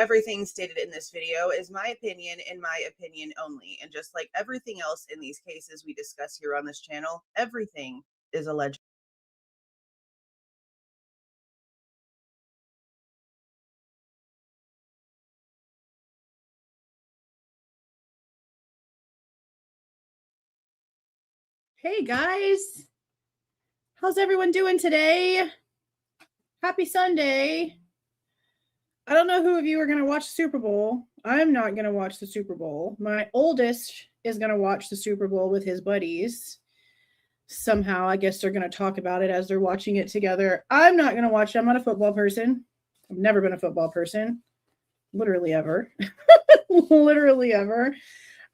everything stated in this video is my opinion and my opinion only. And just like everything else in these cases we discuss here on this channel, everything is alleged. Hey guys, how's everyone doing today? Happy Sunday. I don't know who of you are going to watch the Super Bowl. I'm not going to watch the Super Bowl. My oldest is going to watch the Super Bowl with his buddies. Somehow, I guess they're going to talk about it as they're watching it together. I'm not going to watch it. I'm not a football person. I've never been a football person. Literally ever. Literally ever.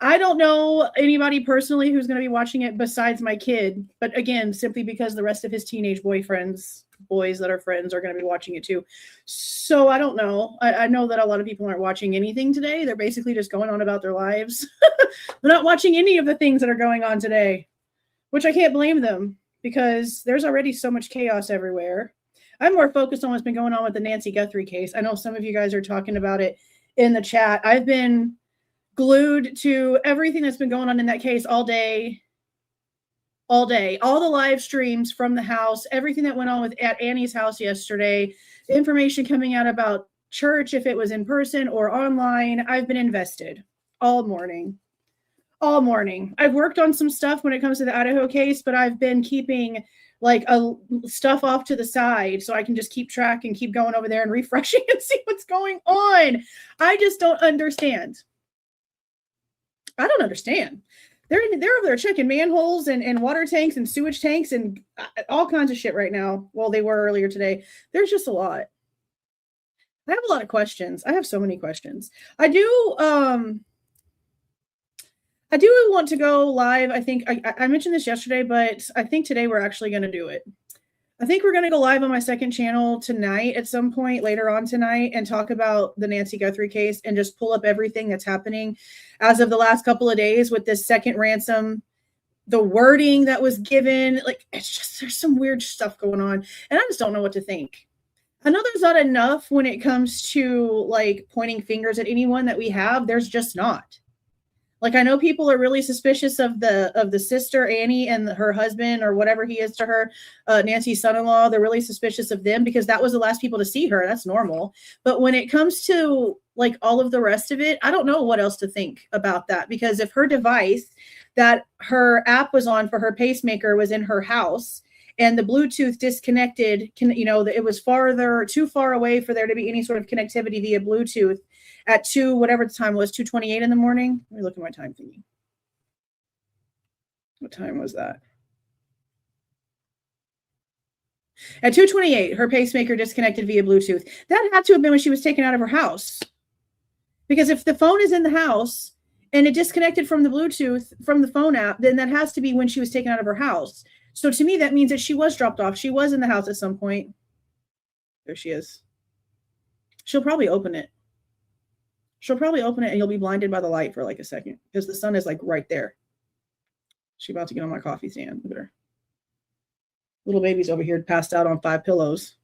I don't know anybody personally who's going to be watching it besides my kid. But again, simply because the rest of his teenage boys that are friends, are going to be watching it too. So I don't know. I know that a lot of people aren't watching anything today. They're basically just going on about their lives. They're not watching any of the things that are going on today, which I can't blame them because there's already so much chaos everywhere. I'm more focused on what's been going on with the Nancy Guthrie case. I know some of you guys are talking about it in the chat. I've been glued to everything that's been going on in that case all day, all the live streams from the house, everything that went on at Annie's house yesterday, the information coming out about church, if it was in person or online. I've been invested all morning. I've worked on some stuff when it comes to the Idaho case, but I've been keeping like stuff off to the side so I can just keep track and keep going over there and refreshing and see what's going on. I just don't understand. I don't understand. They're over there checking manholes and water tanks and sewage tanks and all kinds of shit right now. Well, they were earlier today. There's just a lot. I have a lot of questions. I have so many questions. I do want to go live. I think I mentioned this yesterday, but I think today we're actually going to do it. I think we're going to go live on my second channel tonight at some point later on tonight and talk about the Nancy Guthrie case and just pull up everything that's happening as of the last couple of days with this second ransom, the wording that was given. Like, it's just, there's some weird stuff going on and I just don't know what to think. I know there's not enough when it comes to like pointing fingers at anyone that we have. There's just not. Like, I know people are really suspicious of the sister, Annie, and her husband or whatever he is to her, Nancy's son-in-law. They're really suspicious of them because that was the last people to see her. That's normal. But when it comes to like all of the rest of it, I don't know what else to think about that, because if her device that her app was on for her pacemaker was in her house and the Bluetooth disconnected, it was too far away for there to be any sort of connectivity via Bluetooth at whatever the time was, 2:28 in the morning. Let me look at my time thingy. What time was that? At 2:28, her pacemaker disconnected via Bluetooth. That had to have been when she was taken out of her house. Because if the phone is in the house and it disconnected from the Bluetooth from the phone app, then that has to be when she was taken out of her house. So to me, that means that she was dropped off. She was in the house at some point. There she is. She'll probably open it. And you'll be blinded by the light for like a second because the sun is like right there. She's about to get on my coffee stand. Look at her. Little baby's over here passed out on 5 pillows.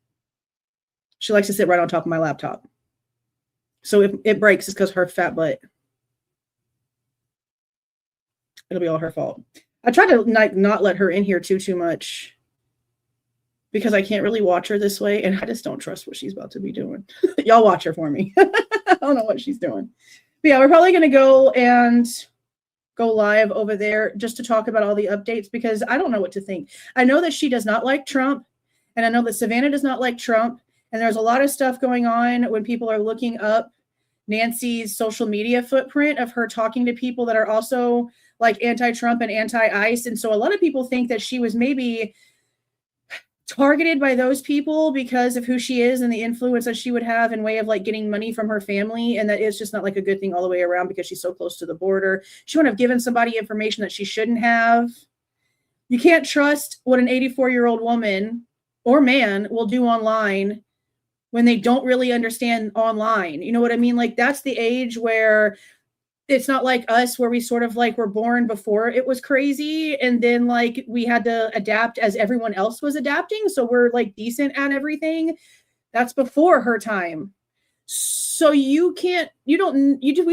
She likes to sit right on top of my laptop. So if it breaks, it's because her fat butt. It'll be all her fault. I try to not let her in here too much because I can't really watch her this way, and I just don't trust what she's about to be doing. Y'all watch her for me. I don't know what she's doing. But yeah, we're probably going to go live over there just to talk about all the updates because I don't know what to think. I know that she does not like Trump, and I know that Savannah does not like Trump, and there's a lot of stuff going on when people are looking up Nancy's social media footprint of her talking to people that are also like anti-Trump and anti-ICE. And so a lot of people think that she was maybe targeted by those people because of who she is and the influence that she would have in way of like getting money from her family. And that is just not like a good thing all the way around because she's so close to the border. She wouldn't have given somebody information that she shouldn't have. You can't trust what an 84-year-old woman or man will do online when they don't really understand online. You know what I mean? Like, that's the age where it's not like us where we sort of like were born before it was crazy. And then like we had to adapt as everyone else was adapting. So we're like decent at everything. That's before her time. So we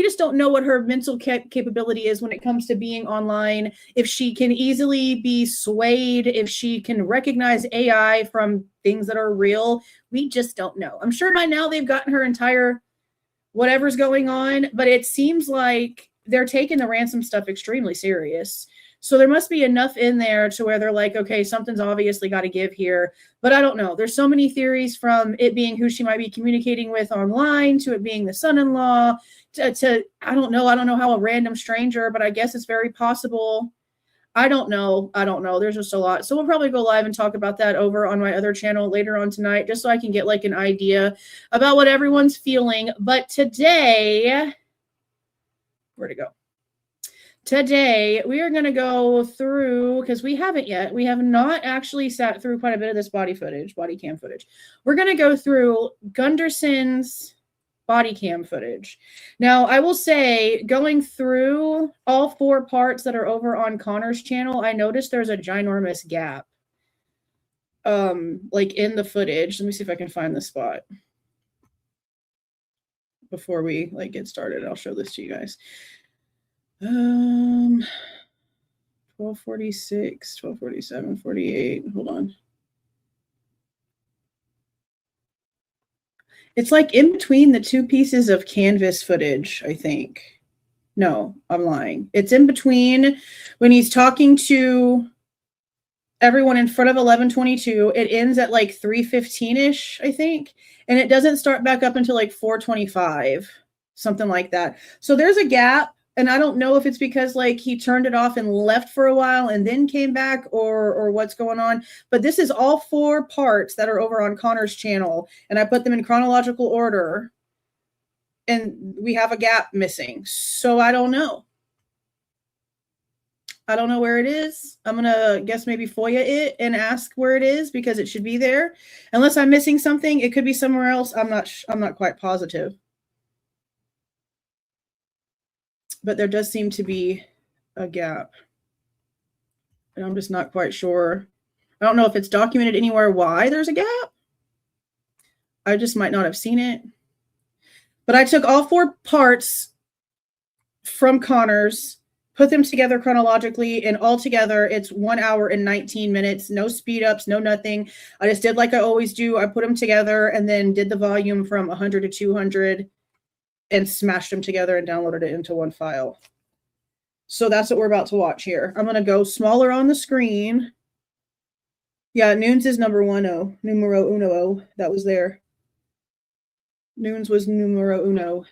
just don't know what her mental capability is when it comes to being online. If she can easily be swayed, if she can recognize AI from things that are real, we just don't know. I'm sure by now they've gotten her entire whatever's going on, but it seems like they're taking the ransom stuff extremely serious. So there must be enough in there to where they're like, okay, something's obviously got to give here. But I don't know. There's so many theories, from it being who she might be communicating with online, to it being the son-in-law, to I don't know. I don't know how a random stranger, but I guess it's very possible. I don't know. There's just a lot. So we'll probably go live and talk about that over on my other channel later on tonight, just so I can get like an idea about what everyone's feeling. But today, where'd it go? Today, we are going to go through, because we haven't yet. We have not actually sat through quite a bit of this body cam footage. We're going to go through Gunderson's body cam footage. Now, I will say, going through all 4 parts that are over on Connor's channel, I noticed there's a ginormous gap, like in the footage. Let me see if I can find the spot before we like get started. I'll show this to you guys. 1246, 1247, 48. Hold on. It's like in between the 2 pieces of canvas footage, I think. No, I'm lying. It's in between when he's talking to everyone in front of 1122. It ends at like 3:15-ish, I think. And it doesn't start back up until like 4:25, something like that. So there's a gap. And I don't know if it's because like he turned it off and left for a while and then came back, or what's going on. But this is all 4 parts that are over on Connor's channel. And I put them in chronological order. And we have a gap missing. So I don't know. I don't know where it is. I'm going to guess maybe FOIA it and ask where it is, because it should be there. Unless I'm missing something, it could be somewhere else. I'm not quite positive. But there does seem to be a gap. And I'm just not quite sure. I don't know if it's documented anywhere why there's a gap. I just might not have seen it. But I took all 4 parts from Connor's, put them together chronologically, and all together it's 1 hour and 19 minutes. No speed ups, no nothing. I just did like I always do. I put them together and then did the volume from 100 to 200. And smashed them together and downloaded it into one file. So that's what we're about to watch here. I'm going to go smaller on the screen. Yeah, Noons is numero uno. That was there. Noons was numero uno.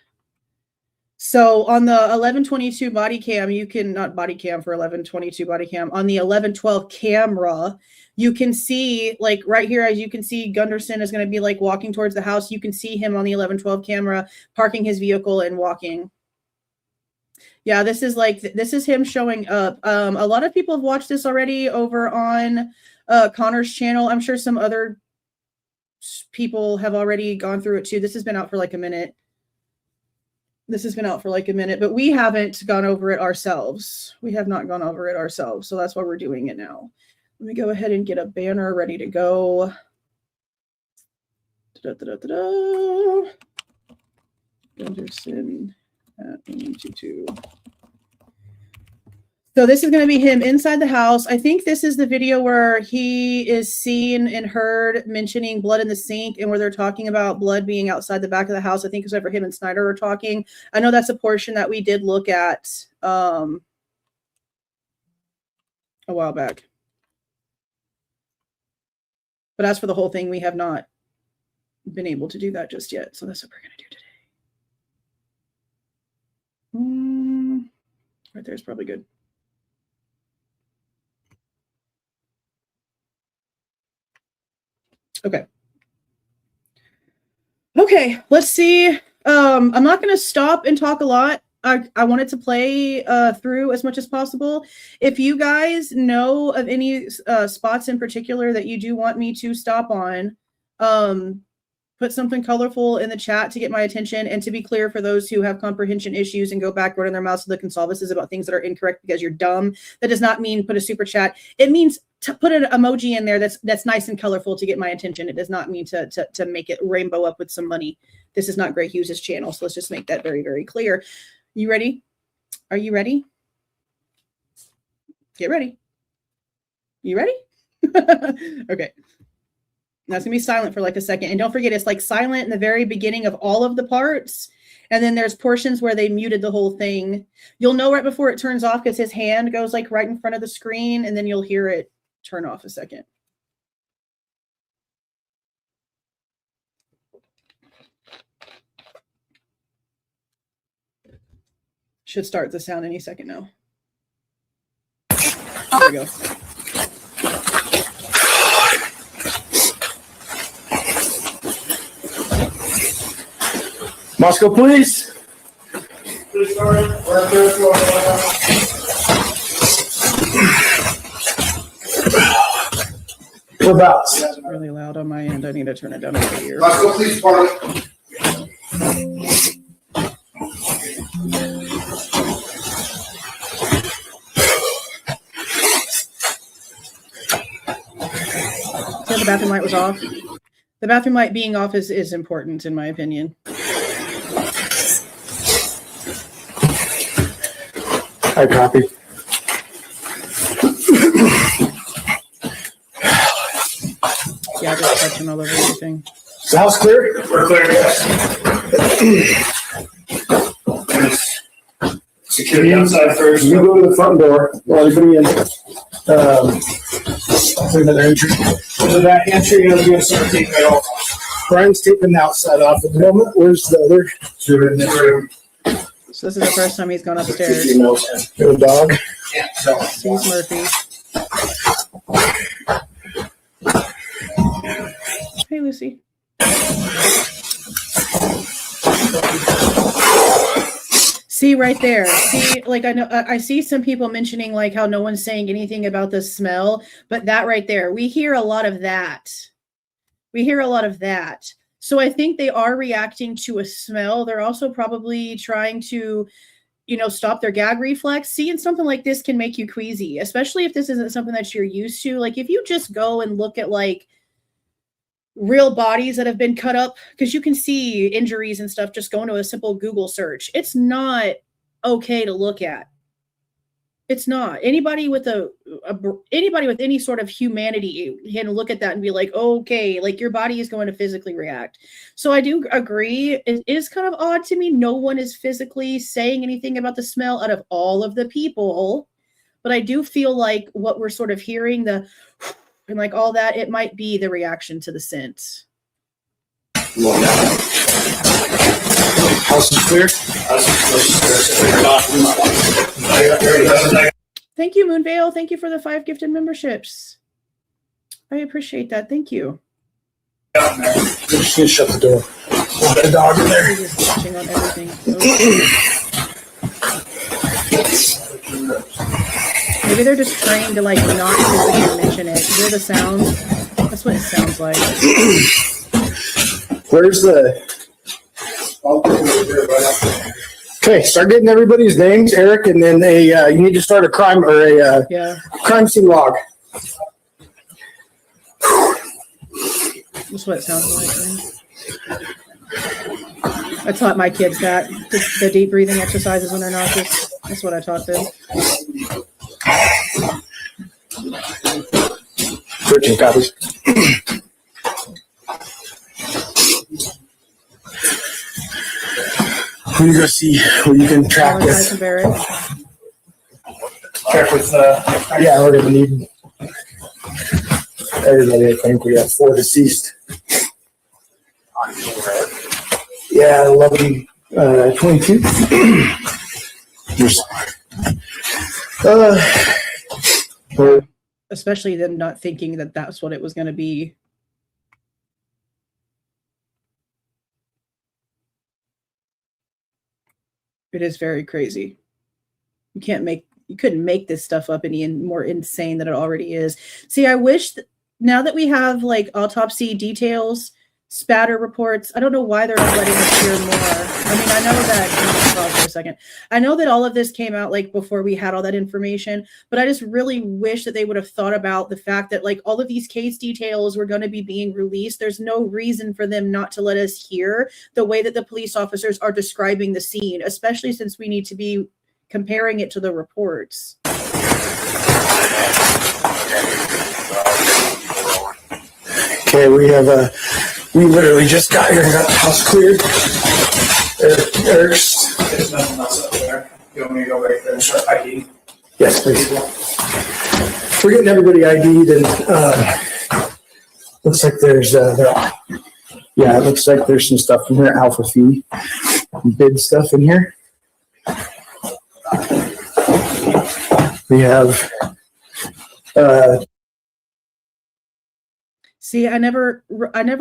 So on the 1122 body cam, you can, not body cam for 1122 body cam, on the 1112 camera, you can see, like right here, as you can see, Gunderson is going to be like walking towards the house. You can see him on the 1112 camera parking his vehicle and walking. Yeah, this is him showing up. A lot of people have watched this already over on Connor's channel. I'm sure some other people have already gone through it too. This has been out for like a minute. But we haven't gone over it ourselves. We have not gone over it ourselves. So that's why we're doing it now. Let me go ahead and get a banner ready to go. Gunderson at 122. So this is going to be him inside the house. I think this is the video where he is seen and heard mentioning blood in the sink, and where they're talking about blood being outside the back of the house. I think it's whenever him and Snyder are talking. I know that's a portion that we did look at a while back. But as for the whole thing, we have not been able to do that just yet. So that's what we're going to do today. Right there is probably good. Okay, let's see. I'm not going to stop and talk a lot. I wanted to play through as much as possible. If you guys know of any spots in particular that you do want me to stop on, put put something colorful in the chat to get my attention. And to be clear, for those who have comprehension issues and go backward in their mouths to the Goncalveses about things that are incorrect because you're dumb, that does not mean put a super chat. It means to put an emoji in there that's nice and colorful to get my attention. It does not mean to make it rainbow up with some money. This is not Gray Hughes' channel, so let's just make that very, very clear. You ready? Are you ready? Get ready. You ready? Okay. Now it's gonna be silent for like a second. And don't forget, it's like silent in the very beginning of all of the parts. And then there's portions where they muted the whole thing. You'll know right before it turns off because his hand goes like right in front of the screen, and then you'll hear it turn off a second. Should start the sound any second now. There we go. Moscow, please. Whereabouts? It's really loud on my end. I need to turn it down over here. Moscow, please, Parliament. So the bathroom light was off. The bathroom light being off is important in my opinion. I copy. Yeah, just touching all over everything. Is the house clear? We're clear, yes. Security outside first. You go to the front door. Well, everybody in. Another entry. So that entry, you're going to start taping it off. Brian's taping the outside off at the moment. Where's the other? Two in the room. So this is the first time he's gone upstairs. Good dog. Yeah. Sees Murphy. Hey, Lucy. See right there. See, like I know I see some people mentioning like how no one's saying anything about the smell, but that right there, we hear a lot of that. We hear a lot of that. So I think they are reacting to a smell. They're also probably trying to, you know, stop their gag reflex. Seeing something like this can make you queasy, especially if this isn't something that you're used to. Like if you just go and look at like real bodies that have been cut up, because you can see injuries and stuff just going to a simple Google search. It's not okay to look at. It's not. Anybody with anybody with any sort of humanity can look at that and be like, okay, like your body is going to physically react. So I do agree. It is kind of odd to me. No one is physically saying anything about the smell out of all of the people, but I do feel like what we're sort of hearing, the and like all that, it might be the reaction to the scent. House is clear. Thank you, Moonvale. Thank you for the 5 gifted memberships. I appreciate that. Thank you. Just gonna shut the door. The dog in there. Just watching on everything. Maybe they're just trained to like not physically mention it. Hear the sounds. That's what it sounds like. Where's the? Okay, start getting everybody's names, Eric, and then you need to start a crime or a crime scene log. That's what it sounds like. I taught my kids that the deep breathing exercises when they're nauseous. That's what I taught them. 13 copies. Who you go see where you can track with? Track with, yeah, we're going to need everybody. I think we have 4 deceased. Yeah, 11, 22. Especially them not thinking that that's what it was going to be. It is very crazy. You couldn't make this stuff up any more insane than it already is. See, I wish now that we have like autopsy details, spatter reports. I don't know why they're not letting us hear more. I mean, I know that, for a second. I know that all of this came out like before we had all that information, but I just really wish that they would have thought about the fact that like all of these case details were going to be being released. There's no reason for them not to let us hear the way that the police officers are describing the scene, especially since we need to be comparing it to the reports. Okay, we literally just got here and got the house cleared. There's nothing else up there. You want me to go right there and start ID? Yes, please. We're getting everybody ID'd and looks like there's it looks like there's some stuff in here, alpha fee, bid stuff in here. We have See, I never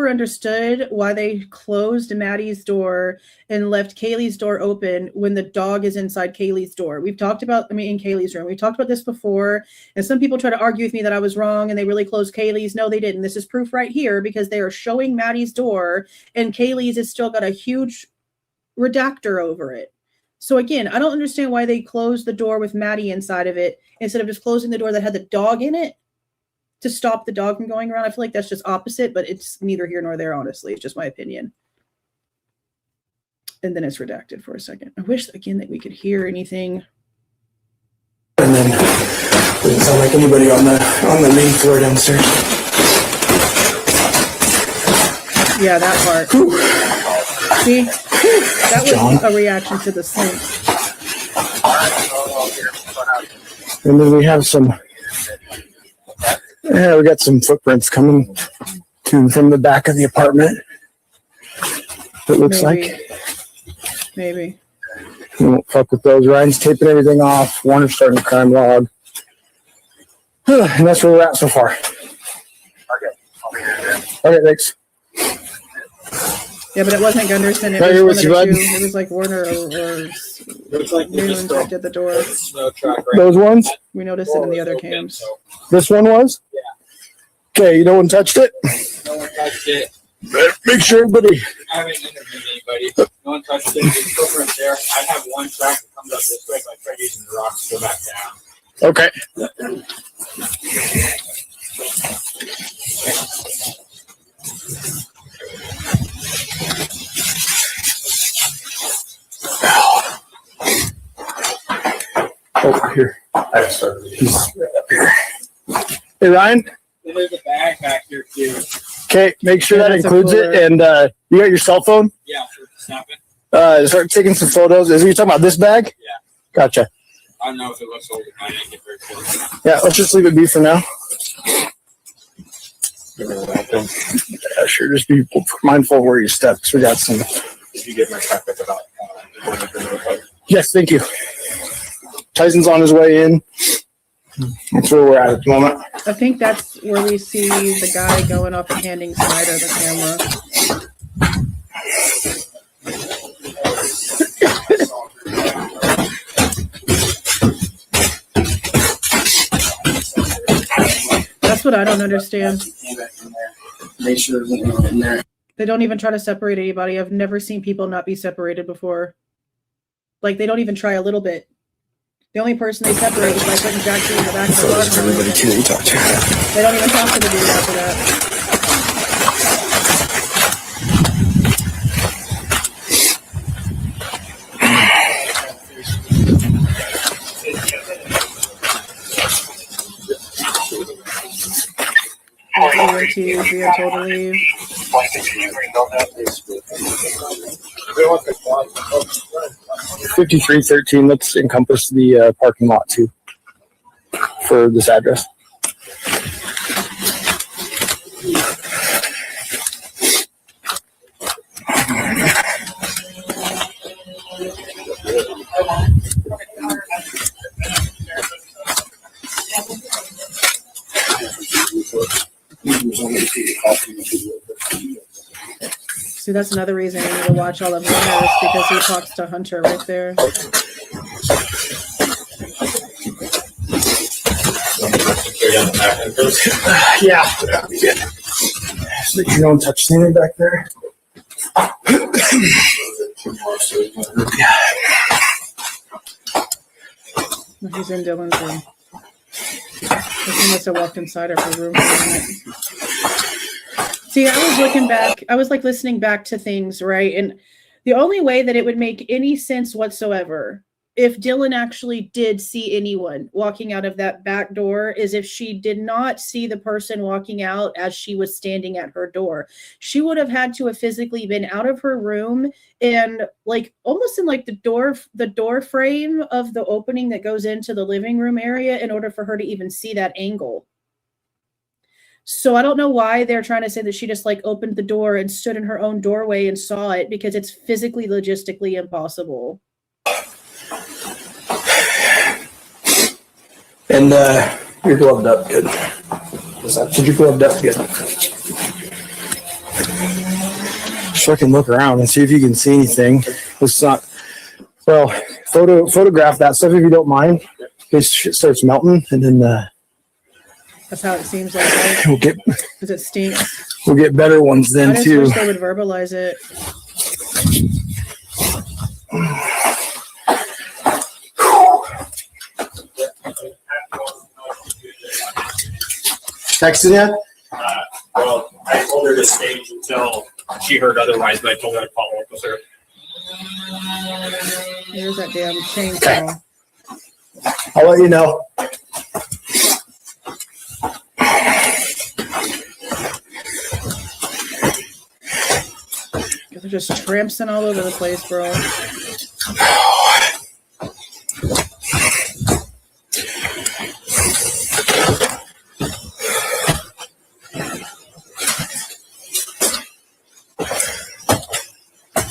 understood why they closed Maddie's door and left Kaylee's door open when the dog is inside Kaylee's door. We've talked about, in Kaylee's room. We talked about this before, and some people try to argue with me that I was wrong and they really closed Kaylee's. No, they didn't. This is proof right here because they are showing Maddie's door and Kaylee's has still got a huge redactor over it. So again, I don't understand why they closed the door with Maddie inside of it instead of just closing the door that had the dog in it to stop the dog from going around. I feel like that's just opposite, but it's neither here nor there, honestly. It's just my opinion. And then it's redacted for a second. I wish, again, that we could hear anything. And then it doesn't sound like anybody on the main floor downstairs. Yeah, that part. Whew. See? That was John. A reaction to the sink. And then we have we got some footprints coming from the back of the apartment. It looks like. Maybe. We won't fuck with those. Ryan's taping everything off. Warner's starting a crime log. And that's where we're at so far. Okay, thanks. Yeah, but it wasn't Gunderson. It was one of the two. It was like Warner or Newland that did the door. Those ones? We noticed it in the other cams. This one was? Yeah. Okay, no one touched it? No one touched it. Make sure everybody. I haven't interviewed anybody. No one touched it. There's footprints there. I have one track that comes up this way, but I tried using the rocks to go back down. Okay. Over here. I started. He's right up here. Hey, Ryan? There's a bag back here, too. Okay, make sure that includes it. And you got your cell phone? Yeah, for snapping. Start taking some photos. Is you talking about this bag? Yeah. Gotcha. I don't know if it looks old. I didn't get very close. Yeah, let's just leave it be for now. Yeah, sure. Just be mindful of where you step because we got some. Did you get my track back about? Yes, thank you. Tyson's on his way in. That's where we're at the moment. I think that's where we see the guy going off and handing Snyder the camera. That's what I don't understand. Make sure there's nothing in there. They don't even try to separate anybody. I've never seen people not be separated before. Like, they don't even try a little bit. The only person they separate is by putting Jack G in the back of the car. Everybody too that you talk to. They don't even talk to the dude after that. We are told to leave. 5313. Let's encompass the parking lot too for this address. See, that's another reason I need to watch all of Warner's because he talks to Hunter right there. Yeah. So that you don't touch anything back there. He's in Dylan's room. He must have walked inside of her room for a minute. See, I was looking back. I was like listening back to things, right? And the only way that it would make any sense whatsoever if Dylan actually did see anyone walking out of that back door is if she did not see the person walking out as she was standing at her door. She would have had to have physically been out of her room and like almost in like the door frame of the opening that goes into the living room area in order for her to even see that angle. So I don't know why they're trying to say that she just like opened the door and stood in her own doorway and saw it, because it's physically, logistically impossible. And you're gloved up good. Did you gloved up good? So I can look around and see if you can see anything. It's not, well, photograph that stuff if you don't mind. It starts melting, and then that's how it seems like, right? we'll get, because it stinks. We'll get better ones then I just too. wish they would verbalize it. Texted yet? Well, I told her to stay until she heard otherwise, but I told her I'd follow up with her. Here's that damn chainsaw. I'll let you know. They're just tramping all over the place, bro.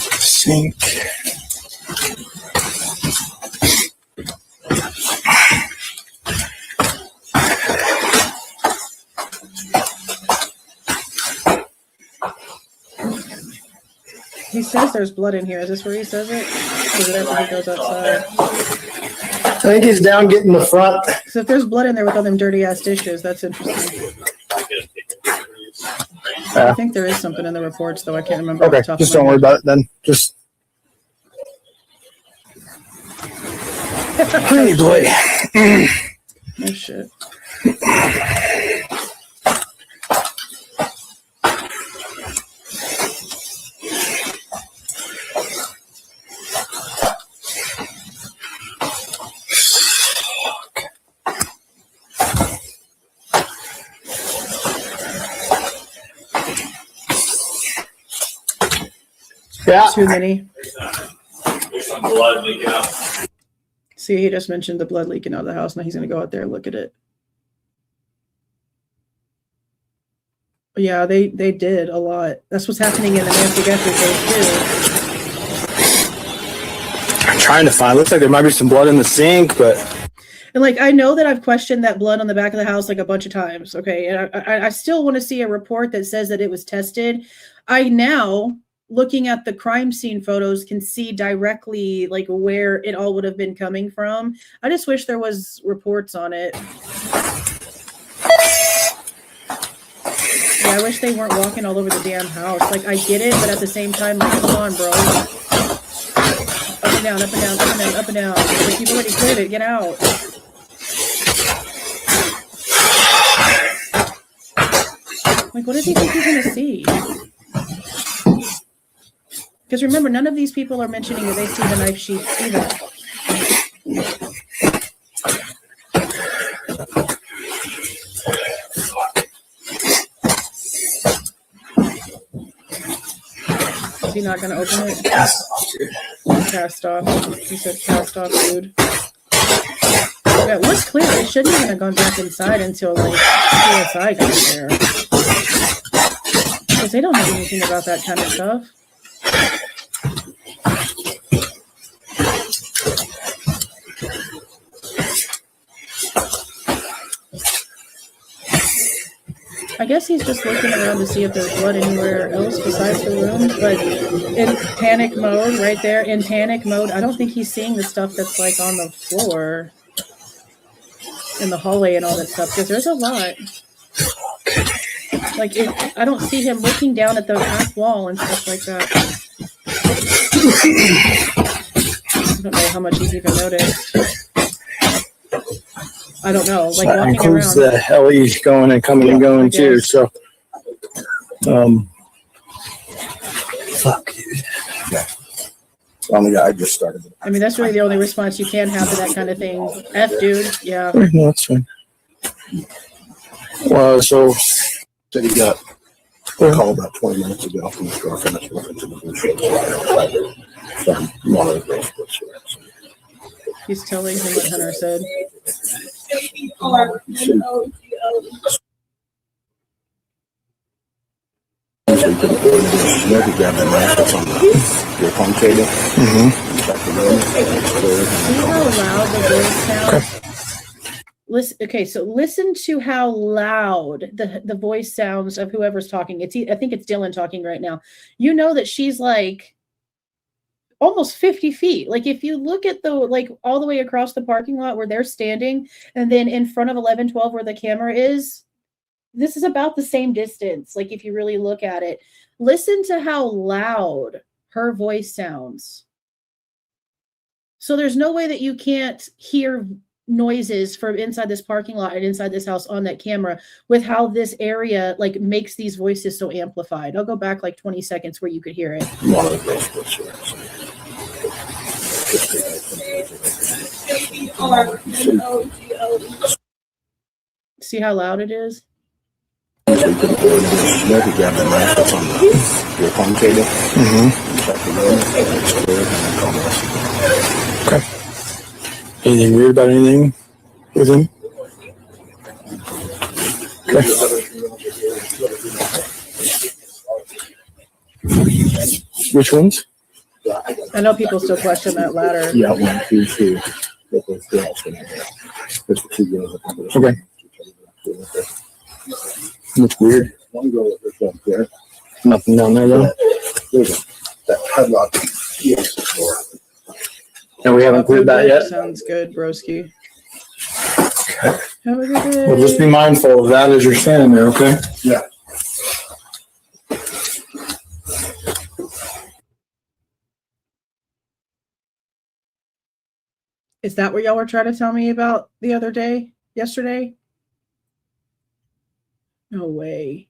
Sink. He says there's blood in here. Is this where he says it? Or is it after he goes outside? I think he's down getting the front. So if there's blood in there with all them dirty ass dishes, that's interesting. I think there is something in the reports, though. I can't remember. Okay, just don't worry about it then. Just. Hey, boy. No shit. Yeah. Too many. There's some blood leaking out. See, he just mentioned the blood leaking out of the house. Now he's going to go out there and look at it. Yeah, they did a lot. That's what's happening in the Nancy Guthrie case, too. I'm trying to find. Looks like there might be some blood in the sink, but. And like, I know that I've questioned that blood on the back of the house like a bunch of times. Okay. And I still want to see a report that says that it was tested. I now, looking at the crime scene photos, can see directly like where it all would have been coming from. I just wish there was reports on it. Yeah, I wish they weren't walking all over the damn house. Like, I get it, but at the same time, like, come on, bro. Up and down, up and down, up and down, up and down. Like, you've already cleared it. Get out. Like, what does he think he's going to see? Because remember, none of these people are mentioning that they see the knife sheath either. Is he not going to open it? Cast off, dude. Cast off. He said cast off, dude. Yeah, it was clear. It shouldn't even have gone back inside until, like, CSI got there. Because they don't know anything about that kind of stuff. I guess he's just looking around to see if there's blood anywhere else besides the room, but in panic mode, right there, in panic mode, I don't think he's seeing the stuff that's like on the floor in the hallway and all that stuff, because there's a lot. Like, I don't see him looking down at the back wall and stuff like that. I don't know how much he's even noticed. I don't know. Like, That walking includes around. the LE going and coming and going too. So, fuck, dude. Yeah. I just started. I mean, that's really the only response you can have to that kind of thing. F, dude. Yeah. No, that's fine. Well, so Said he got a call about 20 minutes ago from his girlfriend that's looking to the blue shirt from one of the girls. He's telling him what Hunter said. So he could afford this. He grabbed that knife that's on the pong table. See how loud the voice sounds? Listen, okay, so listen to how loud the voice sounds of whoever's talking. I think it's Dylan talking right now. You know that she's like almost 50 feet. Like if you look at all the way across the parking lot where they're standing, and then in front of 1112 where the camera is, this is about the same distance. Like if you really look at it, listen to how loud her voice sounds. So there's no way that you can't hear noises from inside this parking lot and inside this house on that camera with how this area like makes these voices so amplified. I'll go back like 20 seconds where you could hear it. See how loud it is? So he could afford this. He grabbed that knife that's on the pong table. okay. Anything weird about anything with him? Okay. Which ones? I know people still question that ladder. Yeah, 1, 2, 3. There's the two girls. Okay. Looks weird. One girl was up there. Nothing down there though. There's that padlock. Yes. And we haven't cleared that yet. Sounds good, broski. Okay. Have a good day. Well, just be mindful of that as you're standing there, okay? Yeah. Is that what y'all were trying to tell me about the other day? Yesterday? No way.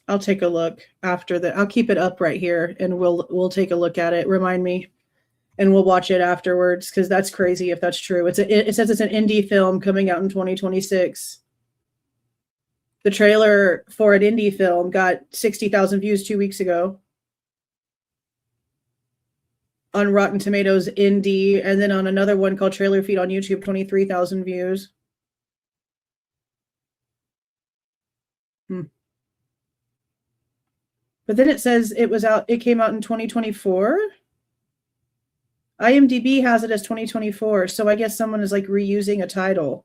I'll take a look after that. I'll keep it up right here and we'll take a look at it. Remind me. And we'll watch it afterwards because that's crazy if that's true. It says it's an indie film coming out in 2026. The trailer for an indie film got 60,000 views 2 weeks ago on Rotten Tomatoes indie, and then on another one called Trailer Feed on YouTube, 23,000 views. But then it says it came out in 2024. IMDb has it as 2024, so I guess someone is like reusing a title.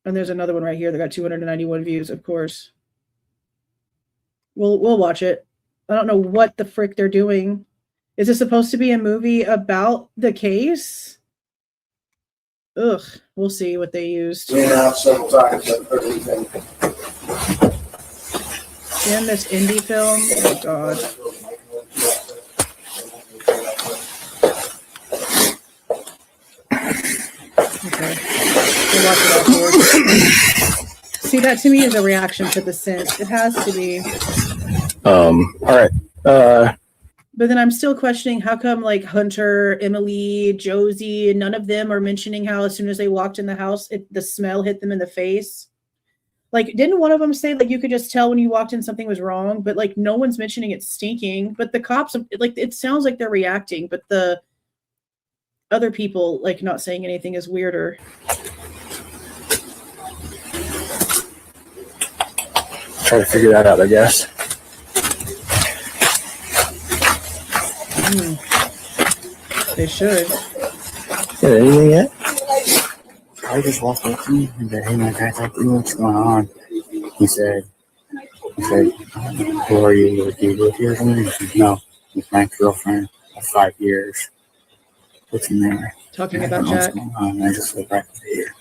And there's another one right here that got 291 views, of course. We'll watch it. I don't know what the frick they're doing. Is this supposed to be a movie about the case? Ugh, we'll see what they used. Yeah, several times I've heard anything. In this indie film? Oh, God. Okay. We'll watch it afterwards. See, that to me is a reaction to the scent. It has to be. All right. But then I'm still questioning how come like Hunter, Emily, Josie, none of them are mentioning how as soon as they walked in the house, the smell hit them in the face. Like, didn't one of them say like you could just tell when you walked in something was wrong? But like no one's mentioning it's stinking. But the cops, like, it sounds like they're reacting, but the other people like not saying anything is weirder. Try to figure that out, I guess. They should. Got anything yet? I just walked up to me and said, "Hey, man, can I talk to you? What's going on?" He said, "Who are you? Do you live here?" I said, "No, with my girlfriend of 5 years. What's in there?" Talking I about don't know what's Jack. going on. And I just looked right over here.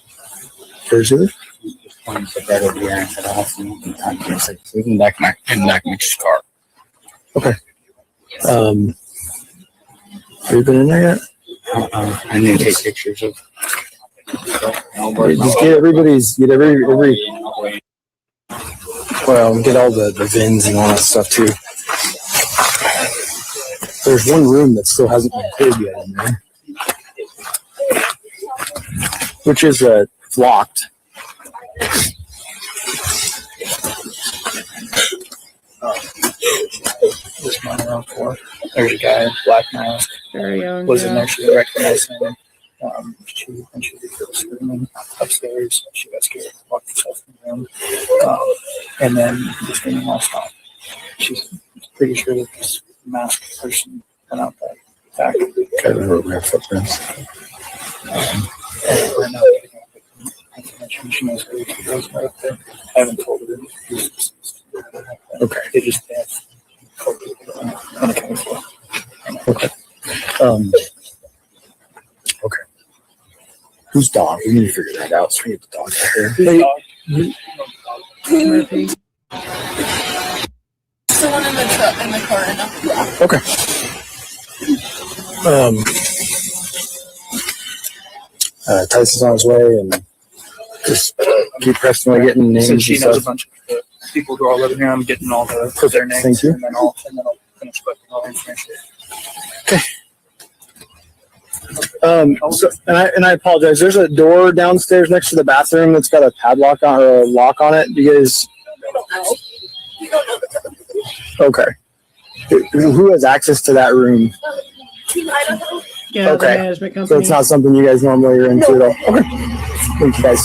Where's it? He just pointed to bed over here and said, "I'll see you time." I said, "We can back in the back of Mitch's car." Okay. Have you been in there yet? I need to take pictures of. Just get every well, get all the VINs and all that stuff too. There's one room that still hasn't been cleared yet in there, which is locked. This one around 4. There's a guy, black mask, Very young. was in yeah. there. She recognized him. When she was screaming upstairs, she got scared, locked herself in the room, and then the screaming won't stop. She's pretty sure that this masked person went out that back. Okay, remember we have footprints. And we're not getting information. She knows who she goes right up there. I haven't told her that. Okay. They just have unaccounted for. Okay. Okay. Whose dog? We need to figure that out. So we get the dog out here. Hey, Murphy. The one in the truck in the car right now. Okay. Tyson's on his way, and just keep pressing away, getting names since she and knows a stuff. bunch of the people who are living here, I'm getting all their names. Thank you. And then I'll finish collecting all the information. So, and I apologize. There's a door downstairs next to the bathroom that's got a padlock on or a lock on it. You guys? Okay. Who has access to that room? Yeah, Okay. the management company. So it's not something you guys normally are into at all. Okay. Thank you guys.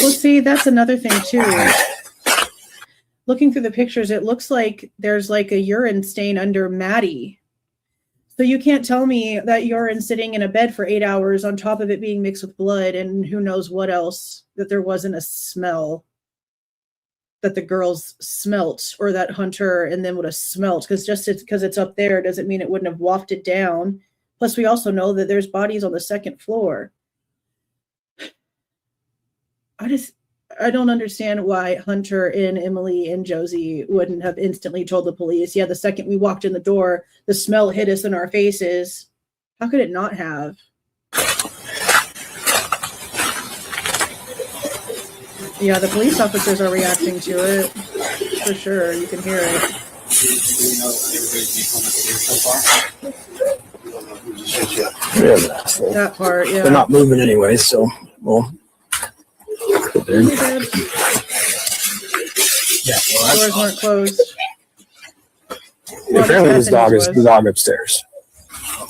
Well, see, that's another thing too. Looking through the pictures, it looks like there's like a urine stain under Maddie. So you can't tell me that urine sitting in a bed for 8 hours on top of it being mixed with blood and who knows what else, that there wasn't a smell that the girls smelt or that Hunter and them would have smelt, because just because it's up there doesn't mean it wouldn't have wafted down. Plus, we also know that there's bodies on the second floor. I don't understand why Hunter and Emily and Josie wouldn't have instantly told the police. Yeah, the second we walked in the door, the smell hit us in our faces. How could it not have? Yeah, the police officers are reacting to it. For sure, you can hear it. Yeah, That part, yeah. they're not moving anyway, so well. Doors weren't closed. Apparently, this dog is the dog upstairs.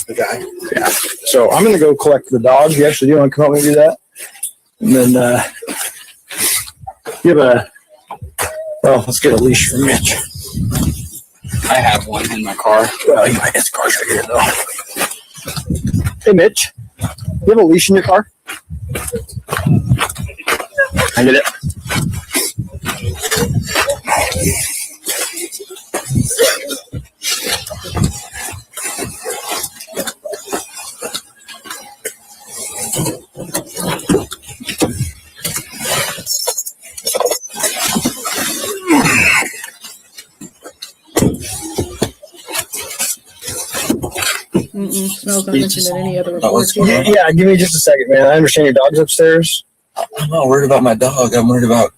The guy. Yeah. So I'm gonna go collect the dog. You actually do want to come help me do that? And then give well, let's get a leash for Mitch. I have one in my car. Well, you might have the car's right here though. Hey, Mitch, you have a leash in your car? I get it. Smells not mentioned in any other reports. Either. Yeah, give me just a second, man. I understand your dog's upstairs. I'm not worried about my dog. I'm worried about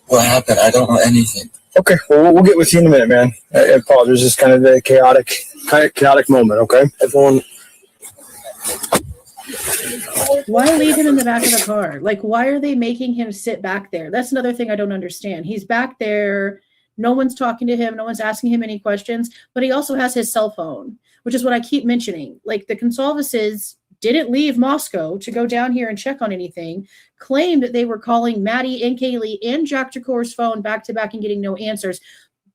what happened. I don't know anything. Okay, well, we'll get with you in a minute, man. I apologize. It's kind of a chaotic moment, okay? Everyone. Why leave him in the back of the car? Like, why are they making him sit back there? That's another thing I don't understand. He's back there. No one's talking to him. No one's asking him any questions. But he also has his cell phone, which is what I keep mentioning. Like, the Goncalveses didn't leave Moscow to go down here and check on anything, claimed that they were calling Maddie and Kaylee and Jack Jacor's phone back to back and getting no answers.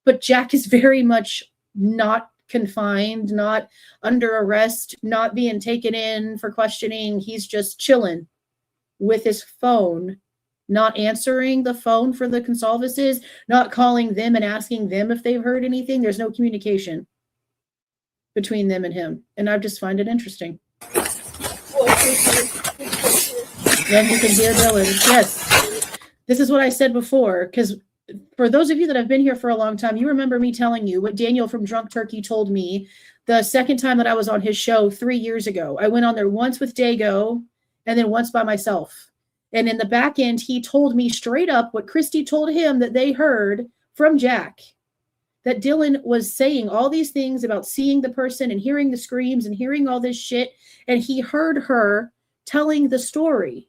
But Jack is very much not confined, not under arrest, not being taken in for questioning. He's just chilling with his phone, not answering the phone for the Goncalveses, not calling them and asking them if they've heard anything. There's no communication between them and him. And I just find it interesting. Then you can hear Dylan. Yes. This is what I said before, because for those of you that have been here for a long time, you remember me telling you what Daniel from Drunk Turkey told me the second time that I was on his show 3 years ago. I went on there once with Dago and then once by myself. And in the back end, he told me straight up what Christy told him that they heard from Jack, that Dylan was saying all these things about seeing the person and hearing the screams and hearing all this shit. And he heard her telling the story.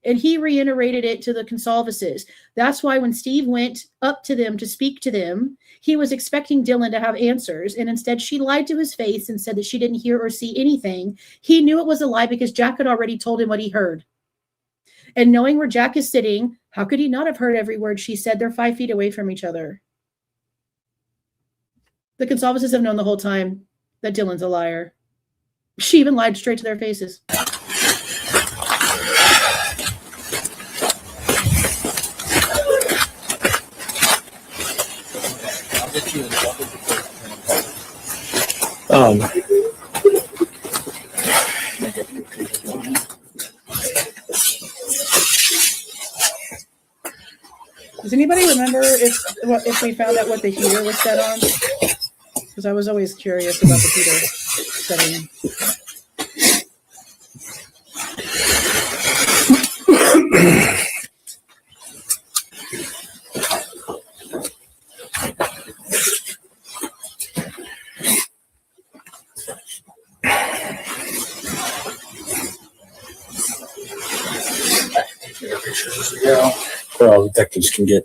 And he reiterated it to the Goncalveses. That's why when Steve went up to them to speak to them, he was expecting Dylan to have answers. And instead, she lied to his face and said that she didn't hear or see anything. He knew it was a lie because Jack had already told him what he heard. And knowing where Jack is sitting, how could he not have heard every word she said? They're 5 feet away from each other. The Goncalveses have known the whole time that Dylan's a liar. She even lied straight to their faces. Does anybody remember if we found out what the heater was set on? Because I was always curious about the heater setting. Well, detectives can get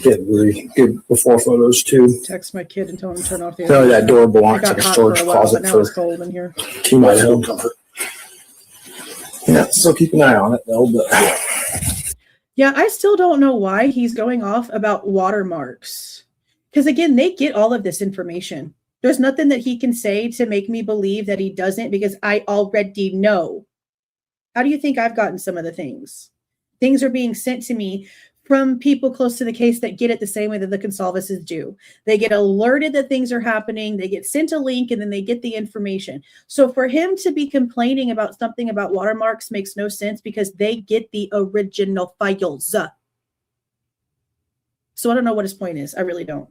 really good before photos too. Text my kid and tell him to turn off the. No, that door belongs got like a hot storage for a while, closet but now for it's cold in here. Team Idaho comfort. Yeah, so keep an eye on it though. But yeah, I still don't know why he's going off about watermarks. Because again, they get all of this information. There's nothing that he can say to make me believe that he doesn't, because I already know. How do you think I've gotten some of the things? Things are being sent to me from people close to the case that get it the same way that the Goncalveses do. They get alerted that things are happening, they get sent a link, and then they get the information. So for him to be complaining about something about watermarks makes no sense because they get the original files. So I don't know what his point is. I really don't.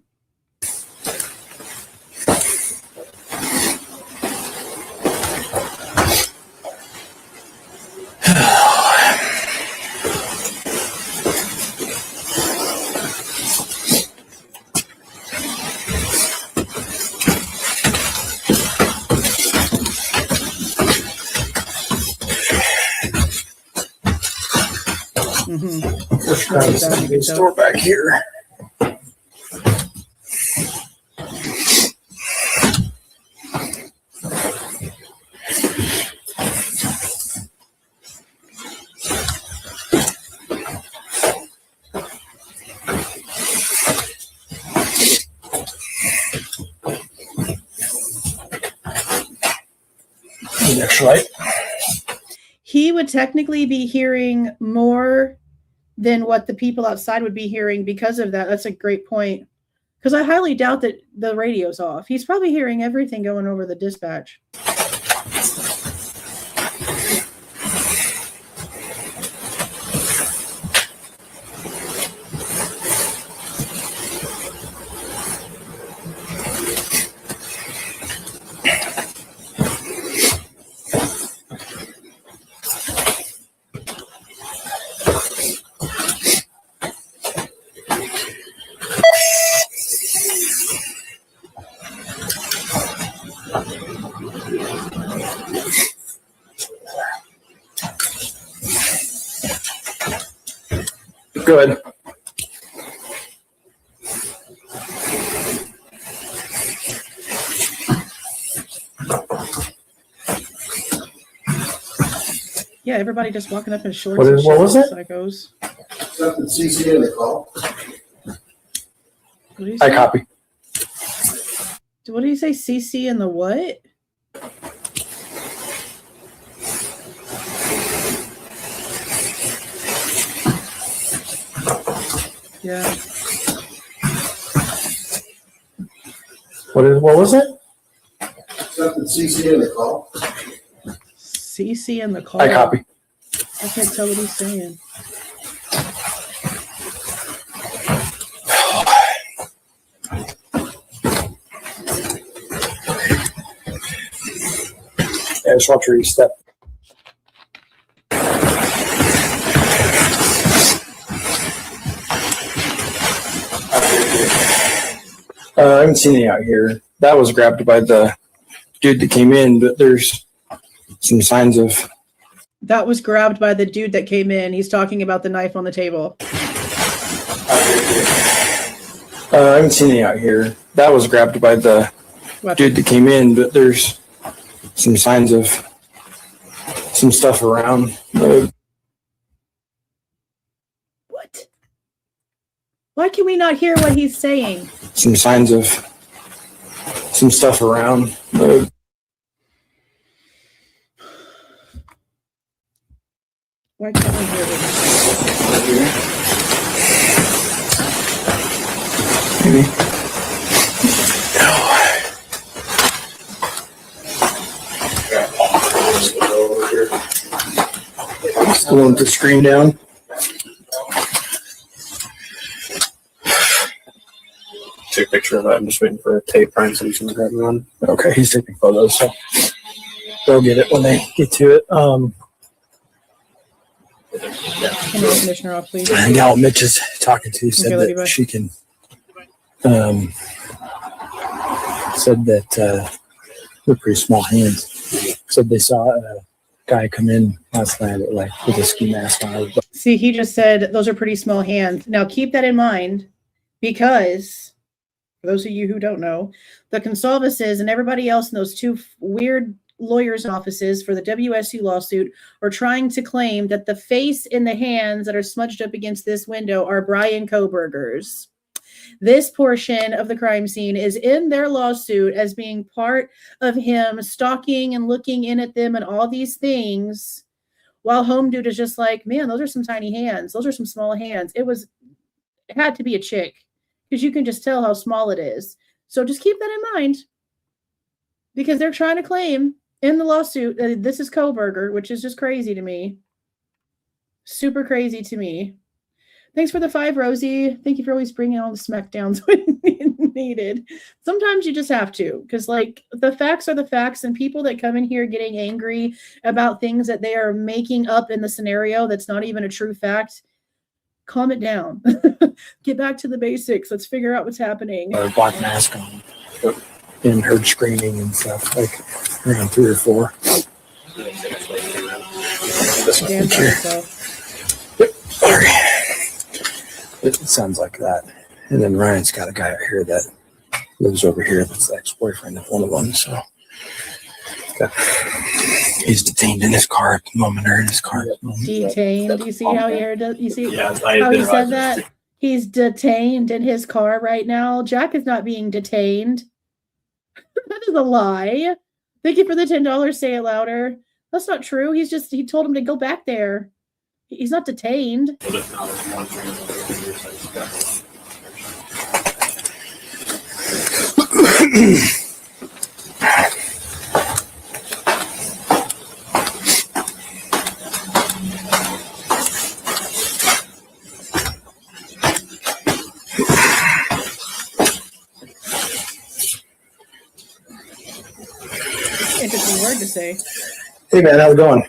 Store back here. Next light. He would technically be hearing more than what the people outside would be hearing because of that. That's a great point. Because I highly doubt that the radio's off. He's probably hearing everything going over the dispatch. Good. Yeah, everybody just walking up in shorts. What was it? Psychos. Something CC in the call. What do you I say? copy. What do you say? CC in the what? Yeah. What was it? Something CC in the call. CC in the call. I copy. I can't tell what he's saying. Yeah, just watch where you step. I haven't seen any out here. That was grabbed by the dude that came in, but there's some signs of. That was grabbed by the dude that came in. He's talking about the knife on the table. I haven't seen any out here. That was grabbed by the dude that came in, but there's some signs of some stuff around. What? Why can we not hear what he's saying? Some signs of some stuff around. Why can't we hear what he's saying? Maybe. Still want the screen down. Take a picture of that. I'm just waiting for a tape prime so he's gonna grab it on. Okay, he's taking photos, so they'll get it when they get to it. Can the commissioner off, please? The gal Mitch is talking to said Okay, that she can. Said that they're pretty small hands. Said they saw a guy come in last night with a ski mask on. See, he just said those are pretty small hands. Now keep that in mind, because for those of you who don't know, the Goncalveses and everybody else in those two weird lawyers' offices for the WSU lawsuit are trying to claim that the face and the hands that are smudged up against this window are Bryan Kohberger's. This portion of the crime scene is in their lawsuit as being part of him stalking and looking in at them and all these things, while Home Dude is just like, man, those are some tiny hands. Those are some small hands. It had to be a chick, because you can just tell how small it is. So just keep that in mind, because they're trying to claim in the lawsuit that this is Kohberger, which is just crazy to me. Super crazy to me. Thanks for the 5, Rosie. Thank you for always bringing all the smackdowns when needed. Sometimes you just have to, because like the facts are the facts, and people that come in here getting angry about things that they are making up in the scenario that's not even a true fact, calm it down. Get back to the basics. Let's figure out what's happening. A black mask on. And heard screaming and stuff, like around 3 or 4. Stand by yourself. Yep. Sorry. It sounds like that. And then Ryan's got a guy out here that lives over here that's the ex-boyfriend of one of them. So he's detained in his car at the moment, or in his car. Detained. You see how he heard that? You see Yeah, how he said that? He's detained in his car right now. Jack is not being detained. That is a lie. Thank you for the $10. Say it louder. That's not true. He told him to go back there. He's not detained. Interesting word to say. Hey man, how's it going?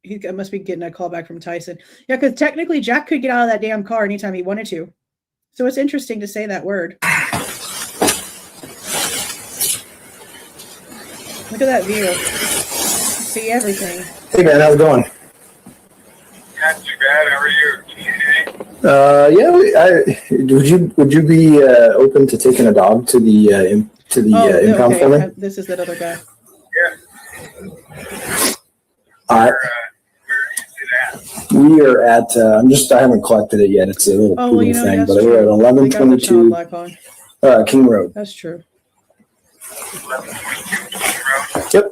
He must be getting a call back from Tyson. Yeah, because technically Jack could get out of that damn car anytime he wanted to. So it's interesting to say that word. Look at that view. See everything. Hey man, how's it going? Not too bad. How are you? Yeah. Would you be open to taking a dog to the impound for me? This is that other guy. Yeah. All right. We are at, I haven't collected it yet. It's a little Oh, well, you know, thing, that's but we're at true. I got the child 1122 black on. King Road. That's true. Yep.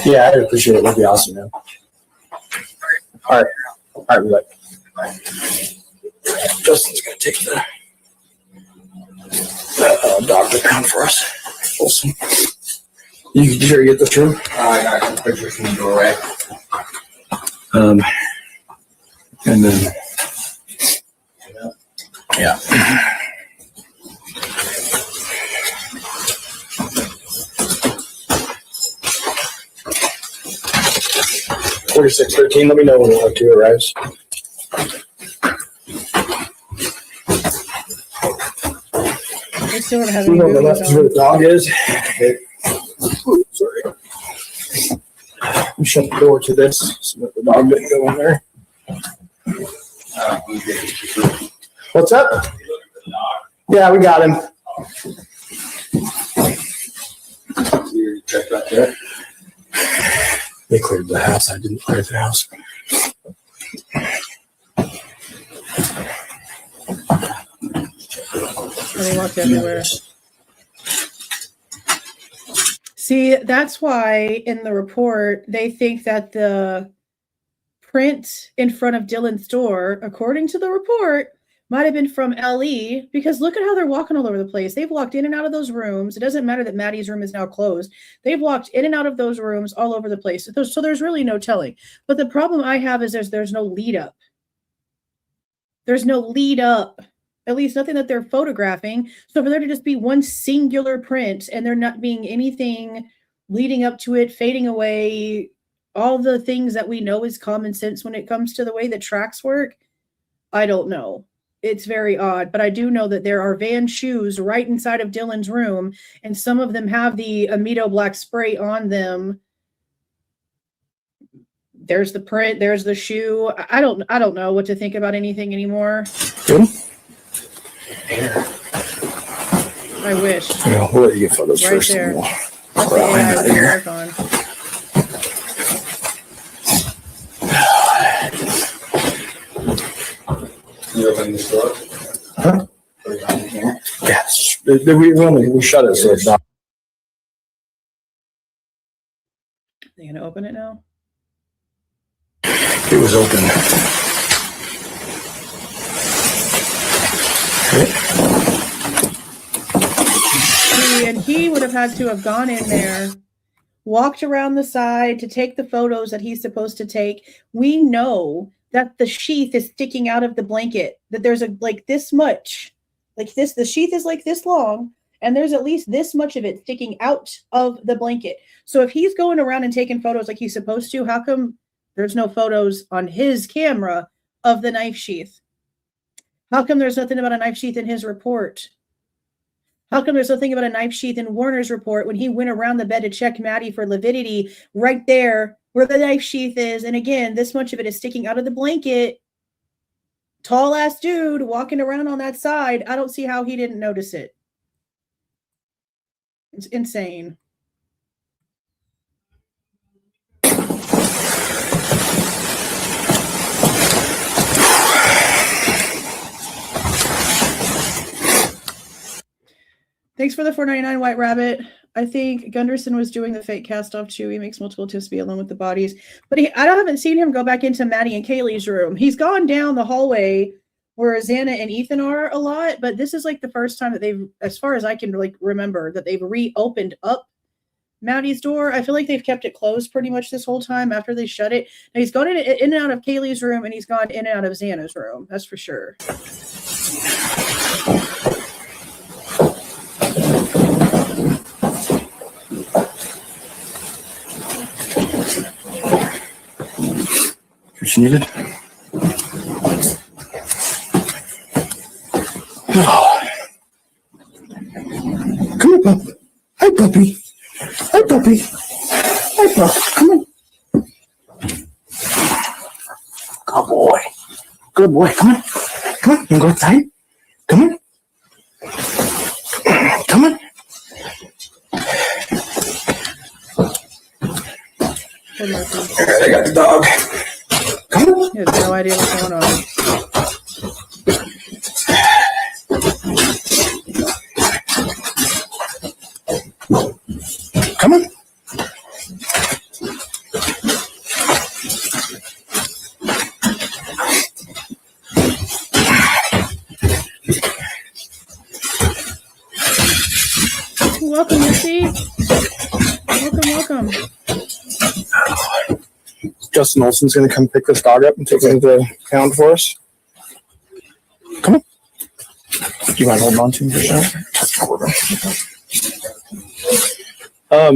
Yeah, I appreciate it. That'd be awesome, man. All right. All right, we're back. Justin's going to take the dog down for us. Awesome. You sure you get this room? I got some pictures from the doorway. And then, yeah. 4613. Let me know when the 2 arrives. I still don't have You any know, movies that's where on. the dog is. Ooh, sorry. We shut the door to this so that the dog didn't go in there. What's up? Yeah, we got him. You check back there. They cleared the house. I didn't clear the house. They walked everywhere. See, that's why in the report they think that the print in front of Dylan's door, according to the report, might have been from LE, because look at how they're walking all over the place. They've walked in and out of those rooms. It doesn't matter that Maddie's room is now closed. They've walked in and out of those rooms all over the place. So there's really no telling. But the problem I have is there's no lead up. There's no lead up. At least nothing that they're photographing. So for there to just be one singular print and there not being anything leading up to it, fading away, all the things that we know is common sense when it comes to the way that tracks work, I don't know. It's very odd, but I do know that there are Van shoes right inside of Dylan's room, and some of them have the Amido black spray on them. There's the print, there's the shoe. I don't know what to think about anything anymore. Good. I wish. Yeah, we'll let you get photos Right first. there. And That's we'll the AI out of we here. work on. You open this door? Huh? Put it on here. Yes. We shut it so it's not. They gonna open it now? It was open. See, and he would have had to have gone in there, walked around the side to take the photos that he's supposed to take. We know that the sheath is sticking out of the blanket, that there's like this much, like this, the sheath is like this long, and there's at least this much of it sticking out of the blanket. So if he's going around and taking photos like he's supposed to, how come there's no photos on his camera of the knife sheath? How come there's nothing about a knife sheath in his report? How come there's nothing about a knife sheath in Warner's report when he went around the bed to check Maddie for lividity right there where the knife sheath is? And again, this much of it is sticking out of the blanket. Tall ass dude walking around on that side. I don't see how he didn't notice it. It's insane. Thanks for the $4.99 White Rabbit. I think Gunderson was doing the fake cast off too. He makes multiple attempts to be alone with the bodies, but I haven't seen him go back into Maddie and Kaylee's room. He's gone down the hallway where Xana and Ethan are a lot, but this is like the first time that they've, as far as I can like remember, that they've reopened up Maddie's door. I feel like they've kept it closed pretty much this whole time after they shut it. Now he's gone in and out of Kaylee's room, and he's gone in and out of Xana's room. That's for sure. What's needed? Oh. Come on, pup. Hi, puppy. Hi, puppy. Hi, pup. Come on. Good boy. Good boy. Come on. Come on. You go outside. Come on. Poor Murphy. All right, I got the dog. Come on. He has no idea what's going on. Come on. Welcome, Missy. Welcome. Justin Olson's going to come pick this dog up and take it to the pound for us. Come on. Do you mind holding on to him for a second?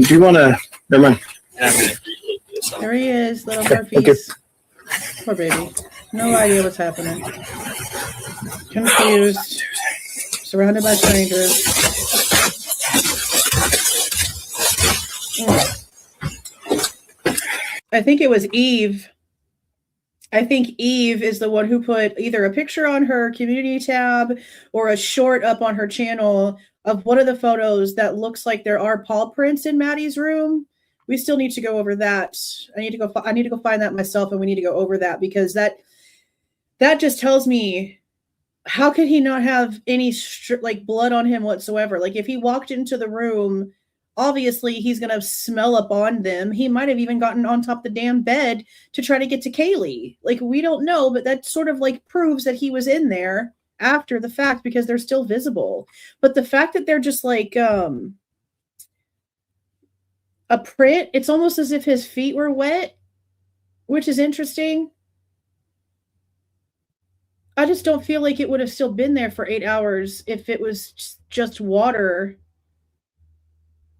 Do you want to? Never mind. There he is, little Okay, Murphy's. Poor baby. No idea what's happening. Confused. Surrounded by strangers. I think it was Eve. I think Eve is the one who put either a picture on her community tab or a short up on her channel of one of the photos that looks like there are paw prints in Maddie's room. We still need to go over that. I need to go find that myself, and we need to go over that because that just tells me, how could he not have any like blood on him whatsoever? Like if he walked into the room, obviously he's going to smell up on them. He might have even gotten on top of the damn bed to try to get to Kaylee. Like we don't know, but that sort of like proves that he was in there after the fact because they're still visible. But the fact that they're just like a print, it's almost as if his feet were wet, which is interesting. I just don't feel like it would have still been there for 8 hours if it was just water.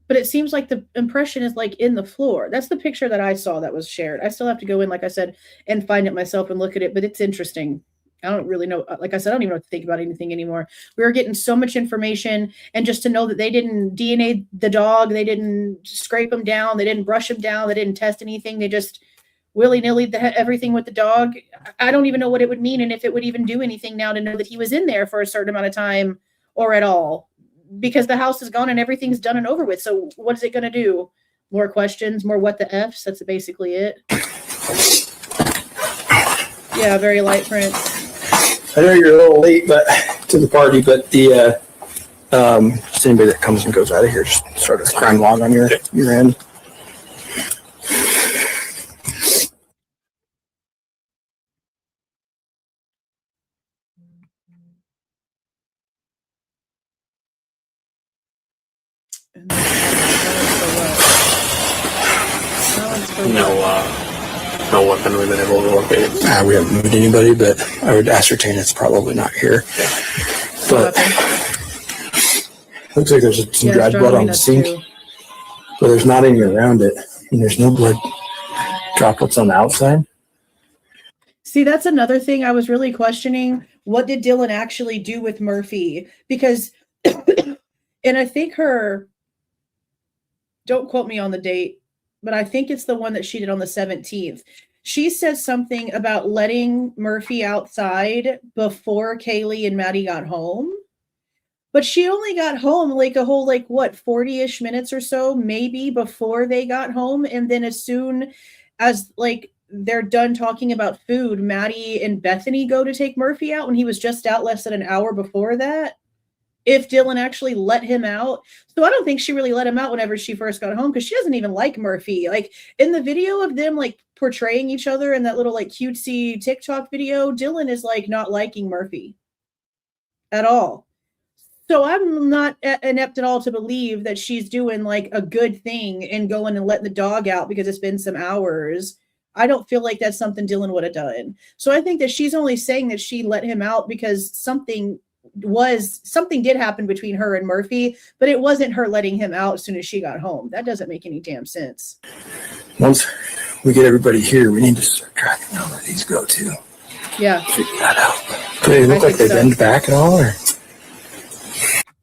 But it seems like the impression is like in the floor. That's the picture that I saw that was shared. I still have to go in, like I said, and find it myself and look at it, but it's interesting. I don't really know. Like I said, I don't even know what to think about anything anymore. We were getting so much information, and just to know that they didn't DNA the dog, they didn't scrape him down, they didn't brush him down, they didn't test anything, they just willy-nilly everything with the dog. I don't even know what it would mean and if it would even do anything now to know that he was in there for a certain amount of time or at all, because the house is gone and everything's done and over with. So what is it going to do? More questions, more what the F's? That's basically it. Yeah, very light print. I know you're a little late to the party, but the just anybody that comes and goes out of here, just start a crime log on your end. No weapon we've been able to locate. We haven't moved anybody, but I would ascertain it's probably not here. But looks like there's some dried blood on the sink, but there's not any around it, and there's no blood droplets on the outside. See, that's another thing I was really questioning. What did Dylan actually do with Murphy? Because, and I think don't quote me on the date, but I think it's the one that she did on the 17th. She said something about letting Murphy outside before Kaylee and Maddie got home. But she only got home like a whole, 40-ish minutes or so, maybe before they got home. And then as soon as they're done talking about food, Maddie and Bethany go to take Murphy out when he was just out less than an hour before that. If Dylan actually let him out. So I don't think she really let him out whenever she first got home, because she doesn't even like Murphy. Like in the video of them portraying each other in that little cutesy TikTok video, Dylan is not liking Murphy at all. So I'm not inept at all to believe that she's doing a good thing and going and letting the dog out because it's been some hours. I don't feel like that's something Dylan would have done. So I think that she's only saying that she let him out because something did happen between her and Murphy, but it wasn't her letting him out as soon as she got home. That doesn't make any damn sense. Once we get everybody here, we need to start tracking down where these go to. Yeah. Figure that out. Do they look like they bend back at all? Or?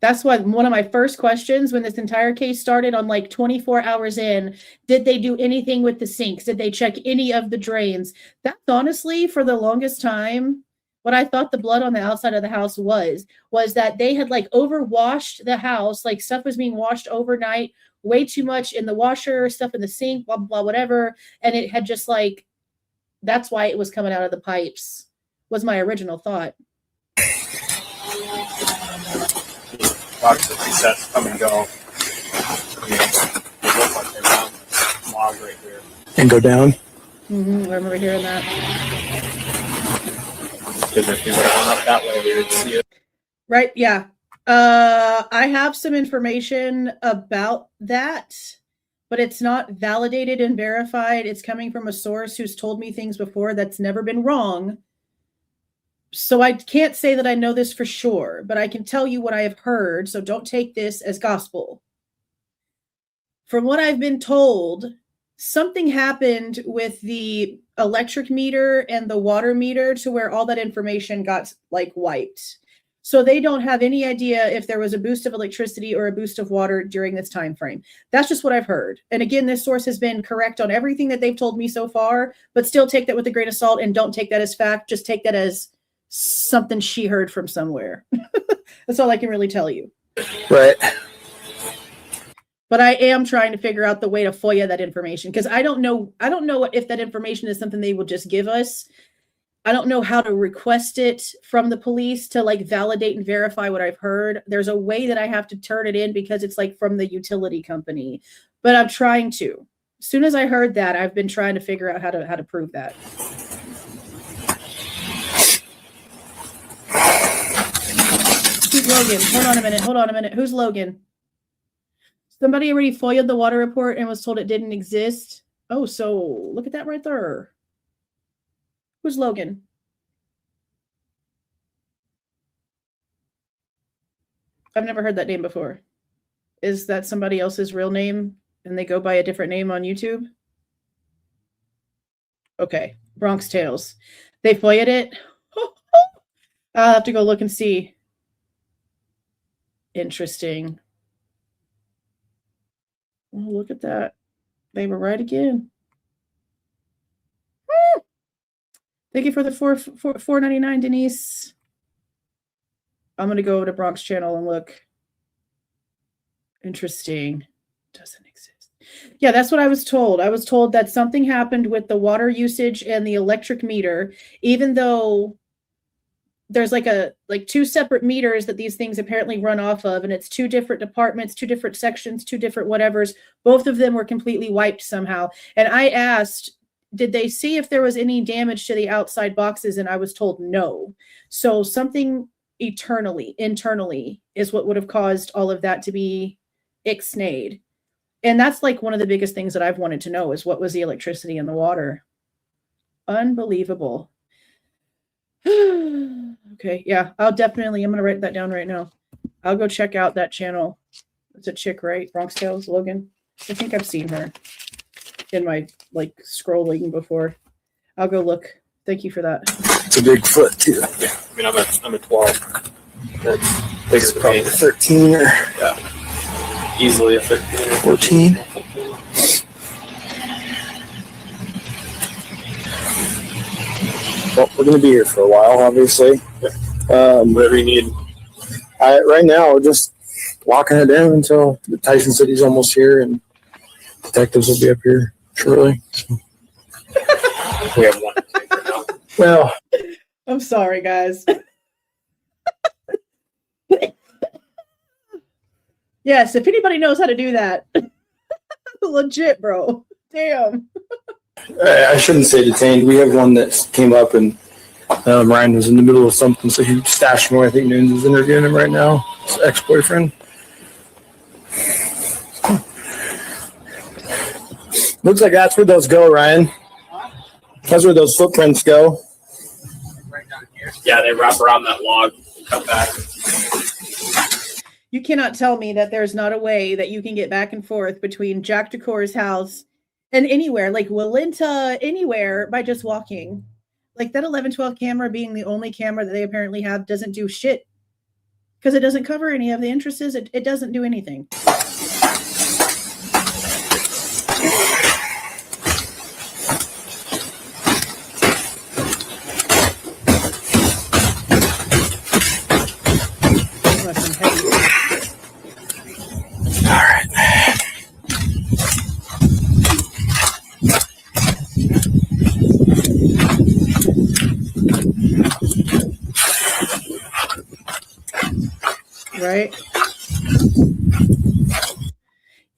That's why one of my first questions when this entire case started on 24 hours in, did they do anything with the sinks? Did they check any of the drains? That's honestly, for the longest time, what I thought the blood on the outside of the house was that they had overwashed the house, stuff was being washed overnight way too much in the washer, stuff in the sink, blah, blah, blah, whatever. And it had just like, that's why it was coming out of the pipes, was my original thought. Box of resets come and go. They look like they're down log right here. And go down. I remember hearing that. Because if you would have went up that way, we would see it. Right, yeah. I have some information about that, but it's not validated and verified. It's coming from a source who's told me things before that's never been wrong. So I can't say that I know this for sure, but I can tell you what I have heard, so don't take this as gospel. From what I've been told, something happened with the electric meter and the water meter to where all that information got like wiped. So they don't have any idea if there was a boost of electricity or a boost of water during this time frame. That's just what I've heard. And again, this source has been correct on everything that they've told me so far, but still take that with a grain of salt and don't take that as fact. Just take that as something she heard from somewhere. That's all I can really tell you. Right. But I am trying to figure out the way to FOIA that information, because I don't know if that information is something they will just give us. I don't know how to request it from the police to like validate and verify what I've heard. There's a way that I have to turn it in because it's like from the utility company, but I'm trying to. As soon as I heard that, I've been trying to figure out how to prove that. Who's Logan? Hold on a minute. Who's Logan? Somebody already FOIA'd the water report and was told it didn't exist. Oh, so look at that right there. Who's Logan? I've never heard that name before. Is that somebody else's real name and they go by a different name on YouTube? Okay, Bronx Tales. They FOIA'd it? I'll have to go look and see. Interesting. Oh, look at that. They were right again. Thank you for the $4.99, Denise. I'm going to go to Bronx Channel and look. Interesting. Doesn't exist. Yeah, that's what I was told. I was told that something happened with the water usage and the electric meter, even though there's like two separate meters that these things apparently run off of, and it's two different departments, two different sections, two different whatevers. Both of them were completely wiped somehow. And I asked, did they see if there was any damage to the outside boxes? And I was told no. So something internally is what would have caused all of that to be ixnayed. And that's like one of the biggest things that I've wanted to know is what was the electricity and the water. Unbelievable. Okay, yeah, I'm going to write that down right now. I'll go check out that channel. It's a chick, right? Bronx Tales, Logan. I think I've seen her in my like scrolling before. I'll go look. Thank you for that. It's a big foot too. Yeah, I mean, I'm a 12. That's It's probably 13 or easily a 15 or 14. Well, we're going to be here for a while, obviously. Whatever you need. Right now, we're just locking it in until the Tyson City's almost here, and detectives will be up here shortly. We have one right now. Well, I'm sorry, guys. Yes, if anybody knows how to do that. Legit, bro. Damn. I shouldn't say detained. We have one that came up, and Ryan was in the middle of something, so he stashed him away. I think Nunes is interviewing him right now, his ex-boyfriend. Looks like that's where those go, Ryan. That's where those footprints go. Right down here. Yeah, they wrap around that log and cut back. You cannot tell me that there's not a way that you can get back and forth between Jack Decor's house and anywhere, like Walinta, anywhere, by just walking. Like that 1112 camera being the only camera that they apparently have doesn't do shit because it doesn't cover any of the entrances. It doesn't do anything. Right?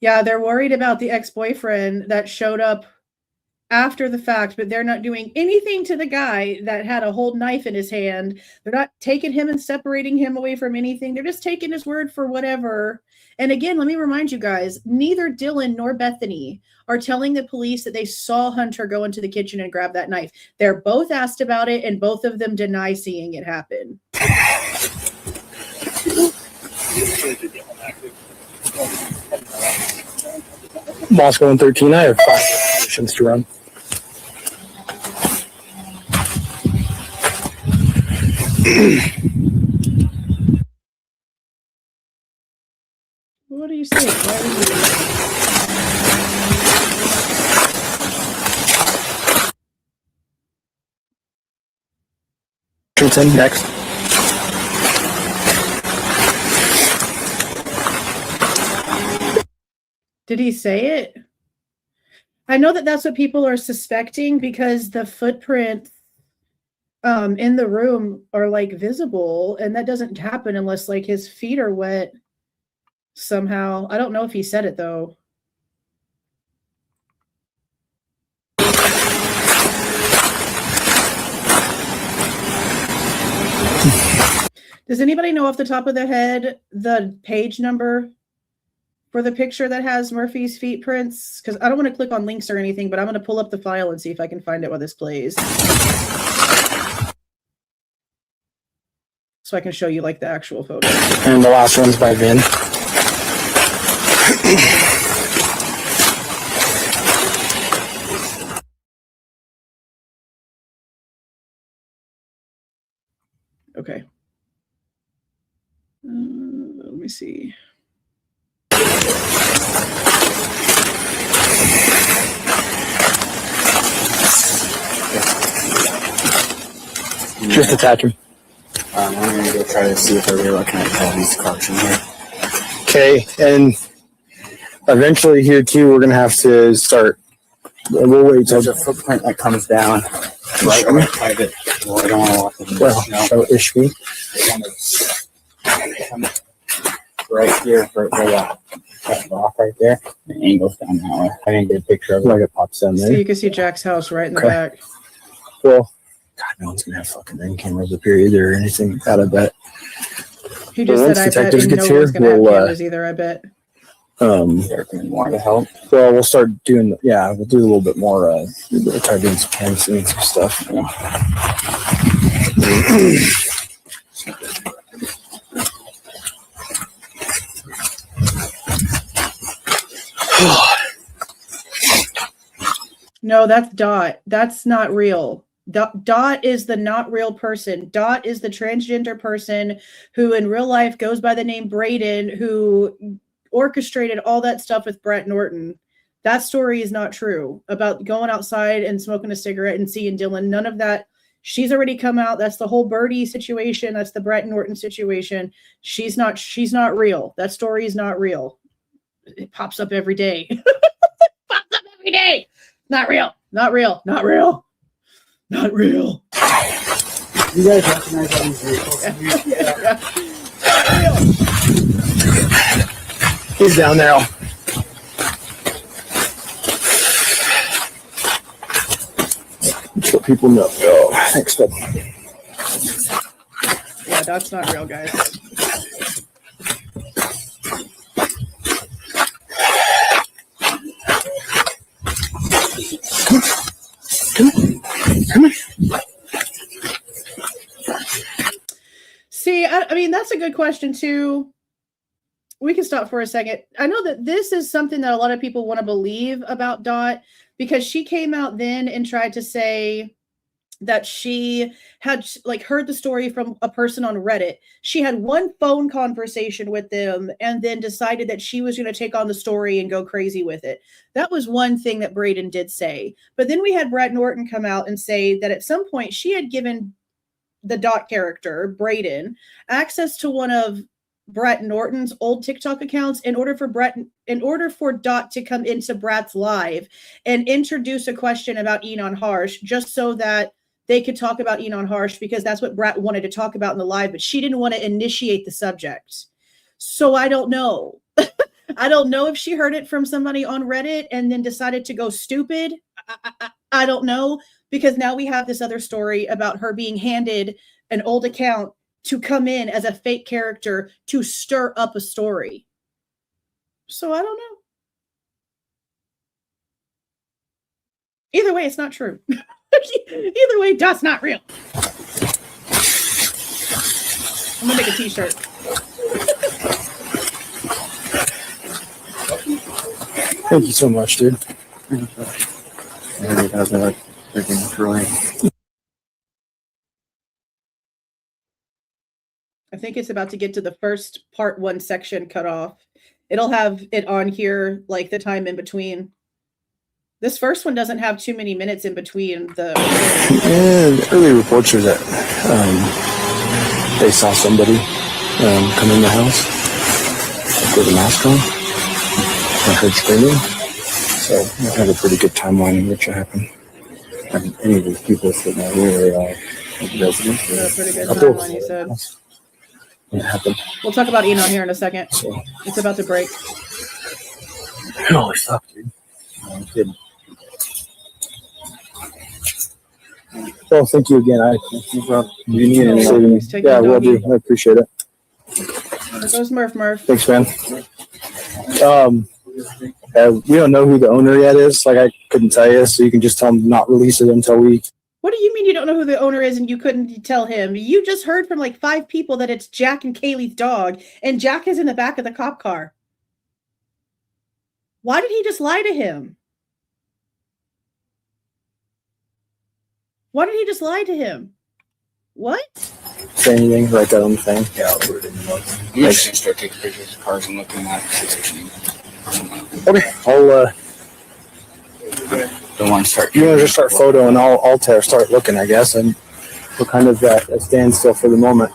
Yeah, they're worried about the ex-boyfriend that showed up after the fact, but they're not doing anything to the guy that had a whole knife in his hand. They're not taking him and separating him away from anything. They're just taking his word for whatever. And again, let me remind you guys, neither Dylan nor Bethany are telling the police that they saw Hunter go into the kitchen and grab that knife. They're both asked about it, and both of them deny seeing it happen. Moscow and 13, I have 5 missions to run. What are you saying? Why are you... Chapin next. Did he say it? I know that that's what people are suspecting because the footprints in the room are like visible, and that doesn't happen unless like his feet are wet somehow. I don't know if he said it though. Does anybody know off the top of their head the page number for the picture that has Murphy's feet prints? Because I don't want to click on links or anything, but I'm going to pull up the file and see if I can find it while this plays. So I can show you like the actual photo. And the last one's by Vin. Okay. Let me see. Just attach him. I'm gonna go try to see if they're looking at all these cars in here. Okay, and eventually here too, we're gonna have to start. We'll wait till There's a footprint that comes down right on the private. Well, I don't want to walk in the so ish me. Right here, for that rock right there. The angle's down that way. I didn't get a picture of it. Like it pops down So there. you can see Jack's house right in the Okay. back. Well, God, no one's gonna have fucking ring cameras up here either or anything. God, I bet. He just Well, said, once I bet, detectives and no gets one's here, going to have we'll, cameras either, I bet. Everything more to help. Well, we'll start doing. Yeah, we'll do a little bit more. We'll try doing some canvassing and some stuff. No, that's Dot. That's not real. Dot is the not real person. Dot is the transgender person who in real life goes by the name Braden, who orchestrated all that stuff with Brett Norton. That story is not true about going outside and smoking a cigarette and seeing Dylan. None of that. She's already come out. That's the whole Birdie situation. That's the Brett Norton situation. She's not real. That story is not real. It pops up every day. Pops up every day. Not real. Not real. Not real. Not real. You guys recognize all these vehicles? He's down there. Just let people know. Oh, thanks, bud. Yeah, that's not real, guys. Come on. See, I mean, that's a good question, too. We can stop for a second. I know that this is something that a lot of people want to believe about Dot because she came out then and tried to say that she had like heard the story from a person on Reddit. She had one phone conversation with them and then decided that she was going to take on the story and go crazy with it. That was one thing that Braden did say. But then we had Brett Norton come out and say that at some point she had given the Dot character, Braden, access to one of Brett Norton's old TikTok accounts in order for Dot to come into Brad's live and introduce a question about Enon Harsh, just so that they could talk about Enon Harsh, because that's what Brett wanted to talk about in the live, but she didn't want to initiate the subject. So I don't know. I don't know if she heard it from somebody on Reddit and then decided to go stupid. I don't know, because now we have this other story about her being handed an old account to come in as a fake character to stir up a story. So I don't know. Either way, it's not true. Either way, that's not real. I'm gonna make a t-shirt. Thank you so much, dude. I think it's about to get to the first part 1 section cut off. It'll have it on here, like the time in between. This first one doesn't have too many minutes in between the. Yeah, the early reports are that they saw somebody come in the house with a mask on. I heard screaming. So I had a pretty good timeline in which it happened. And any of these people sitting out here are residents. Pretty good timeline, you said. It happened. We'll talk about Enon here in a second. So. It's about to break. Holy fuck, dude. I'm kidding. Well, thank you again. You need any saving? Yeah, will do. I appreciate it. There goes Murph. Thanks, man. We don't know who the owner yet is. Like, I couldn't tell you, so you can just tell them to not release it until we. What do you mean you don't know who the owner is and you couldn't tell him? You just heard from like 5 people that it's Jack and Kaylee's dog, and Jack is in the back of the cop car. Why did he just lie to him? Why did he just lie to him? What? Say anything, write that on the thing. Yeah, I'll put it in the notes. I'm just gonna start taking pictures of cars and looking at it. Okay, I'll. Don't want to start. You want to just start photoing? I'll start looking, I guess, and we're kind of at a standstill for the moment.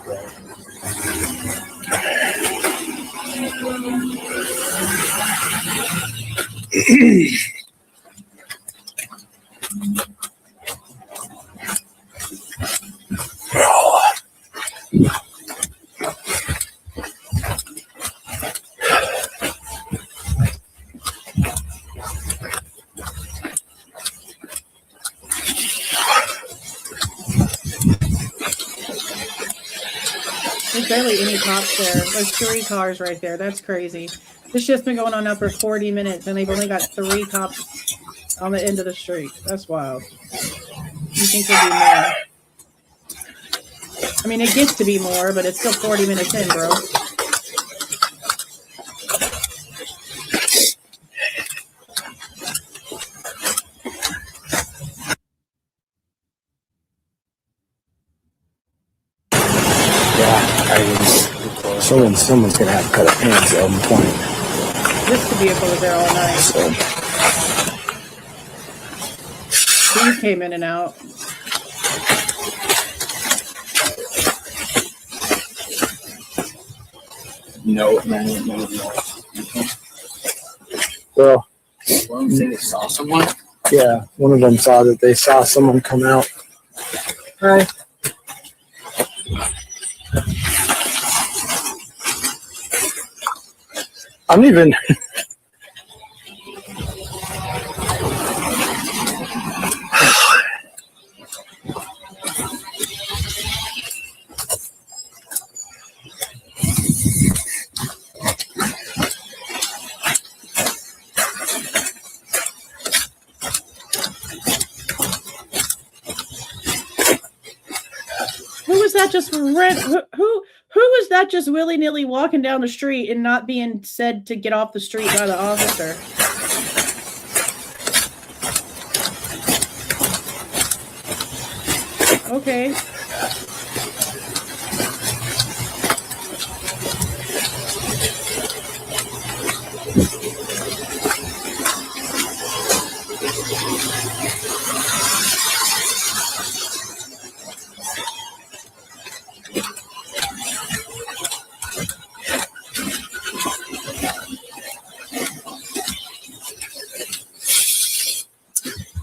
There's barely any cops there. There's 3 cars right there. That's crazy. This shit's been going on now for 40 minutes, and they've only got 3 cops on the end of the street. That's wild. You think there'd be more? I mean, it gets to be more, but it's still 40 minutes in, bro. Someone's gonna have to cut a hands at one point. This vehicle was there all night. So. These came in and out. No. Well, One say they saw someone. yeah, one of them saw that they saw someone come out. Hi. I'm even. Who was that just who was that just willy-nilly walking down the street and not being said to get off the street by the officer? Okay.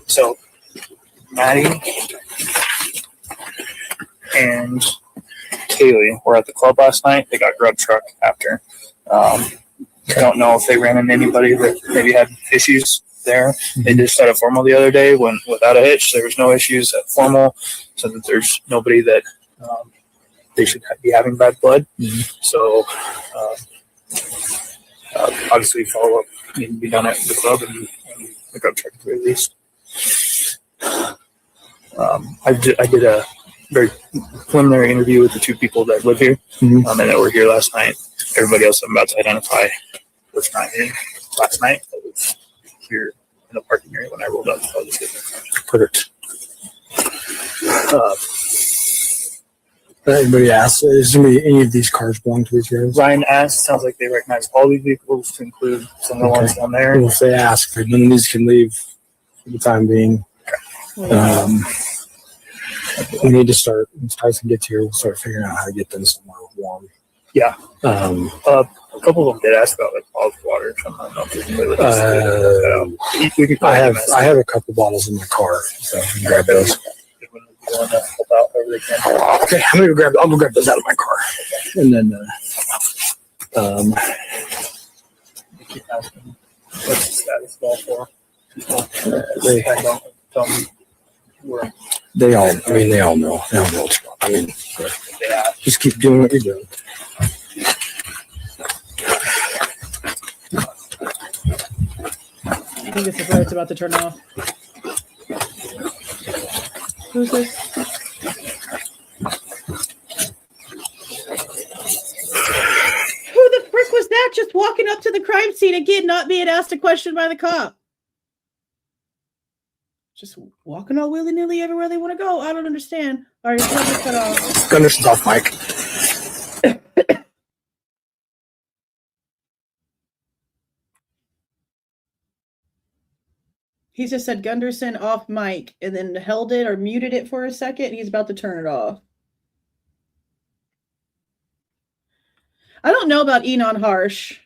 So, Maddie and Kaylee were at the club last night. They got grub truck after. I don't know if they ran into anybody that maybe had issues there. They just had a formal the other day when without a hitch. There was no issues at formal, so that there's nobody that they should be having bad blood. So obviously follow up need to be done at the club and the grub truck at the very least. I did a very preliminary interview with the two people that live here and that were here last night. Everybody else I'm about to identify was not here last night. But was here in the parking area when I rolled up. So I'll just get perfect. Anybody asked, is there any of these cars belong to these guys? Ryan asked, sounds like they recognize all these vehicles to include some of the ones down there. Well, if they ask, none of these can leave for the time being. We need to start, once Tyson gets here, we'll start figuring out how to get them somewhere warm. Yeah. A couple of them did ask about like bottled water or something. I don't know if we can really I have a couple bottles in my car, so I can grab those. Okay, I'm gonna go grab those out of my car, and then keep asking what's the status of all four. they all know. They all know what's wrong. I mean, just keep doing what you're doing. I think this is where it's about to turn off. Who's this? Who the frick was that just walking up to the crime scene again, not being asked a question by the cop? Just walking all willy-nilly everywhere they want to go. I don't understand. All right, it's not cut off. Gunderson's off mic. He just said Gunderson off mic and then held it or muted it for a second. He's about to turn it off. I don't know about Enon Harsh.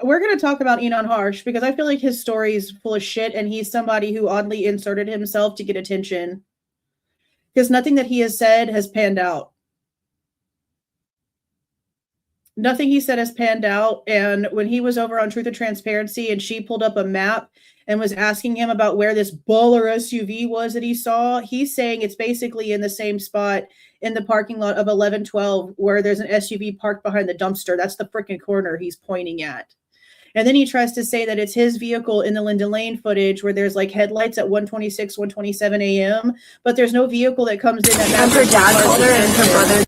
We're going to talk about Enon Harsh because I feel like his story is full of shit and he's somebody who oddly inserted himself to get attention because nothing that he has said has panned out. Nothing he said has panned out. And when he was over on Truth and Transparency and she pulled up a map and was asking him about where this baller SUV was that he saw, he's saying it's basically in the same spot in the parking lot of 1112 where there's an SUV parked behind the dumpster. That's the freaking corner he's pointing at. And then he tries to say that it's his vehicle in the Linda Lane footage where there's like headlights at 1:26, 1:27 a.m. But there's no vehicle that comes in that matches her dad called her and her brother.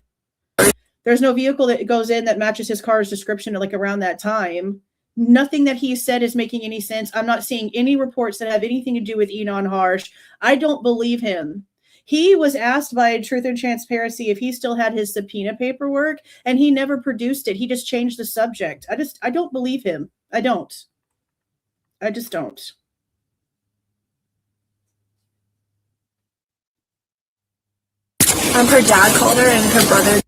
There's no vehicle that goes in that matches his car's description like around that time. Nothing that he said is making any sense. I'm not seeing any reports that have anything to do with Enon Harsh. I don't believe him. He was asked by Truth and Transparency if he still had his subpoena paperwork, and he never produced it. He just changed the subject. I don't believe him. I just don't. Her dad called her and her brother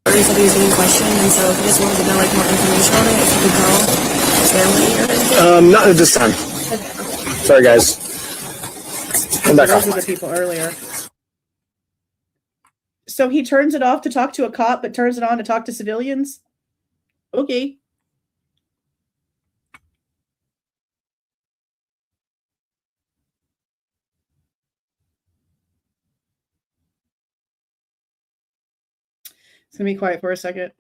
said he was getting questioned, and so he just wanted to know like more information on it. If you could call family or anything. Not at this time. Okay. Sorry, guys. Come back off. Those were the people earlier. So he turns it off to talk to a cop, but turns it on to talk to civilians? Okay. It's going to be quiet for a second.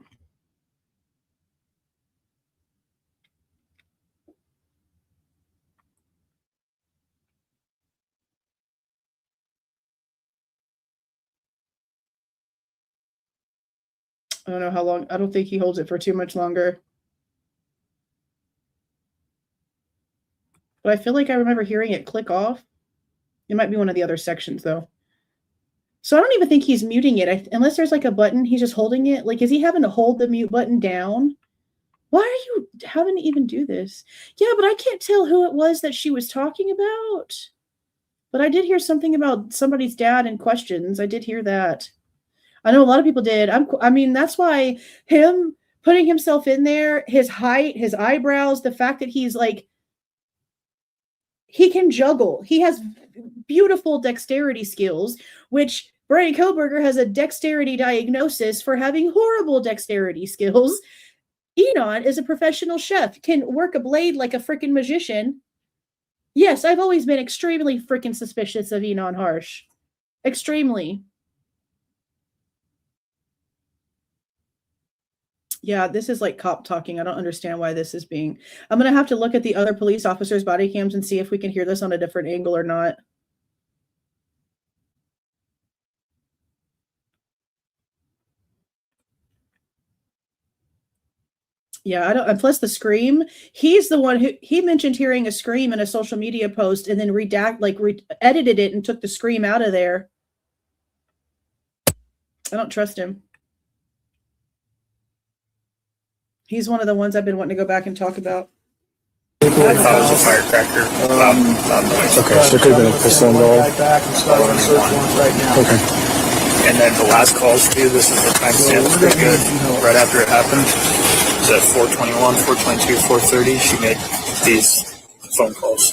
I don't know how long. I don't think he holds it for too much longer. But I feel like I remember hearing it click off. It might be one of the other sections, though. So I don't even think he's muting it. Unless there's like a button, he's just holding it. Like, is he having to hold the mute button down? Why are you having to even do this? Yeah, but I can't tell who it was that she was talking about. But I did hear something about somebody's dad and questions. I did hear that. I know a lot of people did. I mean, that's why him putting himself in there, his height, his eyebrows, the fact that he's like, he can juggle. He has beautiful dexterity skills, which Bryan Kohberger has a dexterity diagnosis for having horrible dexterity skills. Enon is a professional chef, can work a blade like a freaking magician. Yes, I've always been extremely freaking suspicious of Enon Harsh. Extremely. Yeah, this is like cop talking. I don't understand why this is being... I'm going to have to look at the other police officers' body cams and see if we can hear this on a different angle or not. Yeah, I don't... And plus the scream, he's the one who... He mentioned hearing a scream in a social media post and then edited it and took the scream out of there. I don't trust him. He's one of the ones I've been wanting to go back and talk about. I thought it was a firecracker. Okay, so it could have been a pistol involved. Okay. And then the last calls too, this is the timestamp, pretty good. Right after it happened, it was at 4:21, 4:22, 4:30. She made these phone calls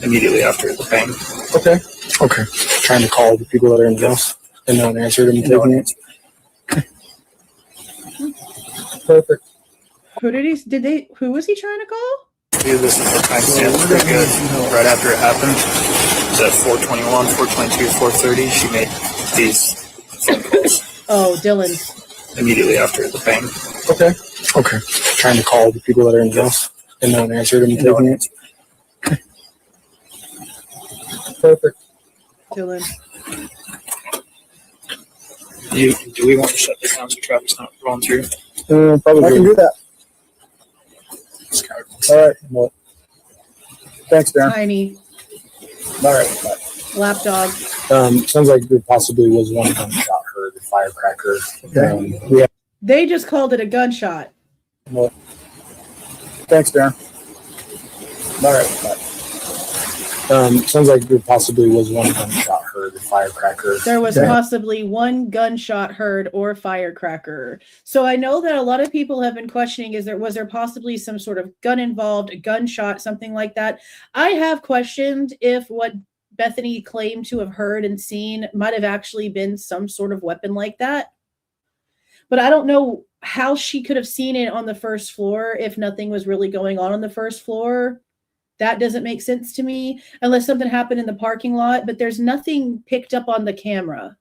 immediately after the bang. Okay. Okay. Trying to call the people that are in the house and no one answered them. Taking it. Perfect. Who was he trying to call? Yeah, this is the timestamp, pretty good. Right after it happened, it was at 4:21, 4:22, 4:30. She made these phone calls. Oh, Dylan. Immediately after the bang. Okay. Okay. Trying to call the people that are in the house and no one answered them. Taking it. Perfect. Dylan. Do we want to shut this down so Travis not rolling through? Probably. I can do that. All right. Well, thanks, Darren. Tiny. All right. Bye. Lapdog. Sounds like there possibly was one gunshot heard, a firecracker. Yeah. They just called it a gunshot. Well, thanks, Darren. All right. Bye. Sounds like there possibly was one gunshot heard, a firecracker. There was possibly one gunshot heard or firecracker. So I know that a lot of people have been questioning, was there possibly some sort of gun involved, a gunshot, something like that? I have questioned if what Bethany claimed to have heard and seen might have actually been some sort of weapon like that. But I don't know how she could have seen it on the first floor if nothing was really going on the first floor. That doesn't make sense to me unless something happened in the parking lot, but there's nothing picked up on the camera.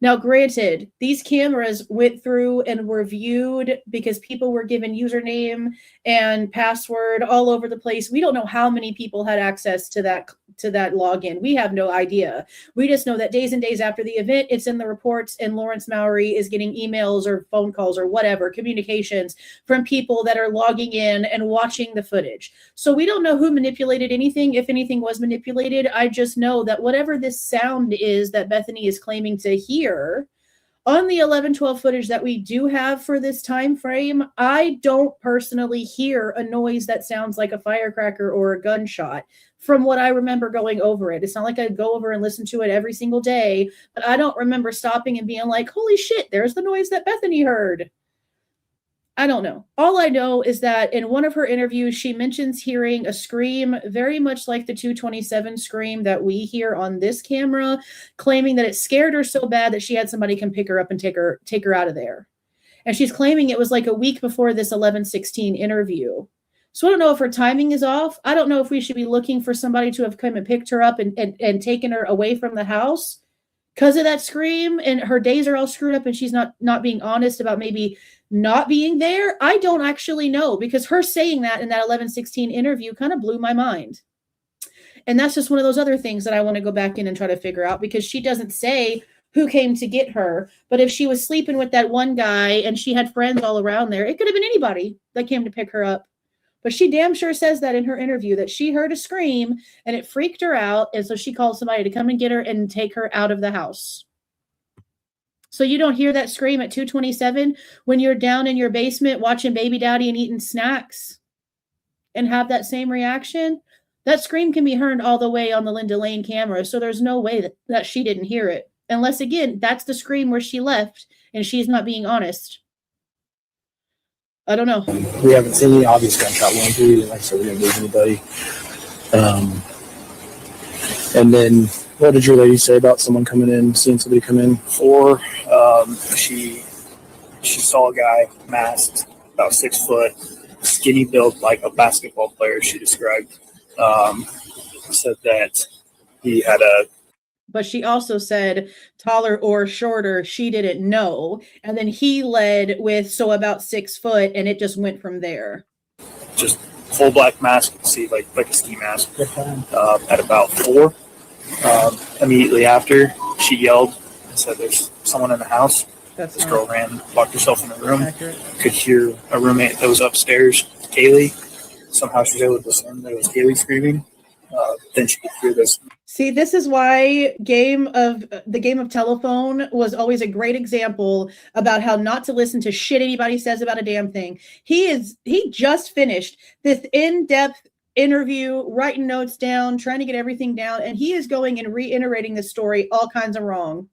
Now, granted, these cameras went through and were viewed because people were given username and password all over the place. We don't know how many people had access to that login. We have no idea. We just know that days and days after the event, it's in the reports, and Lawrence Mowry is getting emails or phone calls or whatever, communications from people that are logging in and watching the footage. So we don't know who manipulated anything, if anything was manipulated. I just know that whatever this sound is that Bethany is claiming to hear on the 11/12 footage that we do have for this time frame, I don't personally hear a noise that sounds like a firecracker or a gunshot from what I remember going over it. It's not like I go over and listen to it every single day, but I don't remember stopping and being like, holy shit, there's the noise that Bethany heard. I don't know. All I know is that in one of her interviews, she mentions hearing a scream very much like the 227 scream that we hear on this camera, claiming that it scared her so bad that she had somebody come pick her up and take her out of there. And she's claiming it was like a week before this 11/16 interview. So I don't know if her timing is off. I don't know if we should be looking for somebody to have come and picked her up and taken her away from the house because of that scream, and her days are all screwed up and she's not being honest about maybe not being there. I don't actually know, because her saying that in that 11/16 interview kind of blew my mind. And that's just one of those other things that I want to go back in and try to figure out, because she doesn't say who came to get her. But if she was sleeping with that one guy and she had friends all around there, it could have been anybody that came to pick her up. But she damn sure says that in her interview, that she heard a scream and it freaked her out. And so she called somebody to come and get her and take her out of the house. So you don't hear that scream at 2:27 when you're down in your basement watching Baby Daddy and eating snacks and have that same reaction? That scream can be heard all the way on the Linda Lane camera. So there's no way that she didn't hear it. Unless, again, that's the scream where she left and she's not being honest. I don't know. We haven't seen any obvious gunshot wounds. Like I said, we didn't lose anybody. And then what did your lady say about someone coming in, seeing somebody come in? 4, she saw a guy masked, about 6 foot, skinny built like a basketball player, she described. Said that he had a... But she also said taller or shorter, she didn't know. And then he led with, so about 6 foot, and it just went from there. Just full black mask, you can see like a ski mask. At about 4, immediately after, she yelled and said, "There's someone in the house." This girl ran, locked herself in the room. Accurate. Could hear a roommate that was upstairs, Kaylee. Somehow she was able to discern that it was Kaylee screaming. Then she could hear this. See, this is why the game of telephone was always a great example about how not to listen to shit anybody says about a damn thing. He just finished this in-depth interview, writing notes down, trying to get everything down, and he is going and reiterating the story all kinds of wrong.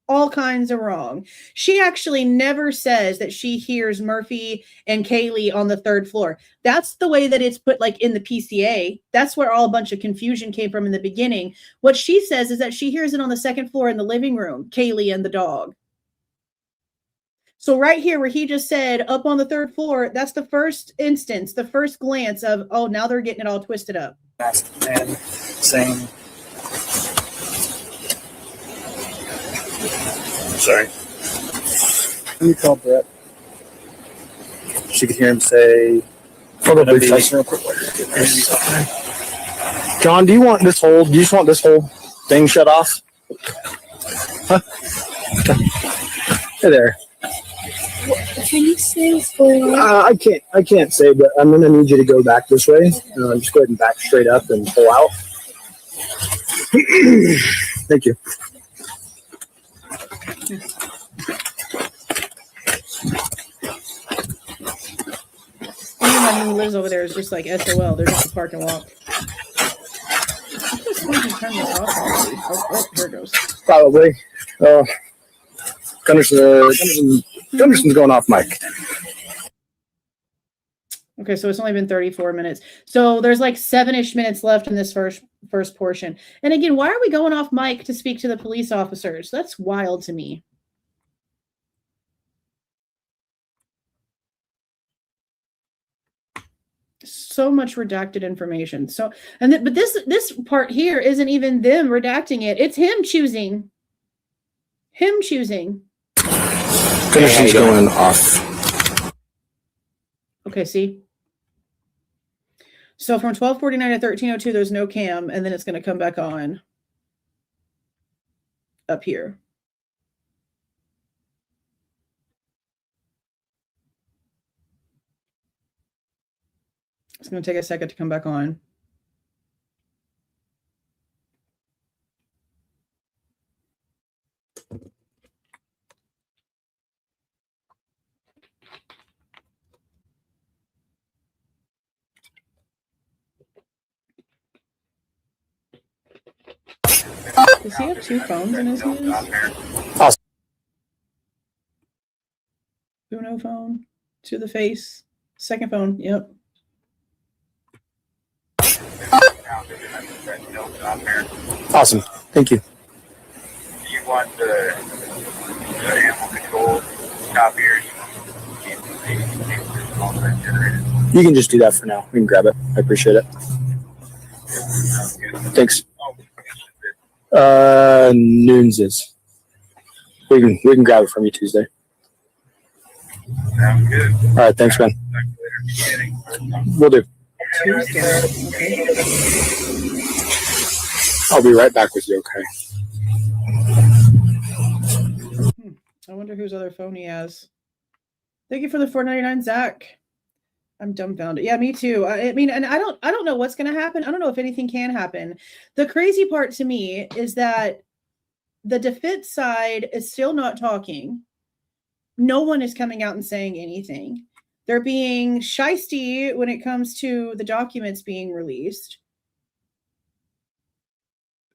All kinds of wrong. She actually never says that she hears Murphy and Kaylee on the 3rd floor. That's the way that it's put, like in the PCA. That's where all a bunch of confusion came from in the beginning. What she says is that she hears it on the 2nd floor in the living room, Kaylee and the dog. So right here where he just said up on the 3rd floor, that's the first instance, the first glance of, oh, now they're getting it all twisted up. Masked man saying, sorry. Let me call Brett. She could hear him say, Hold on, please. Real quick. John, do you just want this whole thing shut off? Huh? Hey there. Can you say for? I can't say, but I'm gonna need you to go back this way. Just go ahead and back straight up and pull out. Thank you. Anyone who lives over there is just like SOL. They're just a park and walk. Oh, here it goes. Probably. Gunderson's going off mic. Okay, so it's only been 34 minutes. So there's like 7-ish minutes left in this first portion. And again, why are we going off mic to speak to the police officers? That's wild to me. So much redacted information. So, but this part here isn't even them redacting it. It's him choosing. Gunderson's going off. Okay, see? So from 12:49 to 13:02, there's no cam, and then it's going to come back on up here. It's going to take a second to come back on. Does he have 2 phones in his hands? Awesome. Uno phone to the face. Second phone. Yep. Awesome. Thank you. Do you want the animal control copy or You can just do that for now. We can grab it. I appreciate it. Thanks. Noons is. We can grab it from you Tuesday. Sounds good. All right. Thanks, man. We'll do. Tuesday. Okay. I'll be right back with you. Okay. I wonder whose other phone he has. Thank you for the $4.99, Zach. I'm dumbfounded. Yeah, me too. I mean, and I don't know what's going to happen. I don't know if anything can happen. The crazy part to me is that the defense side is still not talking. No one is coming out and saying anything. They're being shysty when it comes to the documents being released.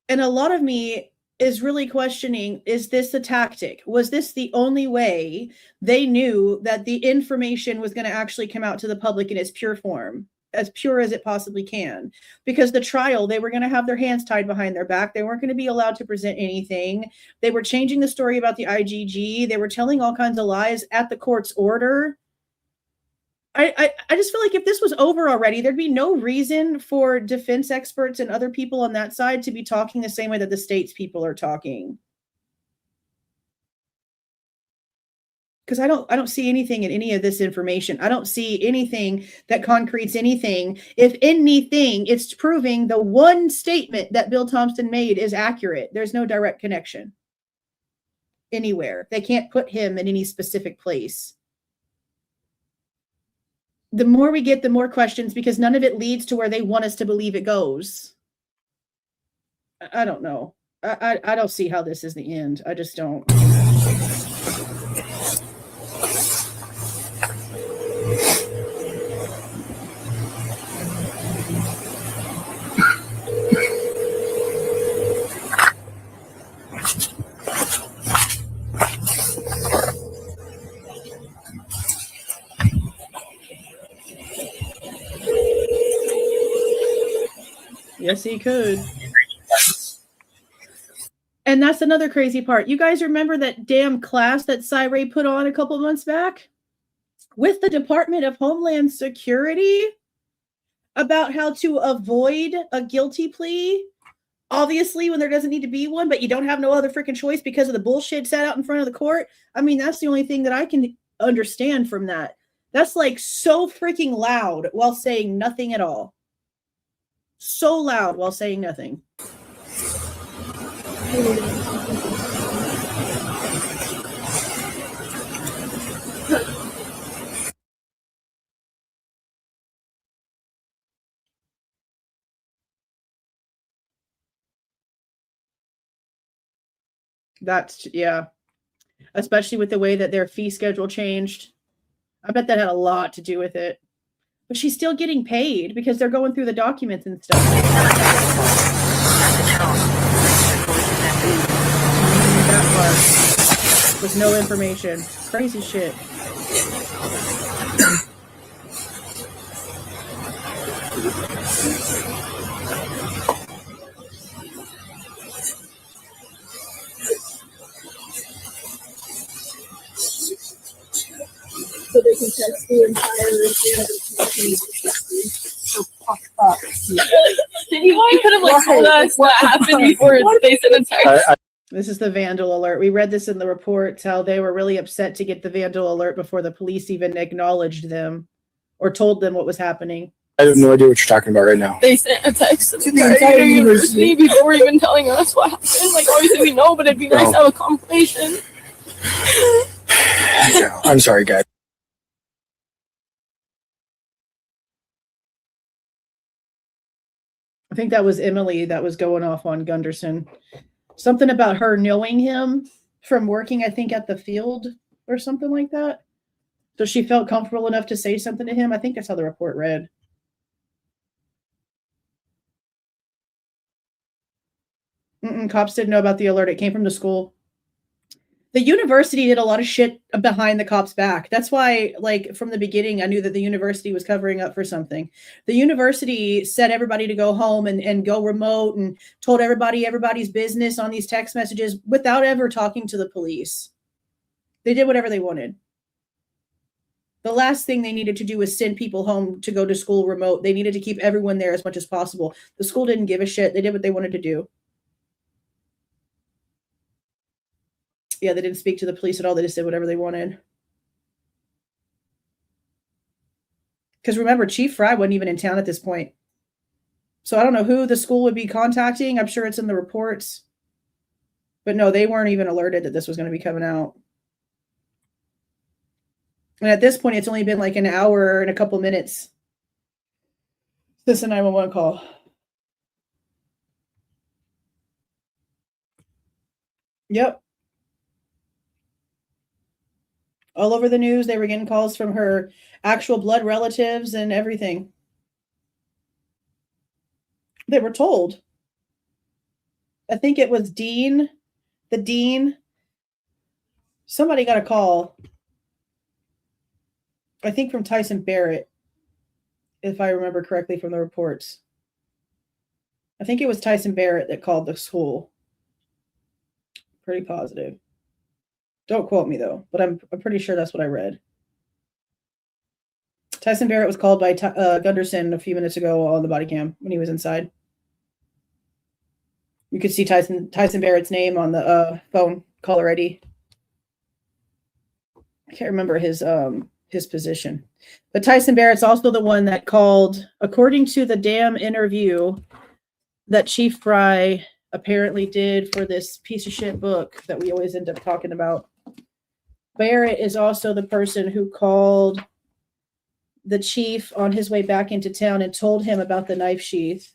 And a lot of me is really questioning, is this a tactic? Was this the only way they knew that the information was going to actually come out to the public in its pure form? as pure as it possibly can, because the trial, they were going to have their hands tied behind their back. They weren't going to be allowed to present anything. They were changing the story about the IGG. They were telling all kinds of lies at the court's order. I just feel like if this was over already, there'd be no reason for defense experts and other people on that side to be talking the same way that the state's people are talking. Because I don't see anything in any of this information. I don't see anything that concretes anything. If anything, it's proving the one statement that Bill Thompson made is accurate. There's no direct connection anywhere. They can't put him in any specific place. The more we get, the more questions, because none of it leads to where they want us to believe it goes. I don't know. I don't see how this is the end. I just don't. Yes, he could. And that's another crazy part. You guys remember that damn class that Cy put on a couple months back with the Department of Homeland Security about how to avoid a guilty plea? Obviously, when there doesn't need to be one, but you don't have no other freaking choice because of the bullshit set out in front of the court. I mean, that's the only thing that I can understand from that. That's like so freaking loud while saying nothing at all. So loud while saying nothing. That's, yeah. Especially with the way that their fee schedule changed. I bet that had a lot to do with it. But she's still getting paid because they're going through the documents and stuff. That part with no information. Crazy shit. So they can test the entire You could have like told us what happened before they sent a text. This is the vandal alert. We read this in the reports, how they were really upset to get the vandal alert before the police even acknowledged them or told them what was happening. I have no idea what you're talking about right now. They sent a text to the entire university before even telling us what happened. Like, obviously we know, but it'd be nice to have a confirmation. I'm sorry, guys. I think that was Emily that was going off on Gunderson. Something about her knowing him from working, I think, at the field or something like that. So she felt comfortable enough to say something to him. I think that's how the report read. Cops didn't know about the alert. It came from the school. The university did a lot of shit behind the cops' back. That's why, like, from the beginning, I knew that the university was covering up for something. The university set everybody to go home and go remote and told everybody's business on these text messages without ever talking to the police. They did whatever they wanted. The last thing they needed to do was send people home to go to school remote. They needed to keep everyone there as much as possible. The school didn't give a shit. They did what they wanted to do. Yeah, they didn't speak to the police at all. They just did whatever they wanted. Because remember, Chief Fry wasn't even in town at this point. So I don't know who the school would be contacting. I'm sure it's in the reports. But no, they weren't even alerted that this was going to be coming out. And at this point, it's only been like an hour and a couple minutes since the 911 call. Yep. All over the news, they were getting calls from her actual blood relatives and everything. They were told. I think it was the dean. Somebody got a call. I think from Tyson Barrett. if I remember correctly from the reports. I think it was Tyson Barrett that called the school. Pretty positive. Don't quote me though, but I'm pretty sure that's what I read. Tyson Barrett was called by Gunderson a few minutes ago on the body cam when he was inside. You could see Tyson Barrett's name on the phone caller ID. I can't remember his position. But Tyson Barrett's also the one that called, according to the damn interview that Chief Fry apparently did for this piece of shit book that we always end up talking about. Barrett is also the person who called the chief on his way back into town and told him about the knife sheath.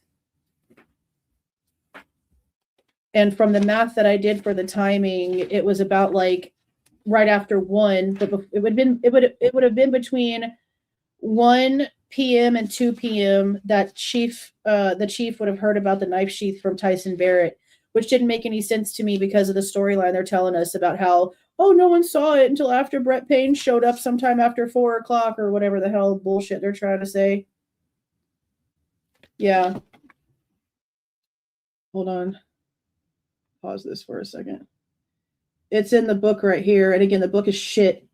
And from the math that I did for the timing, it was about like right after 1, but it would have been between 1 p.m. and 2 p.m. that the chief would have heard about the knife sheath from Tyson Barrett, which didn't make any sense to me because of the storyline they're telling us about how, oh, no one saw it until after Brett Payne showed up sometime after 4 o'clock or whatever the hell bullshit they're trying to say. Yeah. Hold on. Pause this for a second. It's in the book right here. And again, the book is shit.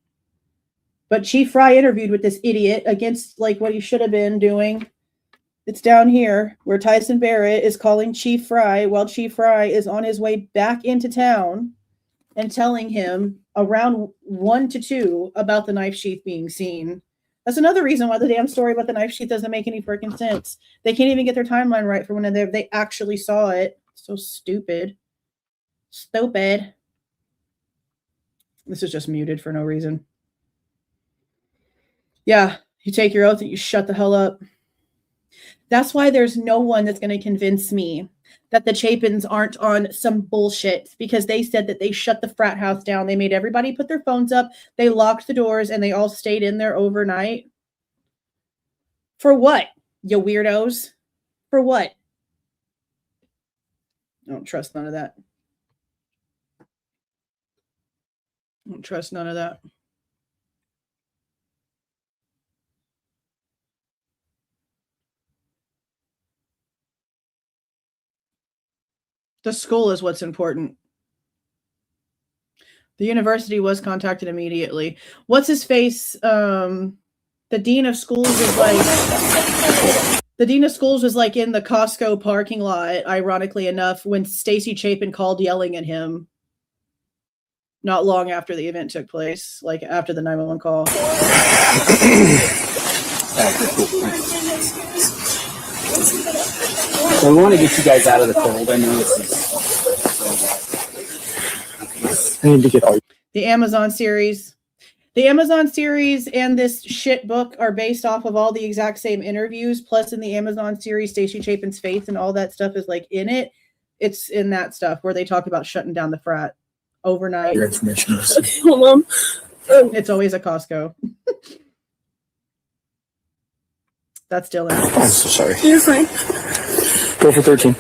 But Chief Fry interviewed with this idiot against like what he should have been doing. It's down here where Tyson Barrett is calling Chief Fry while Chief Fry is on his way back into town and telling him around 1 to 2 about the knife sheath being seen. That's another reason why the damn story about the knife sheath doesn't make any freaking sense. They can't even get their timeline right for when they actually saw it. So stupid. Stupid. This is just muted for no reason. Yeah, you take your oath and you shut the hell up. That's why there's no one that's going to convince me that the Chapins aren't on some bullshit, because they said that they shut the frat house down. They made everybody put their phones up. They locked the doors and they all stayed in there overnight. For what, you weirdos? For what? I don't trust none of that. I don't trust none of that. The school is what's important. The university was contacted immediately. What's his face? The dean of schools is like in the Costco parking lot, ironically enough, when Stacy Chapin called yelling at him. Not long after the event took place, like after the 911 call. So we want to get you guys out of the cold. I know this is. I need to get all. The Amazon series. The Amazon series and this shit book are based off of all the exact same interviews. Plus, in the Amazon series, Stacy Chapin's face and all that stuff is like in it. It's in that stuff where they talk about shutting down the frat overnight. Your information is. Okay, hold on. It's always a Costco. That's Dylan. I'm so sorry. You're fine. Go for 13.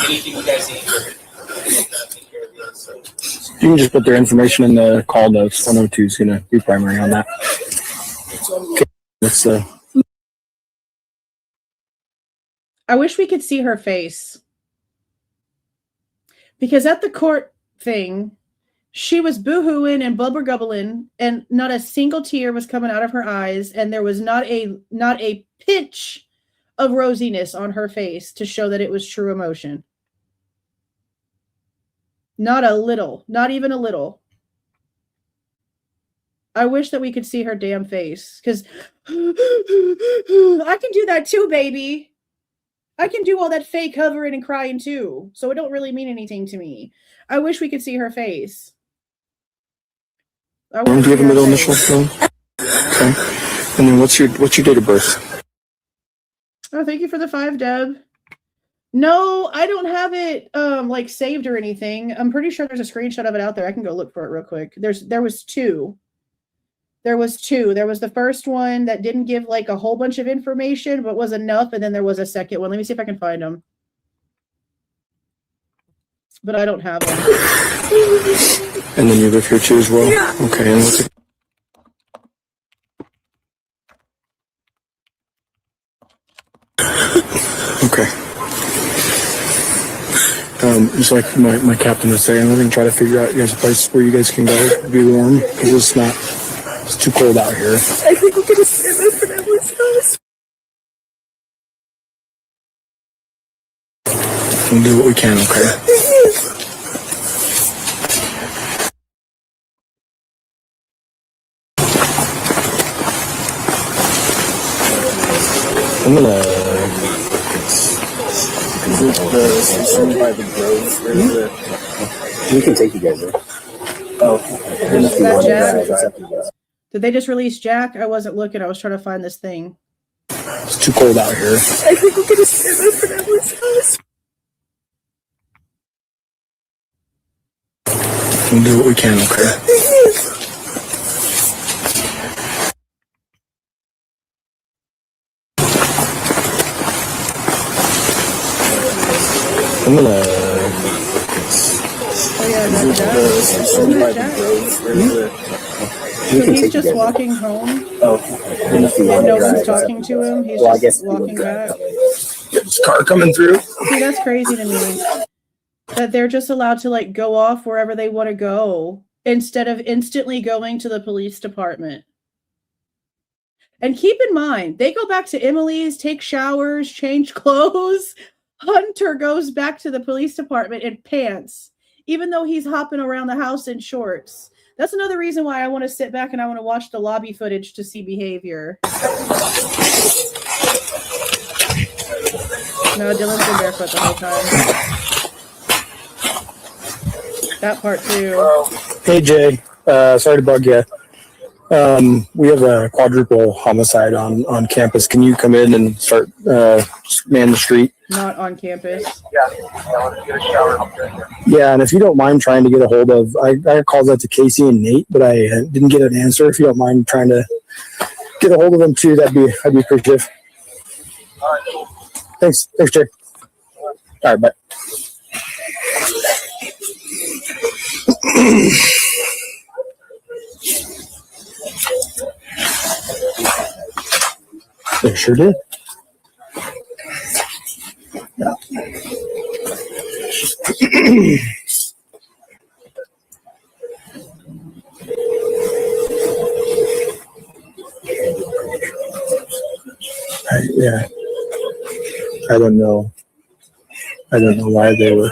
Anything you guys need? You can just put their information in the call notes. 102 is going to be primary on that. Okay. That's I wish we could see her face. Because at the court thing, she was boo-hooing and blubber-gubbling, and not a single tear was coming out of her eyes, and there was not a pinch of rosiness on her face to show that it was true emotion. Not a little. Not even a little. I wish that we could see her damn face, because I can do that too, baby. I can do all that fake hovering and crying too, so it don't really mean anything to me. I wish we could see her face. do you have a middle initial? Okay. And then what's your date of birth? Oh, thank you for the 5, Deb. No, I don't have it like saved or anything. I'm pretty sure there's a screenshot of it out there. I can go look for it real quick. There was 2. There was 2. There was the first one that didn't give like a whole bunch of information, but was enough. And then there was a second one. Let me see if I can find them. but I don't have them. And then you live here too as well? Yeah. Okay, and what's it? Okay. Just like my captain was saying, we're going to try to figure out you guys a place where you guys can go be warm, because it's too cold out here. I think we're going to stay at my family's house. We'll do what we can, okay? I'm gonna. Is it the station by the Grove? Or is it? We can take you guys there. Oh, Is that Jack? Did they just release Jack? I wasn't looking. I was trying to find this thing. It's too cold out here. I think we're going to stay at my family's house. We'll do what we can, okay? I'm gonna. Oh yeah, that's Jack. Isn't that Jack? So he's just walking home, and no one's talking to him. He's just walking back. Get this car coming through. See, that's crazy to me. That they're just allowed to like go off wherever they want to go instead of instantly going to the police department. And keep in mind, they go back to Emily's, take showers, change clothes. Hunter goes back to the police department in pants, even though he's hopping around the house in shorts. That's another reason why I want to sit back and I want to watch the lobby footage to see behavior. No, Dylan's been barefoot the whole time. That part too. Hey Jay, sorry to bug you. We have a quadruple homicide on campus. Can you come in and start man the street? Not on campus. Yeah, and if you don't mind trying to get a hold of, I called out to Casey and Nate, but I didn't get an answer. If you don't mind trying to get a hold of them too, I'd be appreciative. All right, cool. Thanks, Jay. All right, bye. They sure did. Yeah. Yeah. I don't know. I don't know why they were.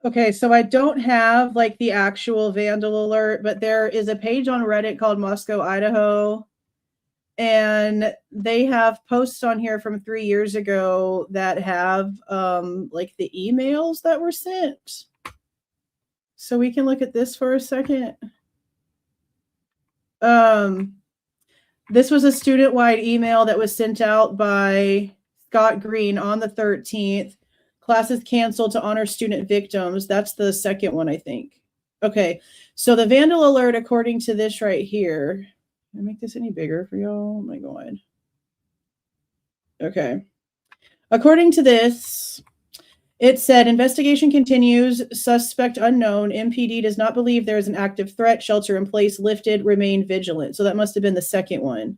Okay, so I don't have like the actual vandal alert, but there is a page on Reddit called Moscow, Idaho, and they have posts on here from 3 years ago that have like the emails that were sent. So we can look at this for a second. This was a student-wide email that was sent out by Scott Green on the 13th. Classes canceled to honor student victims. That's the second one, I think. Okay, so the vandal alert, according to this right here. Can I make this any bigger for y'all? Oh my God. Okay. According to this, it said, investigation continues, suspect unknown, MPD does not believe there is an active threat, shelter in place lifted, remain vigilant. So that must have been the second one.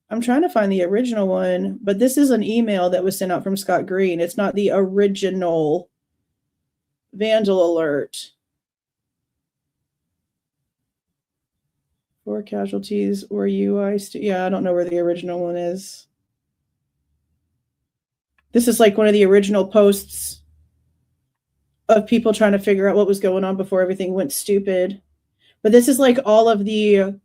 I'm trying to find the original one, but this is an email that was sent out from Scott Green. It's not the original vandal alert. 4 casualties or UI. Yeah, I don't know where the original one is. This is like one of the original posts of people trying to figure out what was going on before everything went stupid. But this is like all of it.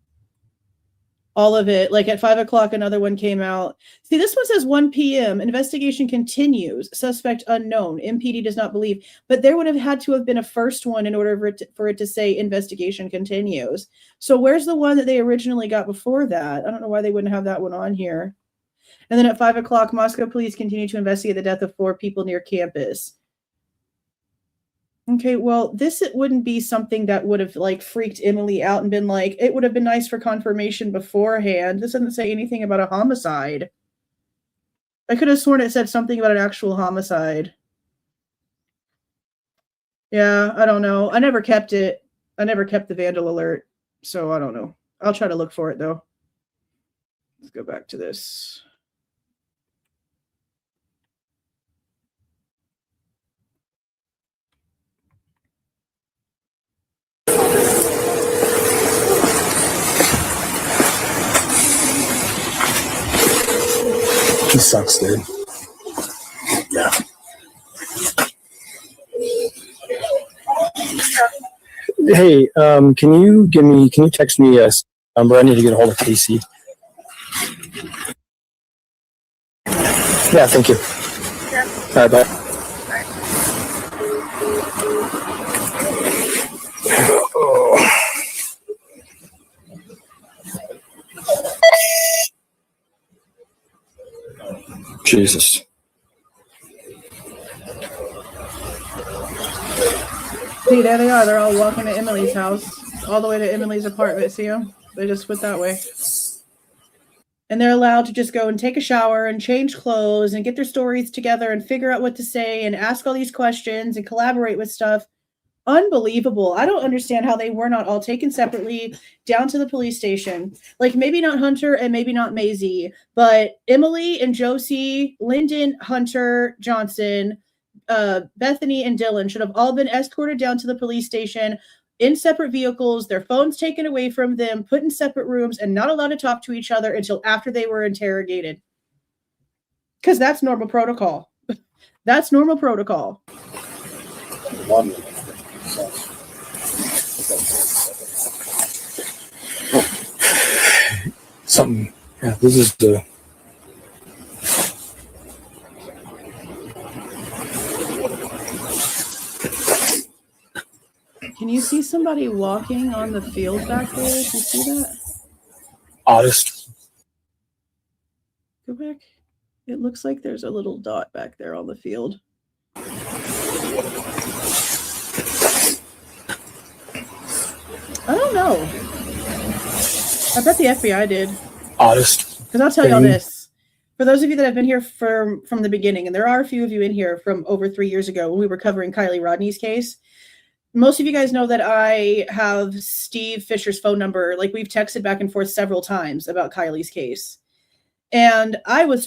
Like at 5 o'clock, another one came out. See, this one says 1 p.m. Investigation continues. Suspect unknown. MPD does not believe. But there would have had to have been a first one in order for it to say investigation continues. So where's the one that they originally got before that? I don't know why they wouldn't have that one on here. And then at 5 o'clock, Moscow police continue to investigate the death of 4 people near campus. Okay, well, this wouldn't be something that would have like freaked Emily out and been like, it would have been nice for confirmation beforehand. This doesn't say anything about a homicide. I could have sworn it said something about an actual homicide. Yeah, I don't know. I never kept it. I never kept the vandal alert, so I don't know. I'll try to look for it though. Let's go back to this. He sucks, dude. Yeah. Hey, can you text me a number? I need to get a hold of Casey. Yeah, thank you. All right, bye. Oh. Jesus. See, there they are. They're all walking to Emily's house, all the way to Emily's apartment. See them? They just went that way. And they're allowed to just go and take a shower and change clothes and get their stories together and figure out what to say and ask all these questions and collaborate with stuff. Unbelievable. I don't understand how they were not all taken separately down to the police station. Like maybe not Hunter and maybe not Maisie, but Emily and Josie, Lyndon, Hunter, Johnson, Bethany and Dylan should have all been escorted down to the police station in separate vehicles, their phones taken away from them, put in separate rooms, and not allowed to talk to each other until after they were interrogated. Because that's normal protocol. That's normal protocol. Something. Yeah, this is the. Can you see somebody walking on the field back there? Can you see that? Oddest. Go back. It looks like there's a little dot back there on the field. I don't know. I bet the FBI did. Oddest. Because I'll tell y'all this. For those of you that have been here from the beginning, and there are a few of you in here from over 3 years ago when we were covering Kylie Rodney's case, most of you guys know that I have Steve Fisher's phone number. Like we've texted back and forth several times about Kylie's case. And I was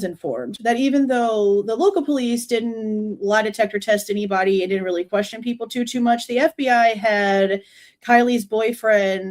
informed that even though the local police didn't lie detector test anybody and didn't really question people too much, the FBI had Kylie's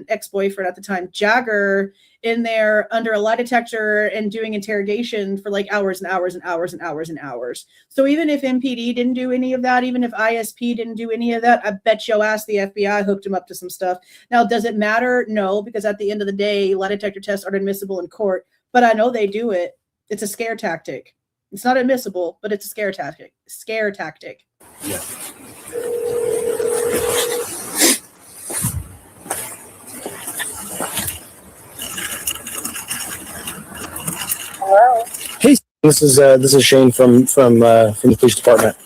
ex-boyfriend at the time, Jagger, in there under a lie detector and doing interrogation for like hours and hours and hours and hours and hours. So even if MPD didn't do any of that, even if ISP didn't do any of that, I bet your ass the FBI hooked him up to some stuff. Now, does it matter? No, because at the end of the day, lie detector tests aren't admissible in court, but I know they do it. It's a scare tactic. It's not admissible, but it's a scare tactic. Scare tactic. Yeah. Hello. Hey, this is Shane from the police department.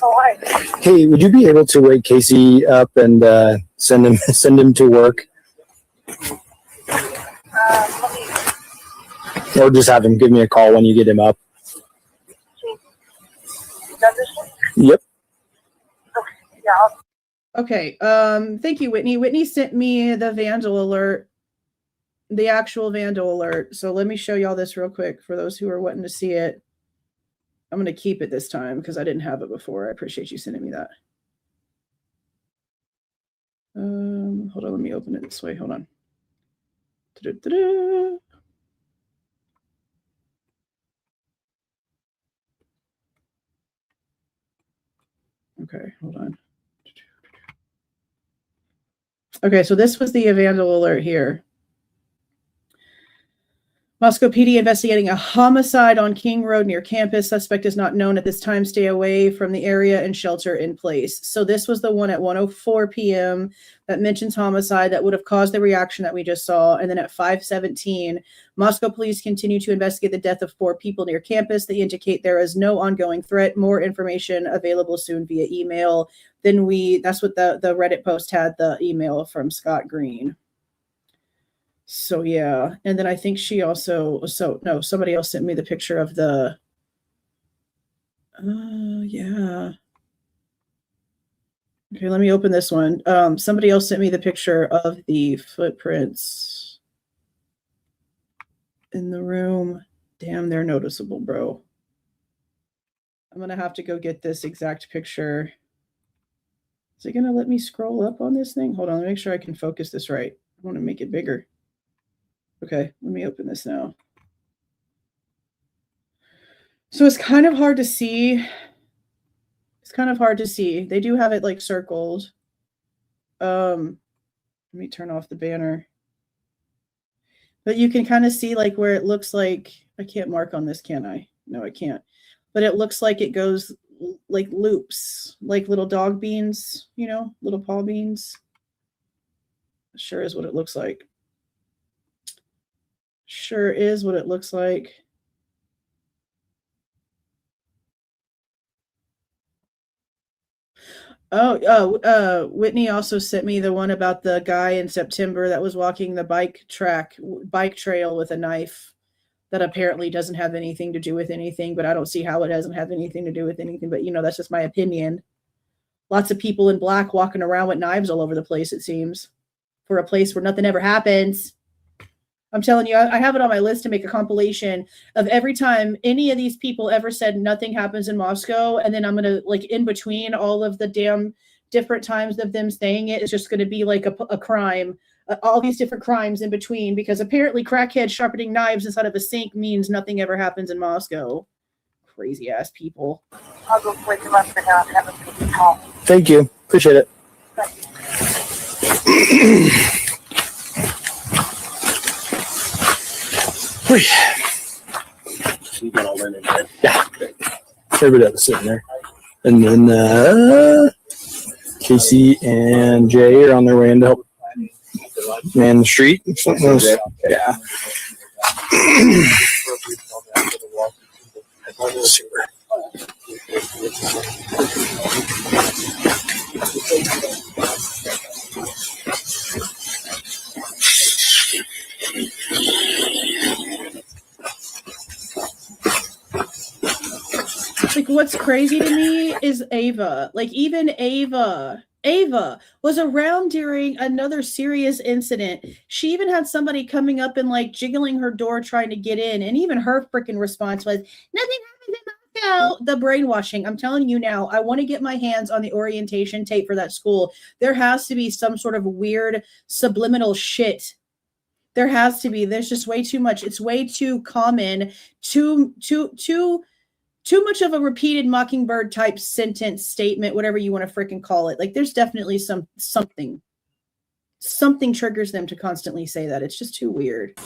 Oh, hi. Hey, would you be able to wake Casey up and send him to work, or just have him give me a call when you get him up? Gunderson? Yep. Okay. Yeah. Okay. Thank you, Whitney. Whitney sent me the vandal alert. The actual vandal alert. So let me show y'all this real quick for those who are wanting to see it. I'm going to keep it this time because I didn't have it before. I appreciate you sending me that. Hold on. Let me open it this way. Hold on. Da-da-da-da. Okay, hold on. Okay, so this was the vandal alert here. Moscow PD investigating a homicide on King Road near campus. Suspect is not known at this time. Stay away from the area and shelter in place. So this was the one at 1:04 p.m. that mentions homicide that would have caused the reaction that we just saw. And then at 5:17, Moscow police continue to investigate the death of 4 people near campus. They indicate there is no ongoing threat. More information available soon via email. That's what the Reddit post had, the email from Scott Green. So yeah, and then I think somebody else sent me the picture of the, yeah. Okay, let me open this one. Somebody else sent me the picture of the footprints in the room. Damn, they're noticeable, bro. I'm gonna have to go get this exact picture. Is it gonna let me scroll up on this thing? Hold on, let me make sure I can focus this right. I want to make it bigger. Okay, let me open this now. So it's kind of hard to see. It's kind of hard to see. They do have it like circled. Let me turn off the banner. But you can kind of see like where it looks like, I can't mark on this, can I? No, I can't. But it looks like it goes like loops, like little dog beans, you know, little paw beans. Sure is what it looks like. Sure is what it looks like. Whitney also sent me the one about the guy in September that was walking the bike trail with a knife that apparently doesn't have anything to do with anything, but I don't see how it doesn't have anything to do with anything, but you know, that's just my opinion. Lots of people in black walking around with knives all over the place, it seems, for a place where nothing ever happens. I'm telling you, I have it on my list to make a compilation of every time any of these people ever said nothing happens in Moscow. And then I'm going to, like, in between all of the damn different times of them saying it, it's just going to be like a crime, all these different crimes in between, because apparently crackheads sharpening knives inside of a sink means nothing ever happens in Moscow. Crazy ass people. I'll go wake him up for now and have him take you home. Thank you. Appreciate it. So you got all in there. Yeah. Everybody else sitting there. And then Casey and Jay are on their way in to help man the street. Something else. Yeah. Super. Like, what's crazy to me is Ava. Like, even Ava was around during another serious incident. She even had somebody coming up and like jiggling her door trying to get in, and even her freaking response was, nothing happens in Moscow. The brainwashing. I'm telling you now, I want to get my hands on the orientation tape for that school. There has to be some sort of weird subliminal shit. There has to be. There's just way too much. It's way too common, too much of a repeated mockingbird type sentence, statement, whatever you want to freaking call it. Like, there's definitely something triggers them to constantly say that. It's just too weird.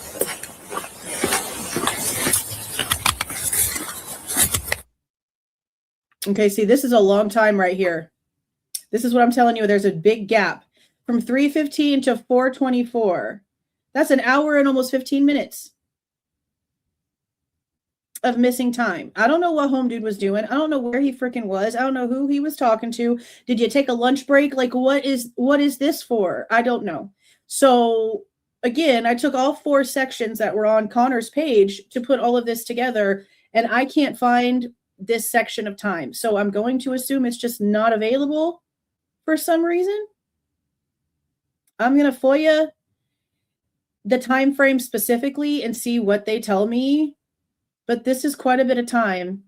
Okay, see, this is a long time right here. This is what I'm telling you. There's a big gap from 3:15 to 4:24. That's an hour and almost 15 minutes. Of missing time. I don't know what home dude was doing. I don't know where he freaking was. I don't know who he was talking to. Did you take a lunch break? Like, what is this for? I don't know. So again, I took all 4 sections that were on Connor's page to put all of this together, and I can't find this section of time. So I'm going to assume it's just not available for some reason. I'm going to FOIA the time frame specifically and see what they tell me. But this is quite a bit of time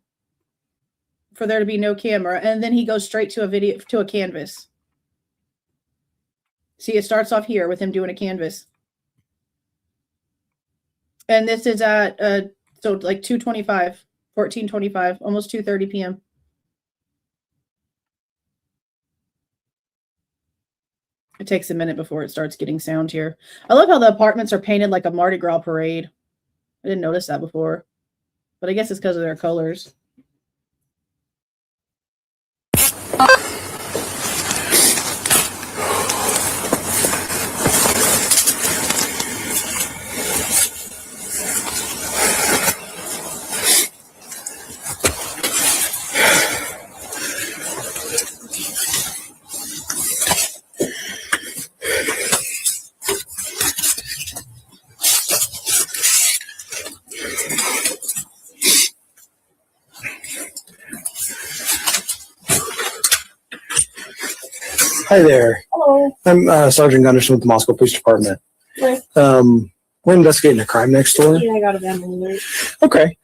for there to be no camera. And then he goes straight to a canvas. See, it starts off here with him doing a canvas. And this is at, so like 2:25, 14:25, almost 2:30 p.m. It takes a minute before it starts getting sound here. I love how the apartments are painted like a Mardi Gras parade. I didn't notice that before, but I guess it's because of their colors. Hi there. Hello. I'm Sergeant Gunderson with the Moscow Police Department. Hi. We're investigating a crime next door. Yeah, I got a family alert. Okay.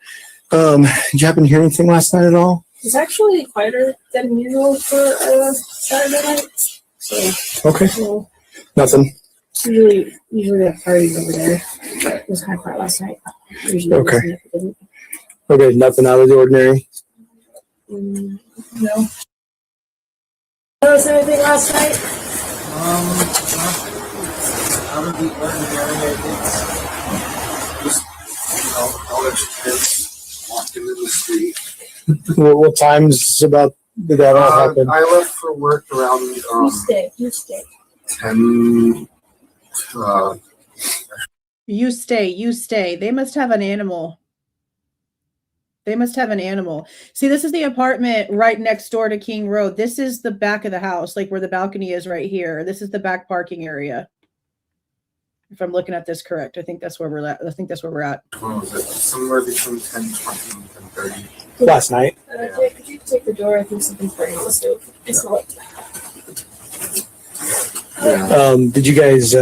Did you happen to hear anything last night at all? It's actually quieter than usual for Saturday night. So Okay. well, Nothing. usually we have parties over there. But it was kind of quiet last night. Usually Okay. it wasn't. Okay, nothing out of the ordinary. No. Notice anything last night? Out of the ordinary, I think just, college kids walking in the street. What times about did that all happen? I left for work around You stay. 10. You stay. They must have an animal. See, this is the apartment right next door to King Road. This is the back of the house, like where the balcony is right here. This is the back parking area. If I'm looking at this correct, I think that's where we're at. What was it? Somewhere between 10:20 and 10:30. Last night. Jake, could you take the door? I think something's burning on the stove. I smell it. Yeah. Did you guys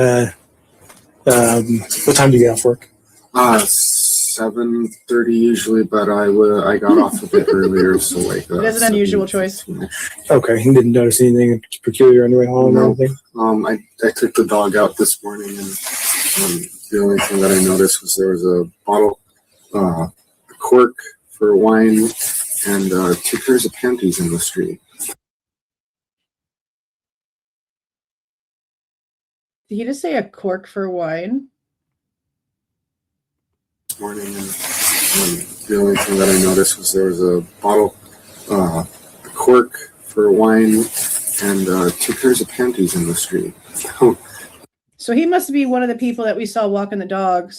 what time do you get off work? 7:30 usually, but I got off a bit earlier, so like That's an unusual choice. Okay, you didn't notice anything peculiar on your way home or No. anything? I took the dog out this morning, and the only thing that I noticed was there was a bottle, a cork for wine, and 2 pairs of panties in the street. Did he just say a cork for wine? This morning, and the only thing that I noticed was there was a bottle, a cork for wine, and 2 pairs of panties in the street. So he must be one of the people that we saw walking a dog.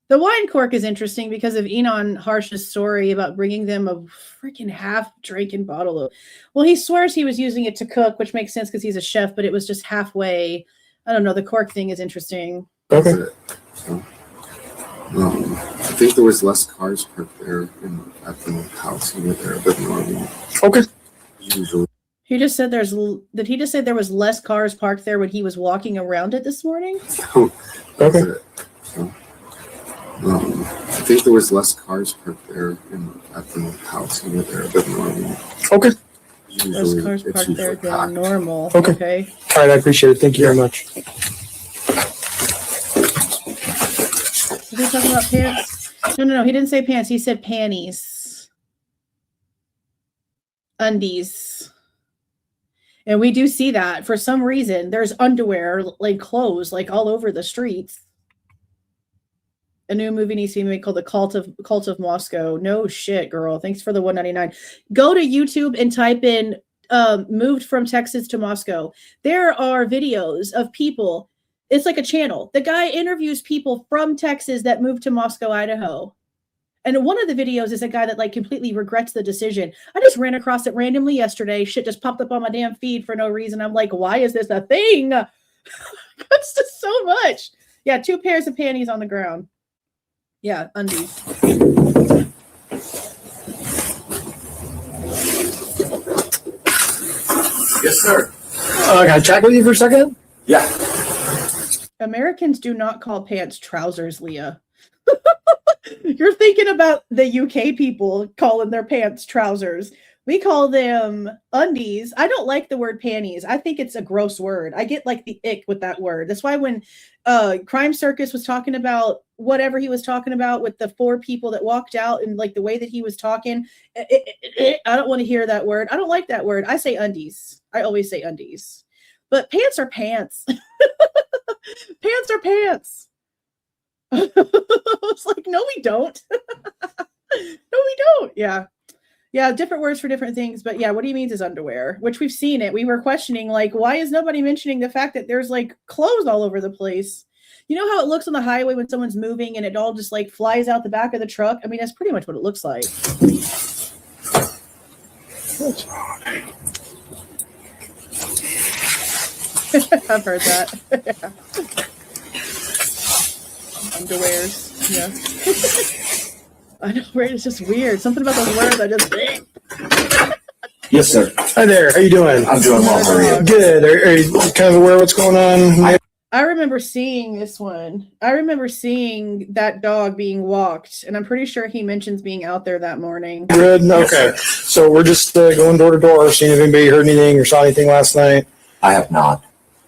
The wine cork is interesting because of Enon Harsh's story about bringing them a freaking half-drinking bottle of. Well, he swears he was using it to cook, which makes sense because he's a chef, but it was just halfway. I don't know. The cork thing is interesting. Okay. So, I think there was less cars parked there at the house over there than normal. Okay. Usually. He just said did he just say there was less cars parked there when he was walking around it this morning? Okay. So, I think there was less cars parked there at the house over there than normal. Okay. Less cars parked there than packed. normal. Okay. Okay. All right, I appreciate it. Thank you very much. Did he talk about pants? No. He didn't say pants. He said panties. Undies. And we do see that for some reason. There's underwear, like clothes, like all over the streets. A new movie needs to be made called The Cult of Moscow. No shit, girl. Thanks for the $1.99. Go to YouTube and type in moved from Texas to Moscow. There are videos of people. It's like a channel. The guy interviews people from Texas that moved to Moscow, Idaho. And one of the videos is a guy that like completely regrets the decision. I just ran across it randomly yesterday. Shit just popped up on my damn feed for no reason. I'm like, why is this a thing? It's just so much. Yeah, 2 pairs of panties on the ground. Yeah, undies. Yes, sir. Can I chat with you for a second? Yeah. Americans do not call pants trousers, Leah. You're thinking about the UK people calling their pants trousers. We call them undies. I don't like the word panties. I think it's a gross word. I get like the ick with that word. That's why when Crime Circus was talking about whatever he was talking about with the 4 people that walked out and like the way that he was talking, I don't want to hear that word. I don't like that word. I say undies. I always say undies. But pants are pants. Pants are pants. I was like, no, we don't. No, we don't. Yeah. Yeah, different words for different things. But yeah, what he means is underwear, which we've seen it. We were questioning, like, why is nobody mentioning the fact that there's like clothes all over the place? You know how it looks on the highway when someone's moving and it all just like flies out the back of the truck? I mean, that's pretty much what it looks like. I've heard that. Yeah. Underwears. Yeah. I know, right? It's just weird. Something about those words I just... Yes, sir. Hi there. How you doing? I'm doing well. How are you? Good. Are you kind of aware of what's going on? I remember seeing this one. I remember seeing that dog being walked, and I'm pretty sure he mentions being out there that morning. Good. Okay. So we're just going door to door, seeing if anybody heard anything or saw anything last night. I have not.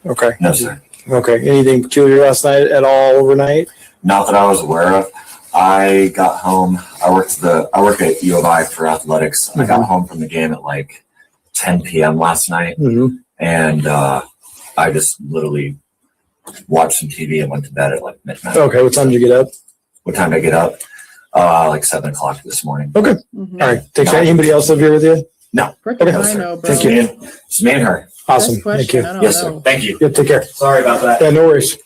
Okay. No, sir. Okay. Anything peculiar last night at all overnight? Not that I was aware of. I got home. I work at U of I for athletics. I got home from the game at like 10 p.m. last night, and I just literally watched some TV and went to bed at like midnight. Okay. What time did you get up? What time did I get up? Like 7 o'clock this morning. Okay. All right. Take care. Anybody else live here with you? No. Okay. I know, bro. Thank you. It's me and her. Awesome. Thank you. Yes, sir. Thank you. Yeah, take care. Sorry about that. Yeah, no worries.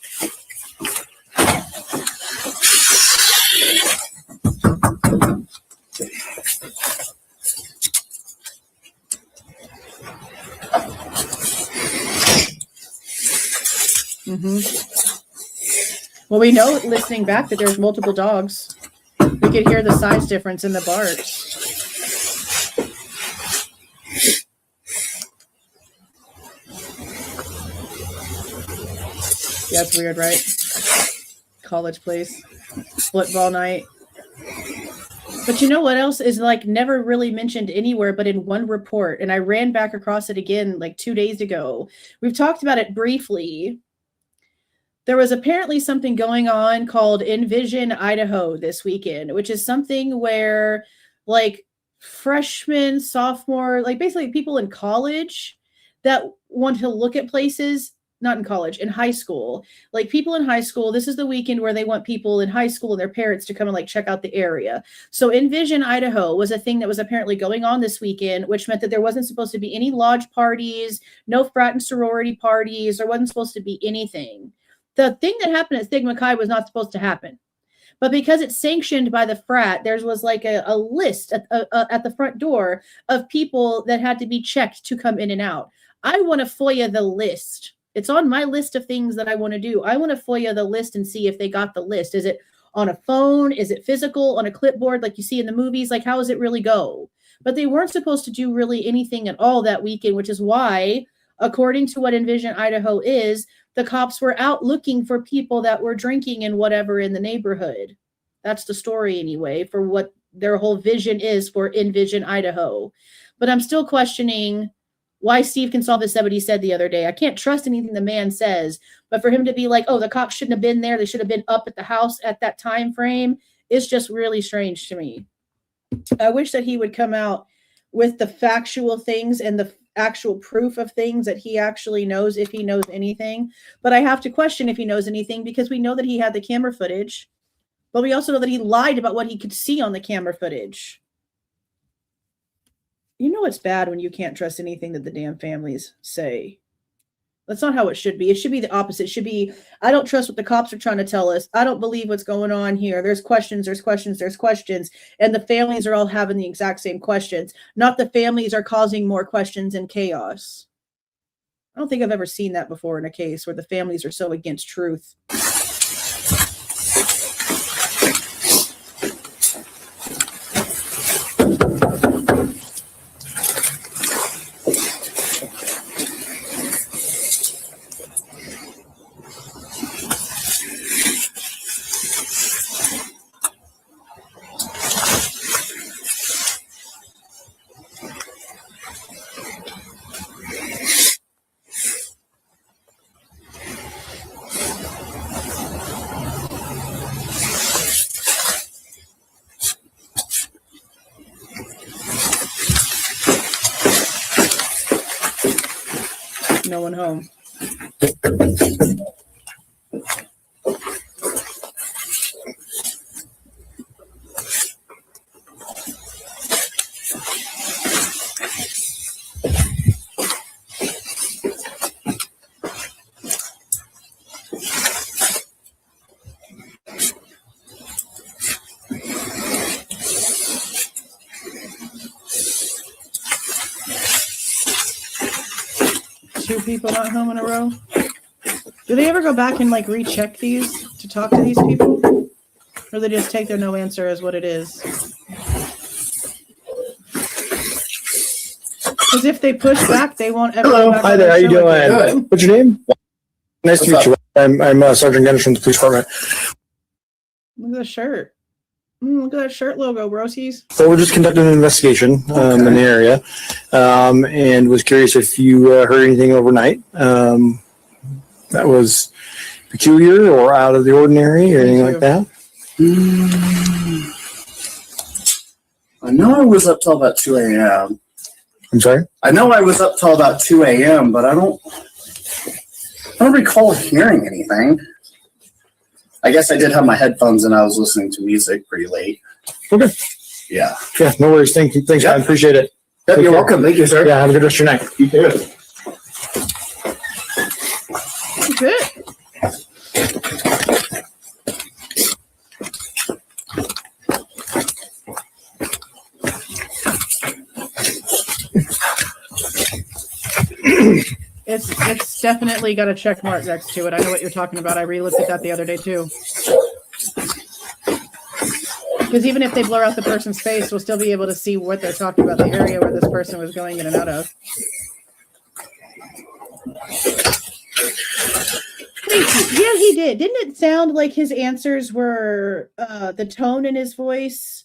Well, we know listening back that there's multiple dogs. We could hear the size difference in the barks. Yeah, it's weird, right? College place, football night. But you know what else is like never really mentioned anywhere but in one report, and I ran back across it again like 2 days ago. We've talked about it briefly. There was apparently something going on called Envision Idaho this weekend, which is something where like freshmen, sophomore, like basically people in college that want to look at places, not in college, in high school, like people in high school, this is the weekend where they want people in high school and their parents to come and like check out the area. So Envision Idaho was a thing that was apparently going on this weekend, which meant that there wasn't supposed to be any lodge parties, no frat and sorority parties. There wasn't supposed to be anything. The thing that happened at Sigma Chi was not supposed to happen. But because it's sanctioned by the frat, there was like a list at the front door of people that had to be checked to come in and out. I want to FOIA the list. It's on my list of things that I want to do. I want to FOIA the list and see if they got the list. Is it on a phone? Is it physical on a clipboard like you see in the movies? Like, how does it really go? But they weren't supposed to do really anything at all that weekend, which is why, according to what Envision Idaho is, the cops were out looking for people that were drinking and whatever in the neighborhood. That's the story anyway, for what their whole vision is for Envision Idaho. But I'm still questioning why Steve Gonsalves said what he said the other day. I can't trust anything the man says, but for him to be like, oh, the cops shouldn't have been there, they should have been up at the house at that time frame, is just really strange to me. I wish that he would come out with the factual things and the actual proof of things that he actually knows, if he knows anything. But I have to question if he knows anything, because we know that he had the camera footage, but we also know that he lied about what he could see on the camera footage. You know it's bad when you can't trust anything that the damn families say. That's not how it should be. It should be the opposite. It should be, I don't trust what the cops are trying to tell us. I don't believe what's going on here. There's questions, there's questions, there's questions. And the families are all having the exact same questions. Not the families are causing more questions and chaos. I don't think I've ever seen that before in a case where the families are so against truth. No one home. 2 people not home in a row. Do they ever go back and like recheck these to talk to these people? Or they just take their no answer as what it is? Because if they push back, they won't ever. Hello. Hi there. How you doing? Again. What's your name? Nice to meet you. I'm Sergeant Gunderson from the police department. Look at the shirt. Look at that shirt logo, broskies. So we're just conducting an investigation in the area, and was curious if you heard anything overnight that was peculiar or out of the ordinary or anything like that. I know I was up till about 2 a.m. I'm sorry? I know I was up till about 2 a.m., but I don't recall hearing anything. I guess I did have my headphones and I was listening to music pretty late. Okay. Yeah. Yeah, no worries. Thanks, Yep. I appreciate it. Yep, Take you're care. welcome. Thank you, sir. Yeah, have a good rest of your night. You too. That's it. It's definitely got a check mark next to it. I know what you're talking about. I re-looked at that the other day too. Because even if they blur out the person's face, we'll still be able to see what they're talking about, the area where this person was going in and out of. Thank you. Yeah, he did. Didn't it sound like his answers were, the tone in his voice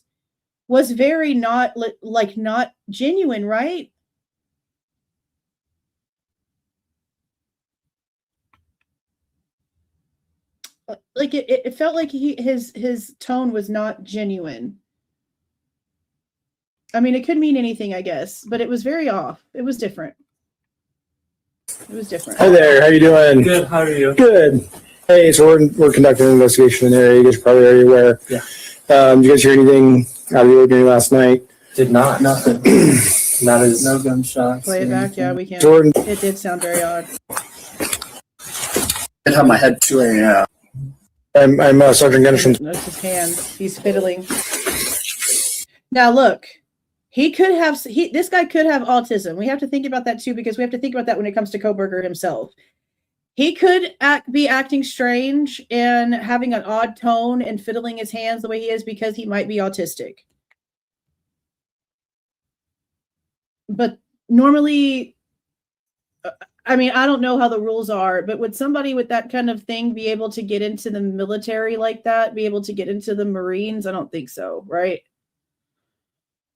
was very not genuine, right? Like it felt like his tone was not genuine. I mean, it could mean anything, I guess, but it was very off. It was different. It was different. Hi there. How you doing? Good. How are you? Good. Hey, so we're conducting an investigation in the area. You guys are probably already aware. Yeah. Did you guys hear anything out of the ordinary last night? Did not. Nothing. Not as no gunshots. Play it back. Yeah, we can. Jordan. It did sound very odd. I did have my head 2 a.m. I'm Sergeant Gunderson. Notice his hand. He's fiddling. Now look, this guy could have autism. We have to think about that too, because we have to think about that when it comes to Kohberger himself. He could be acting strange and having an odd tone and fiddling his hands the way he is because he might be autistic. But normally, I mean, I don't know how the rules are, but would somebody with that kind of thing be able to get into the military like that, be able to get into the Marines? I don't think so, right?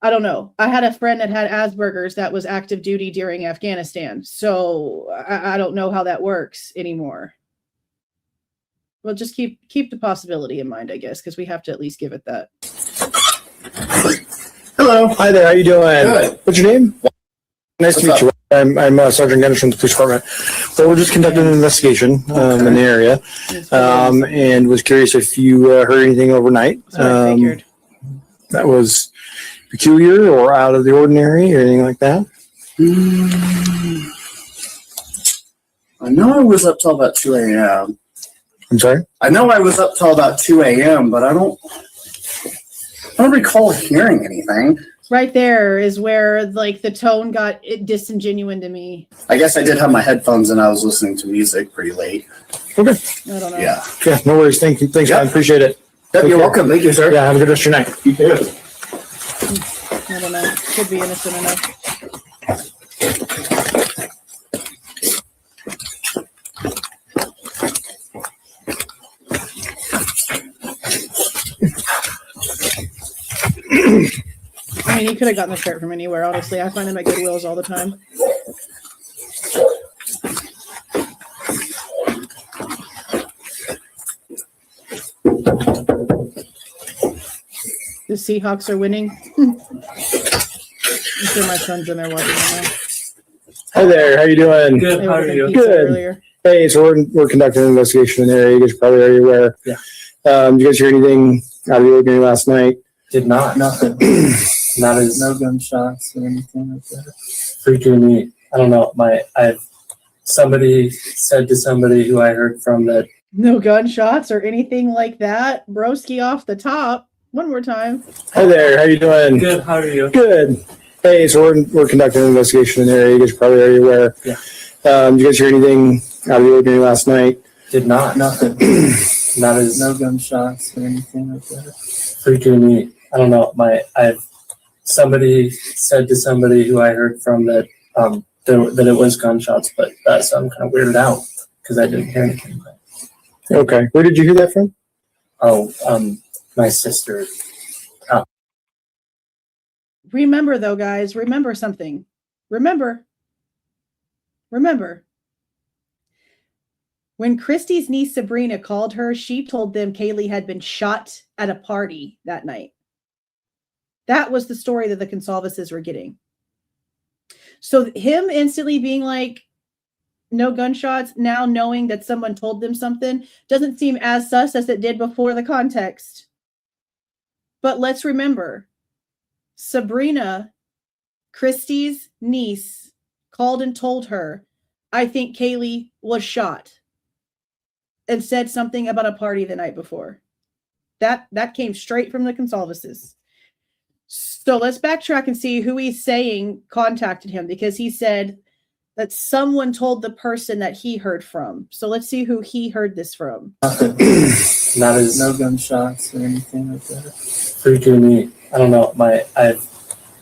I don't know. I had a friend that had Asperger's that was active duty during Afghanistan, so I don't know how that works anymore. Well, just keep the possibility in mind, I guess, because we have to at least give it that. Hello. Hi there. How you doing? Good. What's your name? Nice to meet you. I'm Sergeant Gunderson from the police department. So we're just conducting an investigation in the area, and was curious if you heard anything overnight that was peculiar or out of the ordinary or anything like that. I know I was up till about 2 a.m. I'm sorry? I know I was up till about 2 a.m., but I don't recall hearing anything. Right there is where like the tone got disingenuine to me. I guess I did have my headphones and I was listening to music pretty late. Okay. I don't know. Yeah. Yeah, no worries. Thanks, Yep. I appreciate it. Yep, Take you're care. welcome. Thank you, sir. Yeah, have a good rest of your night. You too. I don't know. Could be innocent enough. I mean, he could have gotten the shirt from anywhere, honestly. I find him at Goodwill's all the time. The Seahawks are winning. I'm sure my son's in there watching right now. Hi there. How you doing? Good. They How were are getting you? pizza Good. earlier. Hey, so we're conducting an investigation in the area. You guys are probably already aware. Yeah. Did you guys hear anything out of the ordinary last night? Did not. Nothing. Not as no gunshots or anything like that. Freaking me. I don't know. Somebody said to somebody who I heard from that. No gunshots or anything like that. Broski off the top. One more time. Hi there. How you doing? Good. How are you? Good. Hey, so we're conducting an investigation in the area. You guys are probably already aware. Yeah. Did you guys hear anything out of the ordinary last night? Did not. Nothing. Not as No gunshots or anything like that. freaking me. I don't know. Somebody said to somebody who I heard from that that it was gunshots, but so I'm kind of weirded out because I didn't hear anything. Okay. Where did you hear that from? Oh, my sister. Remember, though, guys, remember something. Remember. When Christy's niece Sabrina called her, she told them Kaylee had been shot at a party that night. That was the story that the Goncalveses were getting. So him instantly being like, no gunshots, now knowing that someone told them something, doesn't seem as sus as it did before the context. But let's remember, Sabrina, Christy's niece, called and told her, I think Kaylee was shot, and said something about a party the night before. That came straight from the Goncalveses. So let's backtrack and see who he's saying contacted him, because he said that someone told the person that he heard from. So let's see who he heard this from. Not as No gunshots or anything like that. freaking me. I don't know.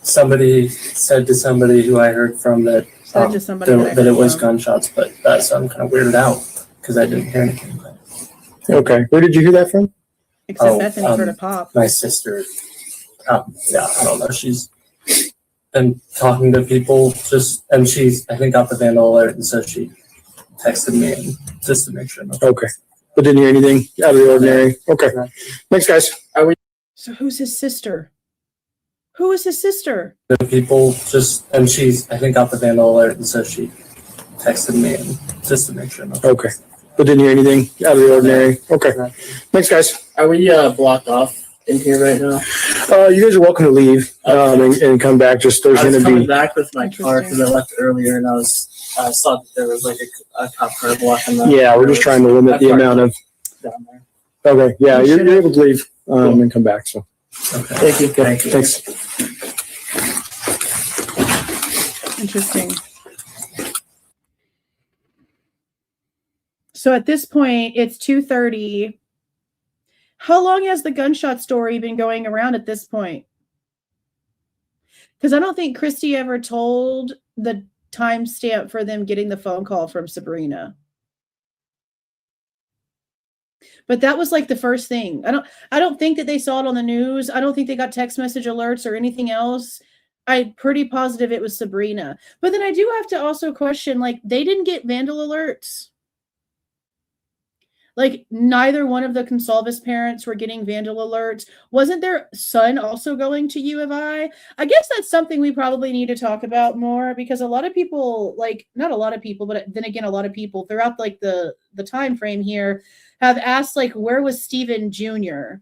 Somebody said to somebody who I heard from that that it was gunshots, but so I'm kind of weirded out because I didn't hear anything. Okay. Where did you hear that from? Except Bethany heard a pop. My sister. Yeah, I don't know. She's been talking to people and she's, I think, got the vandal alert, and so she texted me just to make sure. Okay. But didn't hear anything out of the ordinary. Okay. Thanks, guys. So who's his sister? Who is his sister? The people and she's, I think, got the vandal alert, and so she texted me just to make sure. Okay. But didn't hear anything out of the ordinary. Okay. Thanks, guys. Are we blocked off in here right now? You guys are welcome to leave and come back. Just there's I was going to coming be. back with my car because I left earlier, and I saw that there was like a cop car blocking the. Yeah, we're just trying to limit the amount of. Down there. Okay. Yeah, you're able to leave and come back. So. Okay. Thank you. Thank you. Thanks. Interesting. So at this point, it's 2:30. How long has the gunshot story been going around at this point? Because I don't think Christy ever told the timestamp for them getting the phone call from Sabrina. But that was like the first thing. I don't think that they saw it on the news. I don't think they got text message alerts or anything else. I'm pretty positive it was Sabrina. But then I do have to also question, like, they didn't get vandal alerts. Like, neither one of the Goncalves parents were getting vandal alerts. Wasn't their son also going to U of I? I guess that's something we probably need to talk about more, because a lot of people, like, not a lot of people, but then again, a lot of people throughout like the time frame here have asked, like, where was Stephen Jr.?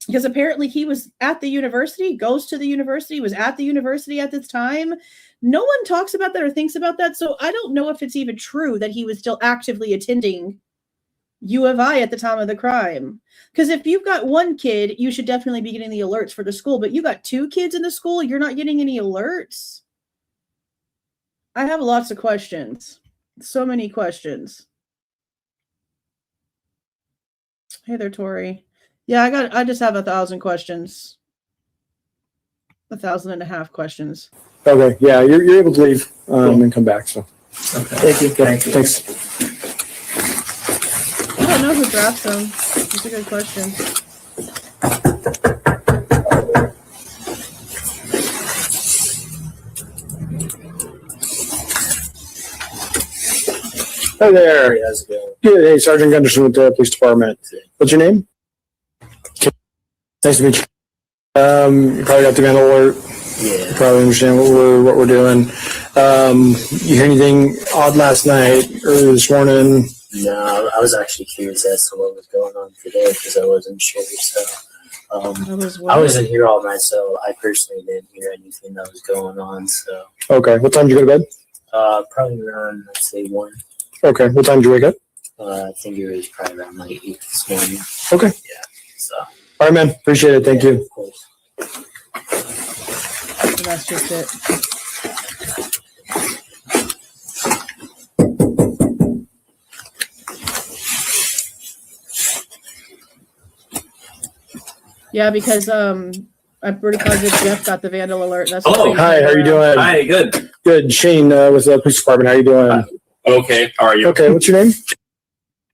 Because apparently he was at the university, goes to the university, was at the university at this time. No one talks about that or thinks about that. So I don't know if it's even true that he was still actively attending U of I at the time of the crime. Because if you've got one kid, you should definitely be getting the alerts for the school. But you got two kids in the school, you're not getting any alerts. I have lots of questions. So many questions. Hey there, Tori. Yeah, I just have 1,000 questions. 1,500 questions. Okay. Yeah, you're able to leave and come back. So. Okay. Thank you. Thanks. I don't know who drafts them. That's a good question. Hi there. How's it going? Good. Hey, Sergeant Gunderson with the police department. What's your name? Nice to meet you. You probably got the vandal alert. Yeah. You probably understand what we're doing. You hear anything odd last night, early this morning? No, I was actually curious as to what was going on today because I wasn't sure. So I wasn't here all night, so I personally didn't hear anything that was going on. So Okay. What time did you go to bed? probably around, let's say 1. Okay. What time did you wake up? I think it was probably around like 8 this morning. Okay. Yeah. So. All right, man. Appreciate it. Thank you. Of course. So that's just it. Yeah, because I'm pretty positive Jeff got the vandal alert. That's Hello. Hi, how are you doing? Hi, good. Good. Shane with the police department. How are you doing? Okay, how are you? Okay, what's your name?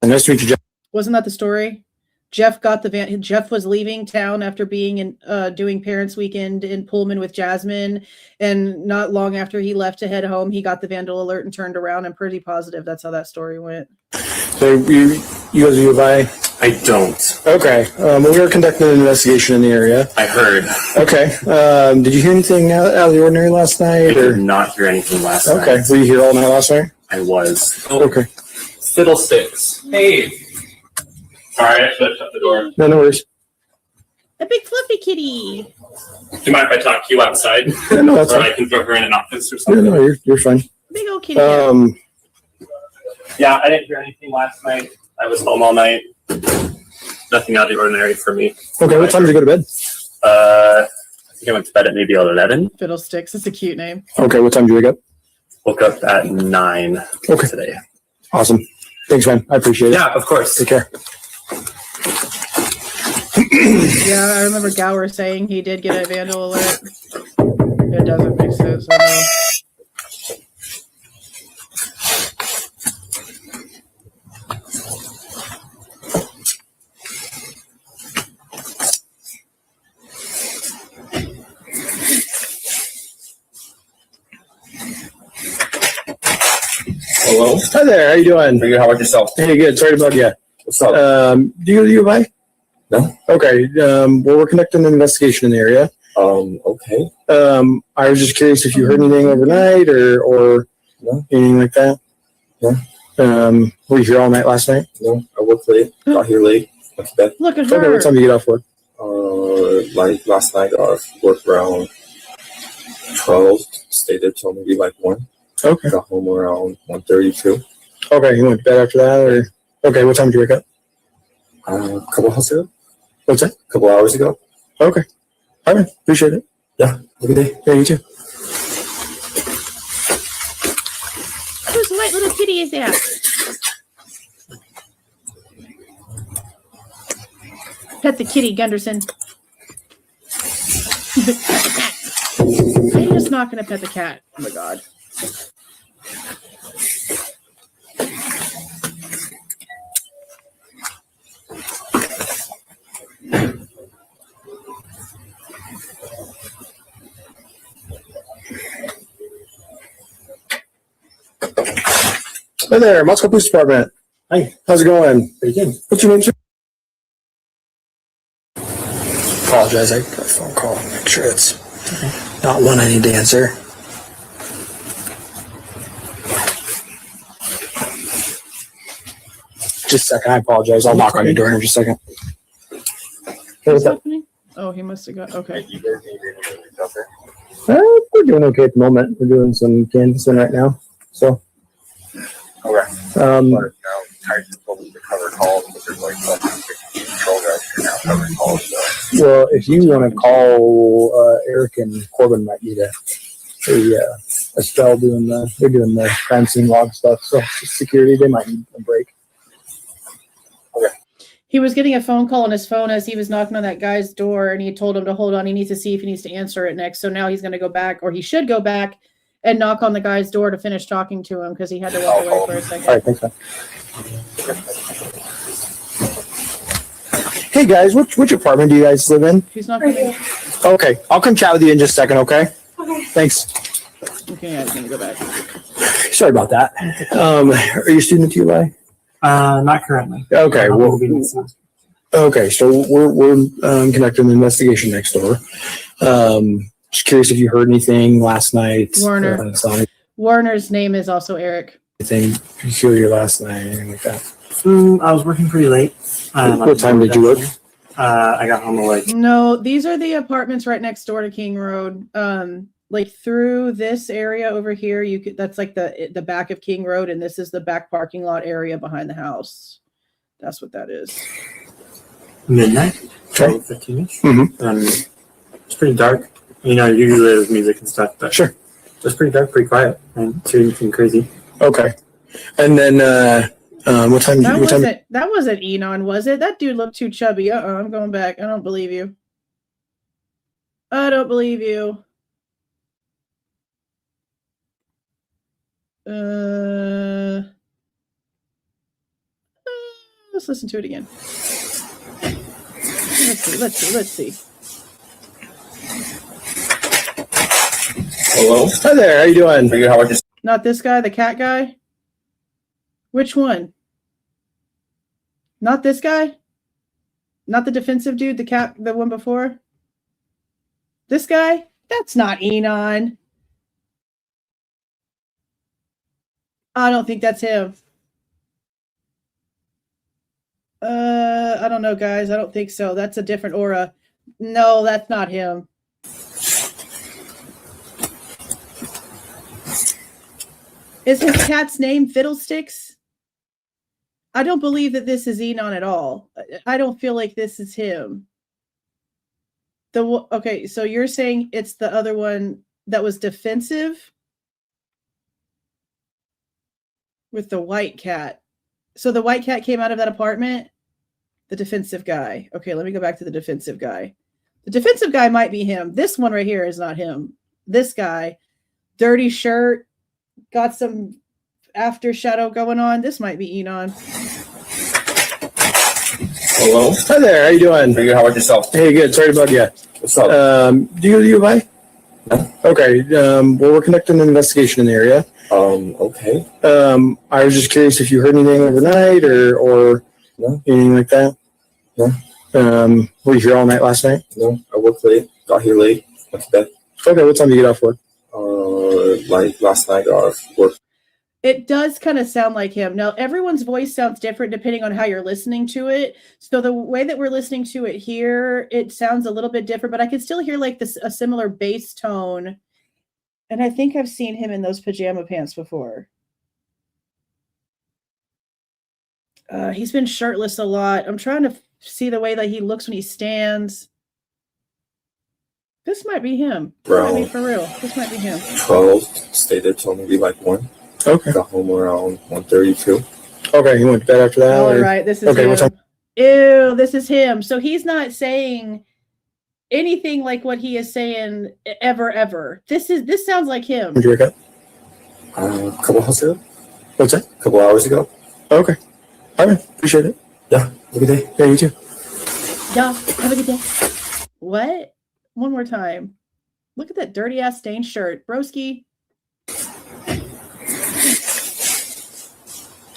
Nice to meet you, Jeff. Wasn't that the story? Jeff got the van. Jeff was leaving town after being in doing Parents Weekend in Pullman with Jasmine, and not long after he left to head home, he got the vandal alert and turned around. I'm pretty positive that's how that story went. So you guys are U of I? I don't. Okay. Well, we were conducting an investigation in the area. I heard. Okay. Did you hear anything out of the ordinary last night? I did not hear anything last night. Okay. Were you here all night last night? I was. Oh. Okay. Fiddlesticks. Hey. Sorry, I should have shut the door. No worries. A big fluffy kitty. Do you mind if I talk to you outside? Yeah, no, that's or fine. I can throw her in an office or Yeah, something. no, you're fine. Big old kitty. Yeah, I didn't hear anything last night. I was home all night. Nothing out of the ordinary for me. Okay, what time did you go to bed? I think I went to bed at maybe 11. Fiddlesticks. It's a cute name. Okay, what time did you wake up? Woke up at 9 today. Awesome. Thanks, man. I appreciate it. Yeah, of course. Take care. Yeah, I remember Gower saying he did get a vandal alert. It doesn't make sense. I know. Hello. Hi there. How you doing? Pretty good. How about yourself? Hey, good. Sorry to bug you. What's up? Do you go to U of I? No. Okay. Well, we're conducting an investigation in the area. Okay. I was just curious if you heard anything overnight or No. anything like that. No. Were you here all night last night? No, I worked late. Got here late. Went to bed. Look at Okay. her. What time did you get off work? Like last night, I worked around 12. Stayed there till maybe like 1. Okay. Got home around 1:32. Okay. You went to bed after that, or okay? What time did you wake up? A couple hours ago. What's that? A couple hours ago. Okay. All right. Appreciate it. Yeah. Have a good day. Yeah, you too. Whose white little kitty is that? Pet the kitty, Gunderson. I'm just not going to pet the cat. Oh my god. Hi there, Moscow Police Department. Hi. How's it going? Pretty good. What's your name, sir? Apologize. I got a phone call. Make sure it's not one I need to answer. Just a second. I apologize. I'll knock on your door in just a second. What's happening? Oh, he must have got. Okay. We're doing okay at the moment. We're doing some canvassing right now. So. Okay. Well, told to cover calls, but there's like control guys here now covering calls. So. if you want to call Eric and Corbin, might need a spell doing they're doing the crime scene log stuff. So security, they might need a break. He was getting a phone call on his phone as he was knocking on that guy's door, and he told him to hold on. He needs to see if he needs to answer it next. So now he's going to go back, or he should go back and knock on the guy's door to finish talking to him because he had to walk away for a second. All right, thanks, man. Hey guys, which apartment do you guys live in? He's not going Okay, I'll come chat with you in just a second. Okay. Okay. Thanks. Okay, yeah, he's going to go back. Sorry about that. Are you a student at ULI? Not currently. Okay. Okay. So we're conducting an investigation next door. Just curious if you heard anything last night. Warner. Warner's name is also Eric. Anything peculiar last night? Anything like that? I was working pretty late. What time did you work? I got home at like. No, these are the apartments right next door to King Road. Like through this area over here, you could. That's like the back of King Road, and this is the back parking lot area behind the house. That's what that is. Midnight, 12:15ish. It's pretty dark. You know, usually there's music and stuff, but sure, it's pretty dark, pretty quiet, and too anything crazy. Okay, and then what time? That wasn't Enon, was it? That dude looked too chubby. I'm going back. I don't believe you. I don't believe you. Let's listen to it again. Let's see. Hello. Hi there. How you doing? Pretty good. How are you? Not this guy, the cat guy? Which one? Not this guy? Not the defensive dude, the cat, the one before? This guy? That's not Enon. I don't think that's him. I don't know, guys. I don't think so. That's a different aura. No, that's not him. Is his cat's name Fiddlesticks? I don't believe that this is Enon at all. I don't feel like this is him. Okay, so you're saying it's the other one that was defensive with the white cat. So the white cat came out of that apartment? The defensive guy. Okay, let me go back to the defensive guy. The defensive guy might be him. This one right here is not him. This guy, dirty shirt, got some after shadow going on. This might be Enon. Hello. Hi there. How you doing? Pretty good. How about yourself? Hey, good. Sorry to bug you. What's up? Do you go to U of I? No. Okay. Well, we're conducting an investigation in the area. Okay. I was just curious if you heard anything overnight or no. Anything like that. No. Were you here all night last night? No. I worked late. Got here late. Went to bed. Okay. What time did you get off work? Like last night. Got off work. It does kind of sound like him. Now, everyone's voice sounds different depending on how you're listening to it. So the way that we're listening to it here, it sounds a little bit different, but I can still hear like a similar bass tone. And I think I've seen him in those pajama pants before. He's been shirtless a lot. I'm trying to see the way that he looks when he stands. This might be him. Brown. I mean, for real. This might be him. 12. Stayed there till maybe like 1. Okay. Got home around 1:32. Okay. You went to bed after that? All right. This is okay, him. what time? Ew, this is him. So he's not saying anything like what he is saying ever. This sounds like him. When did you wake up? A couple hours ago. What's that? A couple hours ago. Okay. All right. Appreciate it. Yeah. Have a good day. Yeah, you too. Yeah. Have a good day. What? One more time. Look at that dirty ass stained shirt. Broski.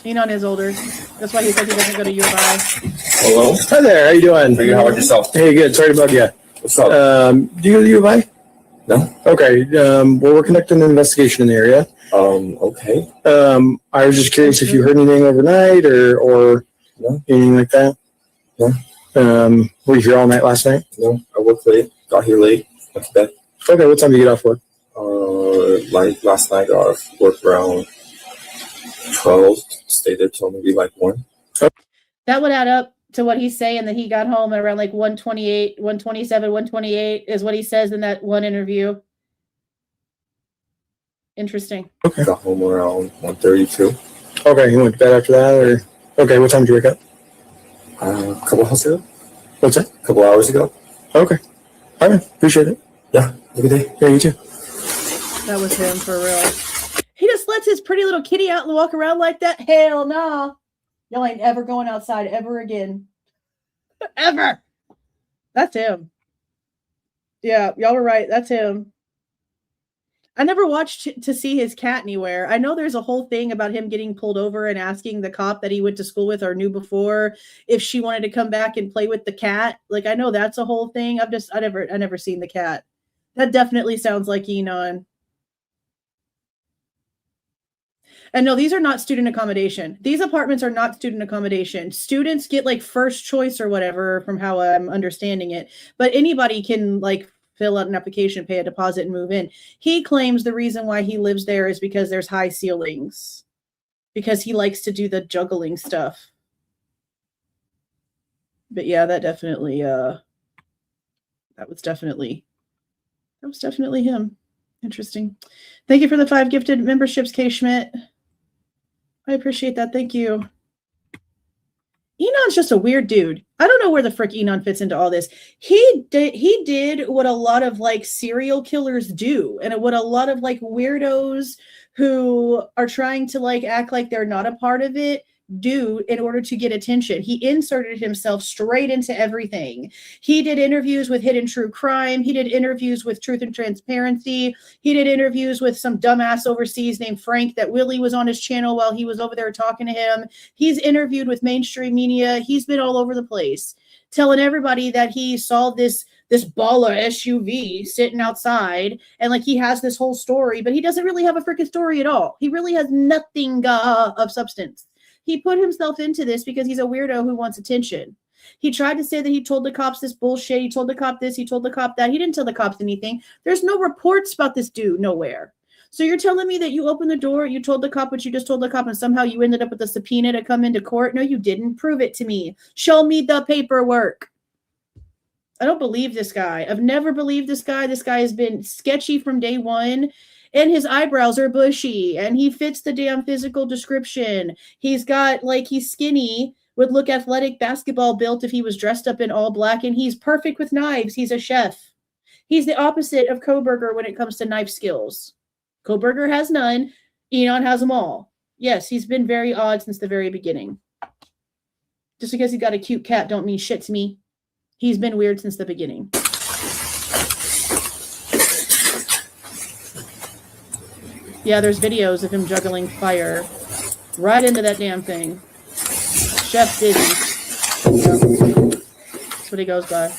Enon is older. That's why he said he doesn't go to U of I. Hello. Hi there. How you doing? Pretty good. How about yourself? Hey, good. Sorry to bug you. What's up? Do you go to U of I? No. Okay. Well, we're conducting an investigation in the area. Okay. I was just curious if you heard anything overnight or no. Anything like that. No. Were you here all night last night? No. I worked late. Got here late. Went to bed. Okay. What time did you get off work? Like last night. Got off work around 12. Stayed there till maybe like 1. That would add up to what he's saying, that he got home at around like 1:28, 1:27, 1:28 is what he says in that one interview. Interesting. Okay. Got home around 1:32. Okay. You went to bed after that or? Okay. What time did you wake up? A couple hours ago. What's that? A couple hours ago. Okay. All right. Appreciate it. Yeah. Have a good day. Yeah, you too. That was him for real. He just lets his pretty little kitty out and walk around like that? Hell no. Y'all ain't ever going outside ever again. Ever. That's him. Yeah, y'all were right. That's him. I never watched to see his cat anywhere. I know there's a whole thing about him getting pulled over and asking the cop that he went to school with or knew before if she wanted to come back and play with the cat. Like, I know that's a whole thing. I never seen the cat. That definitely sounds like Enon. And no, these are not student accommodation. These apartments are not student accommodation. Students get like first choice or whatever from how I'm understanding it. But anybody can like fill out an application, pay a deposit, and move in. He claims the reason why he lives there is because there's high ceilings. Because he likes to do the juggling stuff. But yeah, that definitely was definitely him. Interesting. Thank you for the 5 gifted memberships, K. Schmidt. I appreciate that. Thank you. Enon's just a weird dude. I don't know where the frick Enon fits into all this. He did what a lot of like serial killers do, and what a lot of like weirdos who are trying to like act like they're not a part of it do in order to get attention. He inserted himself straight into everything. He did interviews with Hidden True Crime. He did interviews with Truth and Transparency. He did interviews with some dumbass overseas named Frank that Willie was on his channel while he was over there talking to him. He's interviewed with mainstream media. He's been all over the place telling everybody that he saw this baller SUV sitting outside and like he has this whole story, but he doesn't really have a freaking story at all. He really has nothing of substance. He put himself into this because he's a weirdo who wants attention. He tried to say that he told the cops this bullshit. He told the cop this. He told the cop that. He didn't tell the cops anything. There's no reports about this dude nowhere. So you're telling me that you opened the door, you told the cop what you just told the cop, and somehow you ended up with a subpoena to come into court? No, you didn't. Prove it to me. Show me the paperwork. I don't believe this guy. I've never believed this guy. This guy has been sketchy from day one. And his eyebrows are bushy, and he fits the damn physical description. He's got, like, he's skinny, would look athletic, basketball built if he was dressed up in all black, and he's perfect with knives. He's a chef. He's the opposite of Kohberger when it comes to knife skills. Kohberger has none. Enon has them all. Yes, he's been very odd since the very beginning. Just because he got a cute cat don't mean shit to me. He's been weird since the beginning. Yeah, there's videos of him juggling fire right into that damn thing. Chef Dizzy. Yep. That's what he goes by.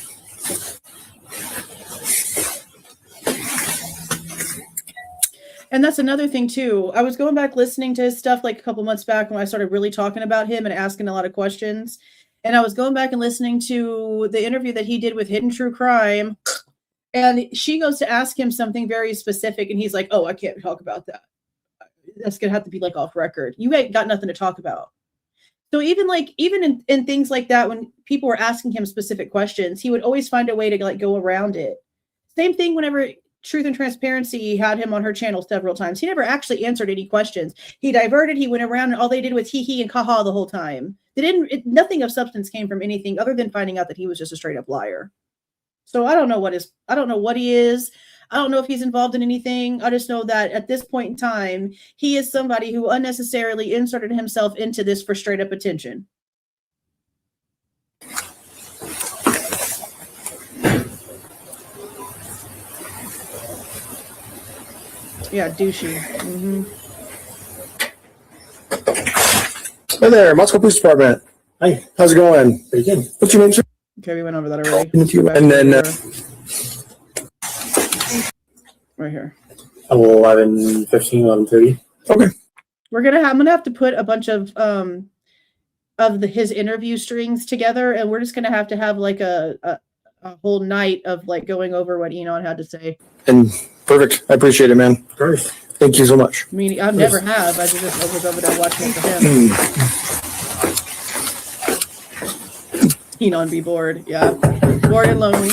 And that's another thing, too. I was going back listening to his stuff like a couple months back when I started really talking about him and asking a lot of questions. And I was going back and listening to the interview that he did with Hidden True Crime. And she goes to ask him something very specific, and he's like, oh, I can't talk about that. That's going to have to be like off record. You ain't got nothing to talk about. So even in things like that, when people were asking him specific questions, he would always find a way to like go around it. Same thing whenever Truth and Transparency had him on her channel several times. He never actually answered any questions. He diverted, he went around, and all they did was hee and caha the whole time. Nothing of substance came from anything other than finding out that he was just a straight up liar. So I don't know what he is. I don't know if he's involved in anything. I just know that at this point in time, he is somebody who unnecessarily inserted himself into this for straight up attention. Yeah, douchey. Mm-hmm. Hey there, Moscow Police Department. Hi, how's it going? Pretty good. What's your name, sir? Okay, we went over that already. And then right here. 11:15, 11:30. Okay. I'm gonna have to put a bunch of his interview strings together, and we're just gonna have like a whole night of like going over what Enon had to say. And perfect. I appreciate it, man. Great. Thank you so much. I mean, I've never have. I just was over there watching it for him. Enon be bored. Yeah. Bored and lonely.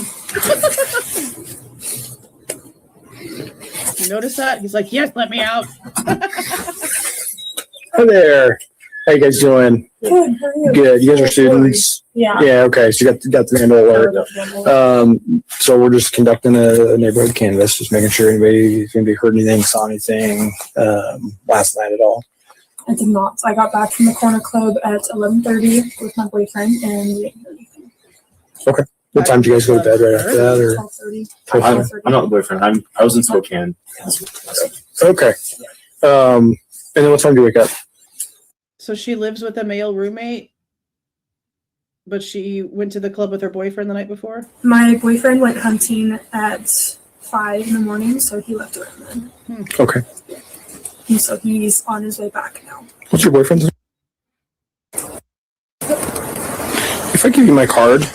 You notice that? He's like, yes, let me out. Hi there. How you guys doing? Good. How are you? Good. You guys are students? Yeah. Yeah, okay. So you got the name alert. So we're just conducting a neighborhood canvass, just making sure anybody's going to be heard anything, saw anything last night at all. I did not. I got back from the corner club at 11:30 with my boyfriend, and we didn't hear anything. Okay. What time did you guys go to bed right after that? Or 12:30. I'm not the boyfriend. I was in Spokane. Okay. And then what time do you wake up? So she lives with a male roommate, but she went to the club with her boyfriend the night before? My boyfriend went hunting at 5 in the morning, so he left around then. Okay. And so he's on his way back now. What's your boyfriend's name? If I give you my card,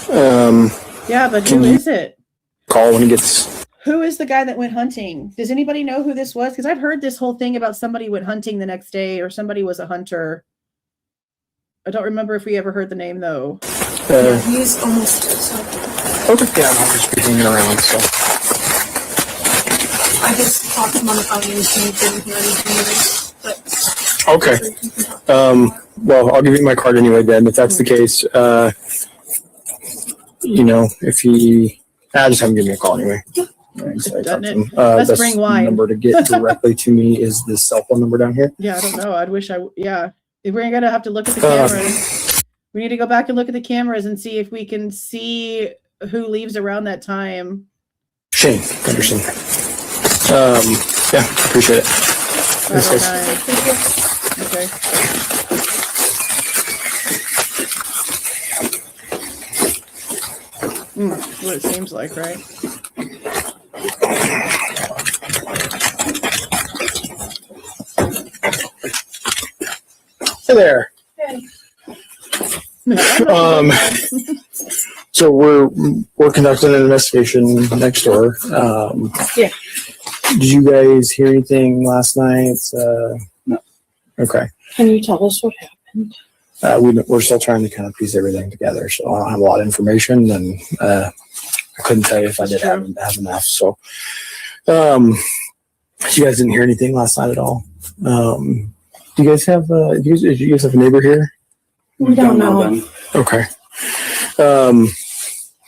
yeah, but who is it? Call when he gets. Who is the guy that went hunting? Does anybody know who this was? Because I've heard this whole thing about somebody went hunting the next day, or somebody was a hunter. I don't remember if we ever heard the name though. Yeah, he's almost so. Okay, yeah, I'm just speaking around. So I just talked to him on the phone and he didn't hear anything either. But okay. well, I'll give you my card anyway, then. If that's the case, if he, just have him give me a call anyway. Let's bring wine. Number to get directly to me is this cell phone number down here. Yeah, I don't know. We're gonna have to look at the cameras. We need to go back and look at the cameras and see if we can see who leaves around that time. Shane Gunderson. Yeah, appreciate it. Thanks, guys. Okay. What it seems like, right? Hey there. Hey. So we're conducting an investigation next door. Yeah. Did you guys hear anything last night? No. Okay. Can you tell us what happened? We're still trying to kind of piece everything together, so I don't have a lot of information, and I couldn't tell you if I did have enough. So, you guys didn't hear anything last night at all. Do you guys have? Do you guys have a neighbor here? We don't know them. Okay.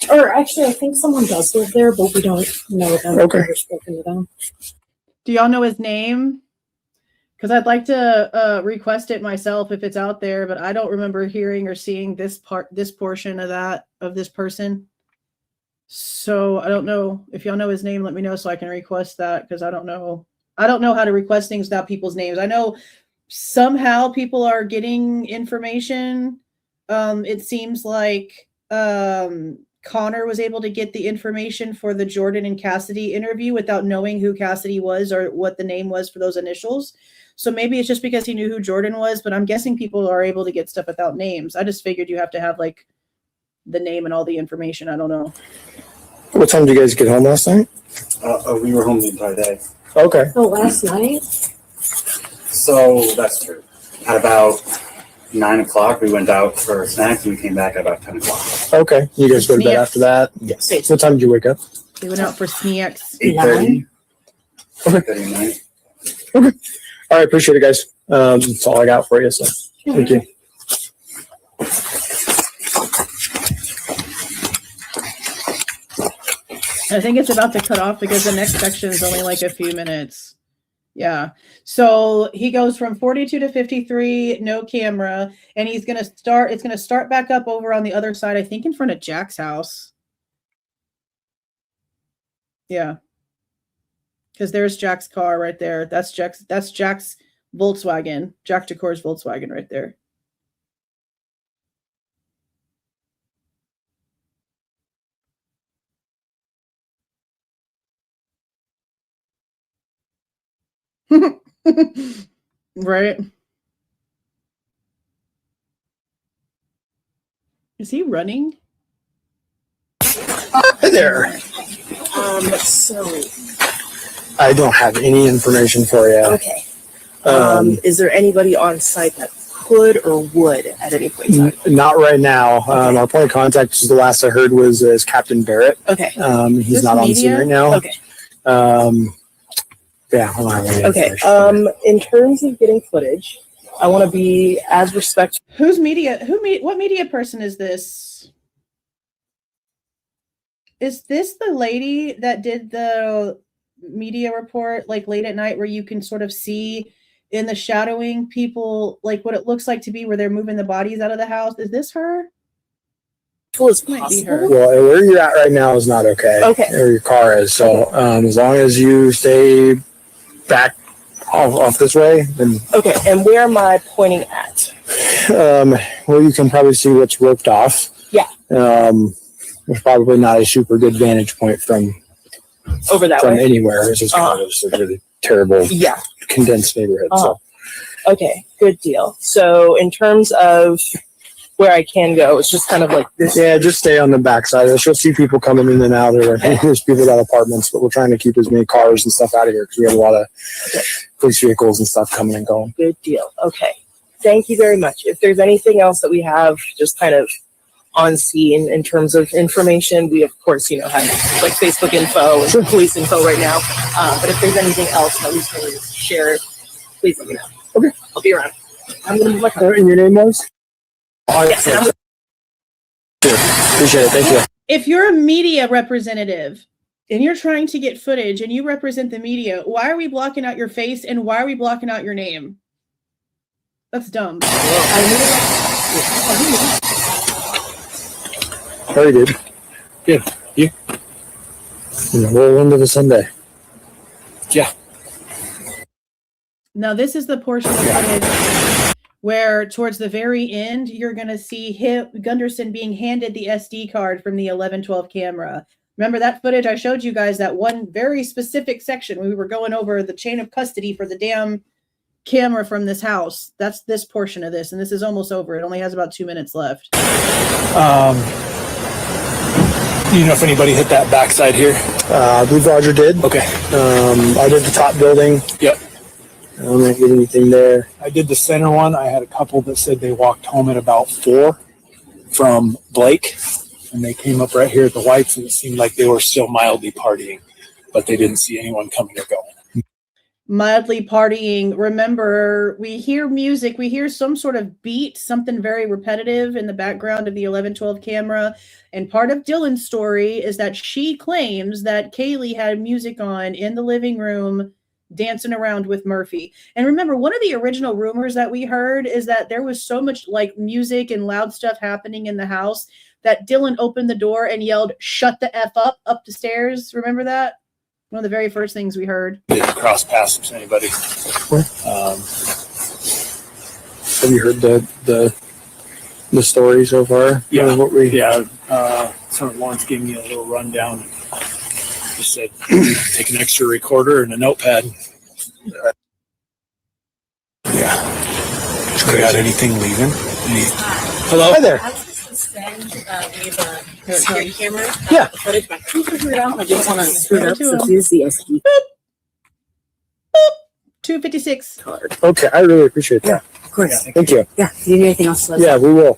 Or actually, I think someone does live there, but we don't know them. Okay. We've never spoken to them. Do y'all know his name? Because I'd like to request it myself if it's out there, but I don't remember hearing or seeing this portion of this person. So I don't know if y'all know his name. Let me know so I can request that, because I don't know how to request things without people's names. I know somehow people are getting information. It seems like Connor was able to get the information for the Jordan and Cassidy interview without knowing who Cassidy was or what the name was for those initials. So maybe it's just because he knew who Jordan was, but I'm guessing people are able to get stuff without names. I just figured you have to have like the name and all the information. I don't know. What time did you guys get home last night? We were home the entire day. Okay. Oh, last night? So that's true. At about 9 o'clock, we went out for snacks and we came back at about 10 o'clock. Okay. You guys go to bed after that? Yes. What time did you wake up? They went out for snacks. 8:30. Okay. 8:30. Okay. All right. Appreciate it, guys. That's all I got for you. So thank you. I think it's about to cut off because the next section is only like a few minutes. Yeah. So he goes from 42 to 53, no camera, and it's going to start back up over on the other side, I think in front of Jack's house. Yeah. Because there's Jack's car right there. That's Jack's Volkswagen, Jack Decor's Volkswagen right there. Right. Is he running? Hi there. So I don't have any information for you. okay. Is there anybody on site that could or would at any point in time? Not right now. Our point of contact, the last I heard, was Captain Barrett. Okay. He's not on scene right now. Okay. Yeah. I don't have any Okay. information. In terms of getting footage, I want to be as respectful. Who's media? What media person is this? Is this the lady that did the media report like late at night where you can sort of see in the shadowing people like what it looks like to be where they're moving the bodies out of the house? Is this her? Might be her. Well, where you're at right now is not okay. Okay. Where your car is. So as long as you stay back off this way, then Okay. And where am I pointing at? well, you can probably see what's roped off. Yeah. There's probably not a super good vantage point from Over that from way. anywhere. It's just kind of just a really terrible, Yeah. condensed neighborhood. So Okay. Good deal. So in terms of where I can go, it's just kind of like this. yeah, just stay on the backside. You'll see people coming in and out. There's people that have apartments, but we're trying to keep as many cars and stuff out of here because we have a lot of police vehicles and stuff coming and going. Good deal. Okay. Thank you very much. If there's anything else that we have just kind of on scene in terms of information, we of course, have like Facebook info and police info right now. But if there's anything else that we can share, please let me know. Okay. I'll be around. I'm gonna move my car. And your name was? Oh, yes. Appreciate it. Thank you. If you're a media representative and you're trying to get footage and you represent the media, why are we blocking out your face and why are we blocking out your name? That's dumb. Very good. Good. You? Roll into the Sunday. Yeah. Now, this is the portion of footage where towards the very end, you're going to see Gunderson being handed the SD card from the 1112 camera. Remember that footage? I showed you guys that one very specific section when we were going over the chain of custody for the damn camera from this house. That's this portion of this, and this is almost over. It only has about 2 minutes left. You know if anybody hit that backside here? I believe Roger did. Okay. I did the top building. Yep. I don't get anything there. I did the center one. I had a couple that said they walked home at about 4 from Blake, and they came up right here at the Whites, and it seemed like they were still mildly partying, but they didn't see anyone coming or going. Mildly partying. Remember, we hear music, we hear some sort of beat, something very repetitive in the background of the 1112 camera. And part of Dylan's story is that she claims that Kaylee had music on in the living room dancing around with Murphy. And remember, one of the original rumors that we heard is that there was so much like music and loud stuff happening in the house that Dylan opened the door and yelled, "Shut the F up the stairs." Remember that? One of the very first things we heard. Didn't cross paths with anybody. Have you heard the story so far? Yeah. What Sergeant Lawrence gave me a little rundown. He said, take an extra recorder and a notepad. Yeah. We got anything leaving? Hello? Hi there. I was just going to send the security camera. Yeah. The footage, but I couldn't figure it out. I didn't want to screw it up. to So him. here's the SD 256. card. Okay, I really appreciate that. Yeah, of course. Thank you. Yeah. Do you need anything else? Yeah, we will.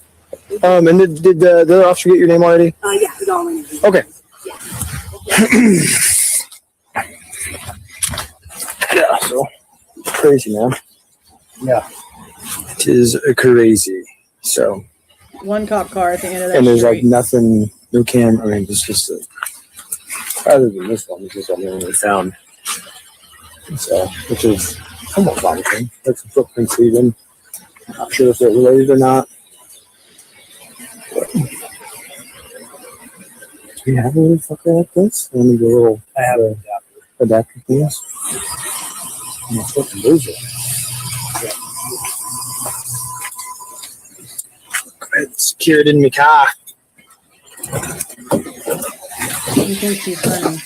And did the other officer get your name already? Yeah, we got one. Okay. Yeah, so crazy, man. Yeah. It is crazy. So, One cop car at the end of that and there's street. like nothing, no camera. I mean, it's just other than this one, which is the only one we found. So, which is somewhat promising. That's the footprints even. Not sure if they're related or not. But, do we have a little fucker like this? Let me go a little. I have an adapter things. I'm a fucking loser. It's secured in my car. You think she's funny.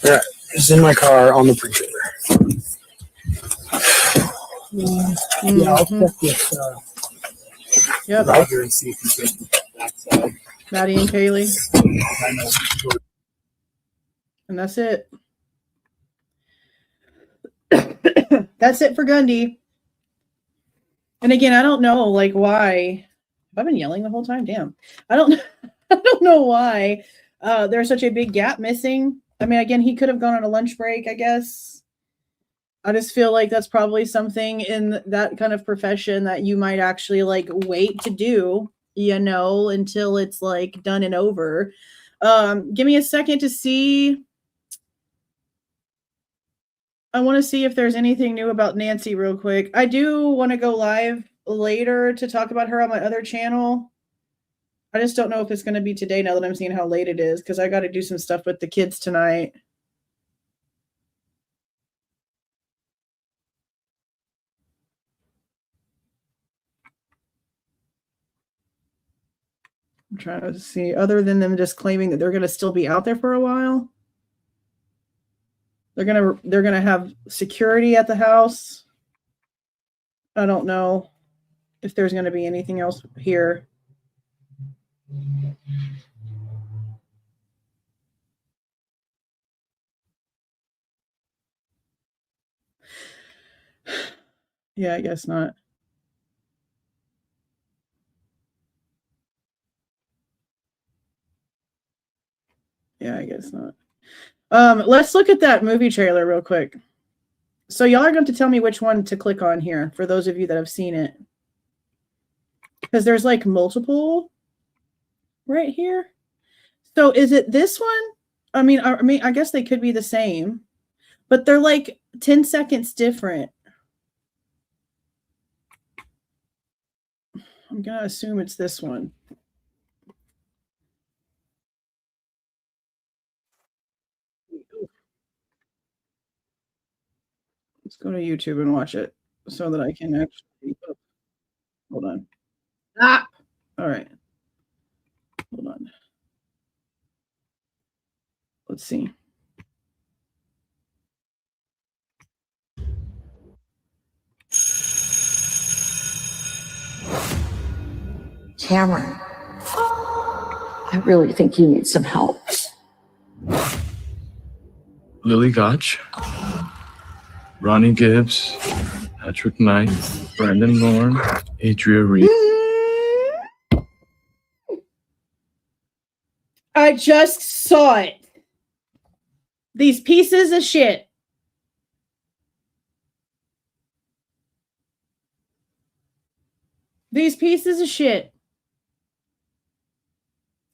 Yeah, it's in my car on the printer. Yeah, I'll check with Yep. Roger and see if he can backside. Maddie and Kaylee. I know. And that's it. That's it for Gundy. And again, I don't know like why. Have I been yelling the whole time? Damn. I don't know why there's such a big gap missing. I mean, again, he could have gone on a lunch break, I guess. I just feel like that's probably something in that kind of profession that you might actually like wait to do, you know, until it's like done and over. Give me a second to see. I want to see if there's anything new about Nancy real quick. I do want to go live later to talk about her on my other channel. I just don't know if it's going to be today now that I'm seeing how late it is because I got to do some stuff with the kids tonight. I'm trying to see, other than them just claiming that they're going to still be out there for a while. They're gonna have security at the house. I don't know if there's going to be anything else here. Yeah, I guess not. Yeah, I guess not. Let's look at that movie trailer real quick. So y'all are going to tell me which one to click on here for those of you that have seen it. Because there's like multiple right here. So is it this one? I mean, I guess they could be the same, but they're like 10 seconds different. I'm going to assume it's this one. Let's go to YouTube and watch it so that I can actually. Hold on. Ah! All right. Hold on. Let's see. Cameron, I really think you need some help. Lily Gotch, Ronnie Gibbs, Patrick Knight, Brandon Lorne, Adria Reed. I just saw it. These pieces of shit. These pieces of shit.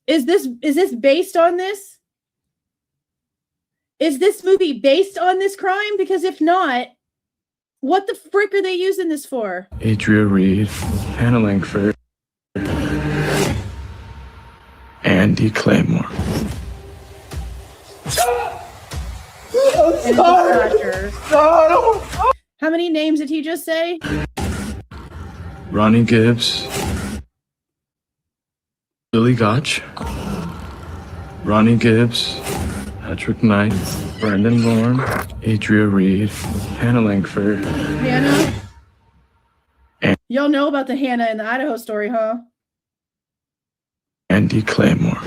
Is this based on this? Is this movie based on this crime? Because if not, what the frick are they using this for? Adria Reed, Hannah Langford, Andy Claymore. How many names did he just say? Ronnie Gibbs, Lily Gotch, Ronnie Gibbs, Patrick Knight, Brandon Lorne, Adria Reed, Hannah Langford. Hannah? Y'all know about the Hannah and the Idaho story, huh? Andy Claymore.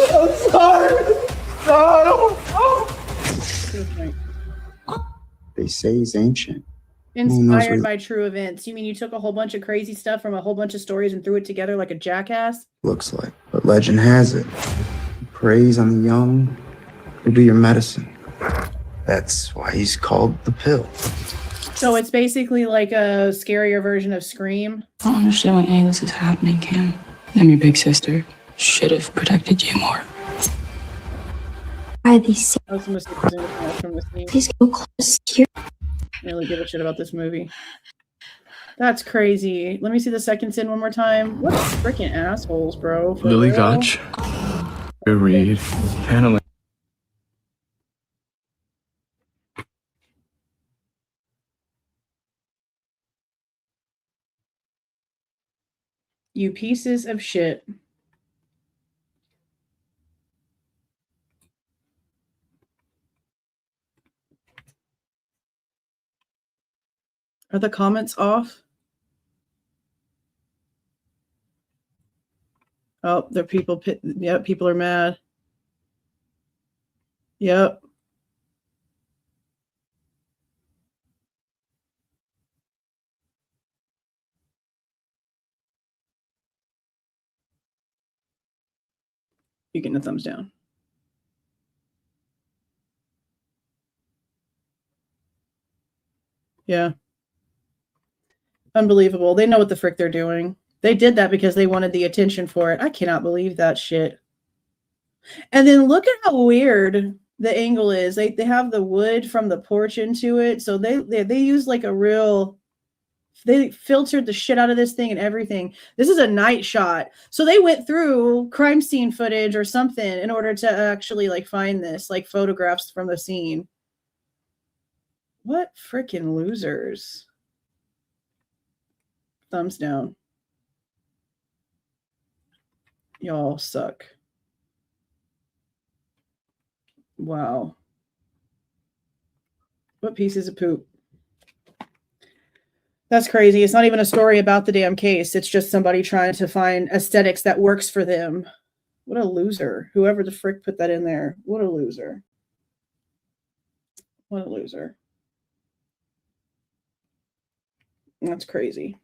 I'm sorry. They say he's ancient. Inspired by true events. You mean you took a whole bunch of crazy stuff from a whole bunch of stories and threw it together like a jackass? Looks like. But legend has it. You preys on the young who do your medicine. That's why he's called the pill. So it's basically like a scarier version of Scream. I don't understand why any of this is happening, Kim. I'm your big sister. Should have protected you more. Why these go close here? I really give a shit about this movie. That's crazy. Let me see the second scene one more time. What freaking assholes, bro. For Lily real? Gotch, Adria Reed, Hannah Langford. You pieces of shit. Are the comments off? Oh, there are people. Yep, people are mad. Yep. You're getting a thumbs down. Yeah. Unbelievable. They know what the frick they're doing. They did that because they wanted the attention for it. I cannot believe that shit. And then look at how weird the angle is. They have the wood from the porch into it. So they use like a real, they filtered the shit out of this thing and everything. This is a night shot. So they went through crime scene footage or something in order to actually like find this, like photographs from the scene. What freaking losers. Thumbs down. Y'all suck. Wow. What pieces of poop. That's crazy. It's not even a story about the damn case. It's just somebody trying to find aesthetics that works for them. What a loser. Whoever the frick put that in there. What a loser. What a loser. That's crazy.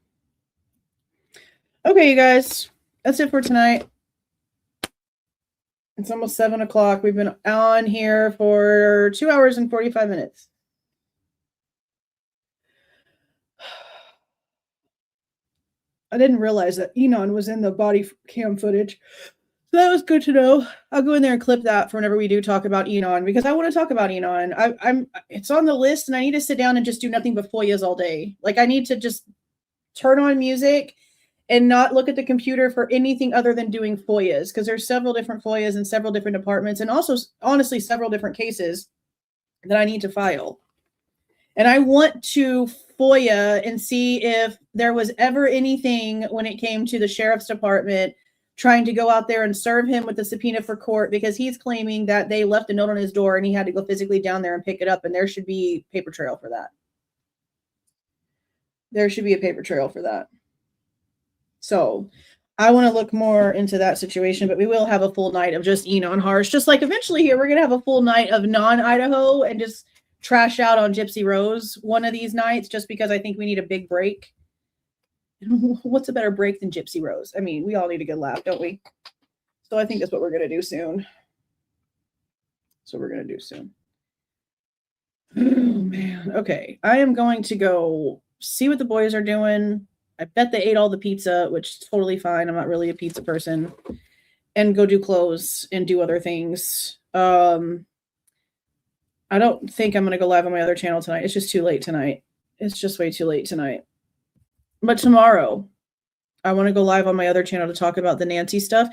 Okay, you guys. That's it for tonight. It's almost 7 o'clock. We've been on here for 2 hours and 45 minutes. I didn't realize that Enon was in the body cam footage. So that was good to know. I'll go in there and clip that for whenever we do talk about Enon, because I want to talk about Enon. It's on the list, and I need to sit down and just do nothing but FOIAs all day. Like, I need to just turn on music and not look at the computer for anything other than doing FOIAs, because there's several different FOIAs in several different departments, and also, honestly, several different cases that I need to file. And I want to FOIA and see if there was ever anything when it came to the sheriff's department trying to go out there and serve him with a subpoena for court, because he's claiming that they left a note on his door and he had to go physically down there and pick it up, and there should be paper trail for that. There should be a paper trail for that. So I want to look more into that situation, but we will have a full night of just Enon Harsh. Just like eventually here, we're going to have a full night of non-Idaho and just trash out on Gypsy Rose one of these nights, just because I think we need a big break. What's a better break than Gypsy Rose? I mean, we all need a good laugh, don't we? So I think that's what we're going to do soon. Oh, man. Okay. I am going to go see what the boys are doing. I bet they ate all the pizza, which is totally fine. I'm not really a pizza person. And go do clothes and do other things. I don't think I'm going to go live on my other channel tonight. It's just too late tonight. It's just way too late tonight. But tomorrow, I want to go live on my other channel to talk about the Nancy stuff,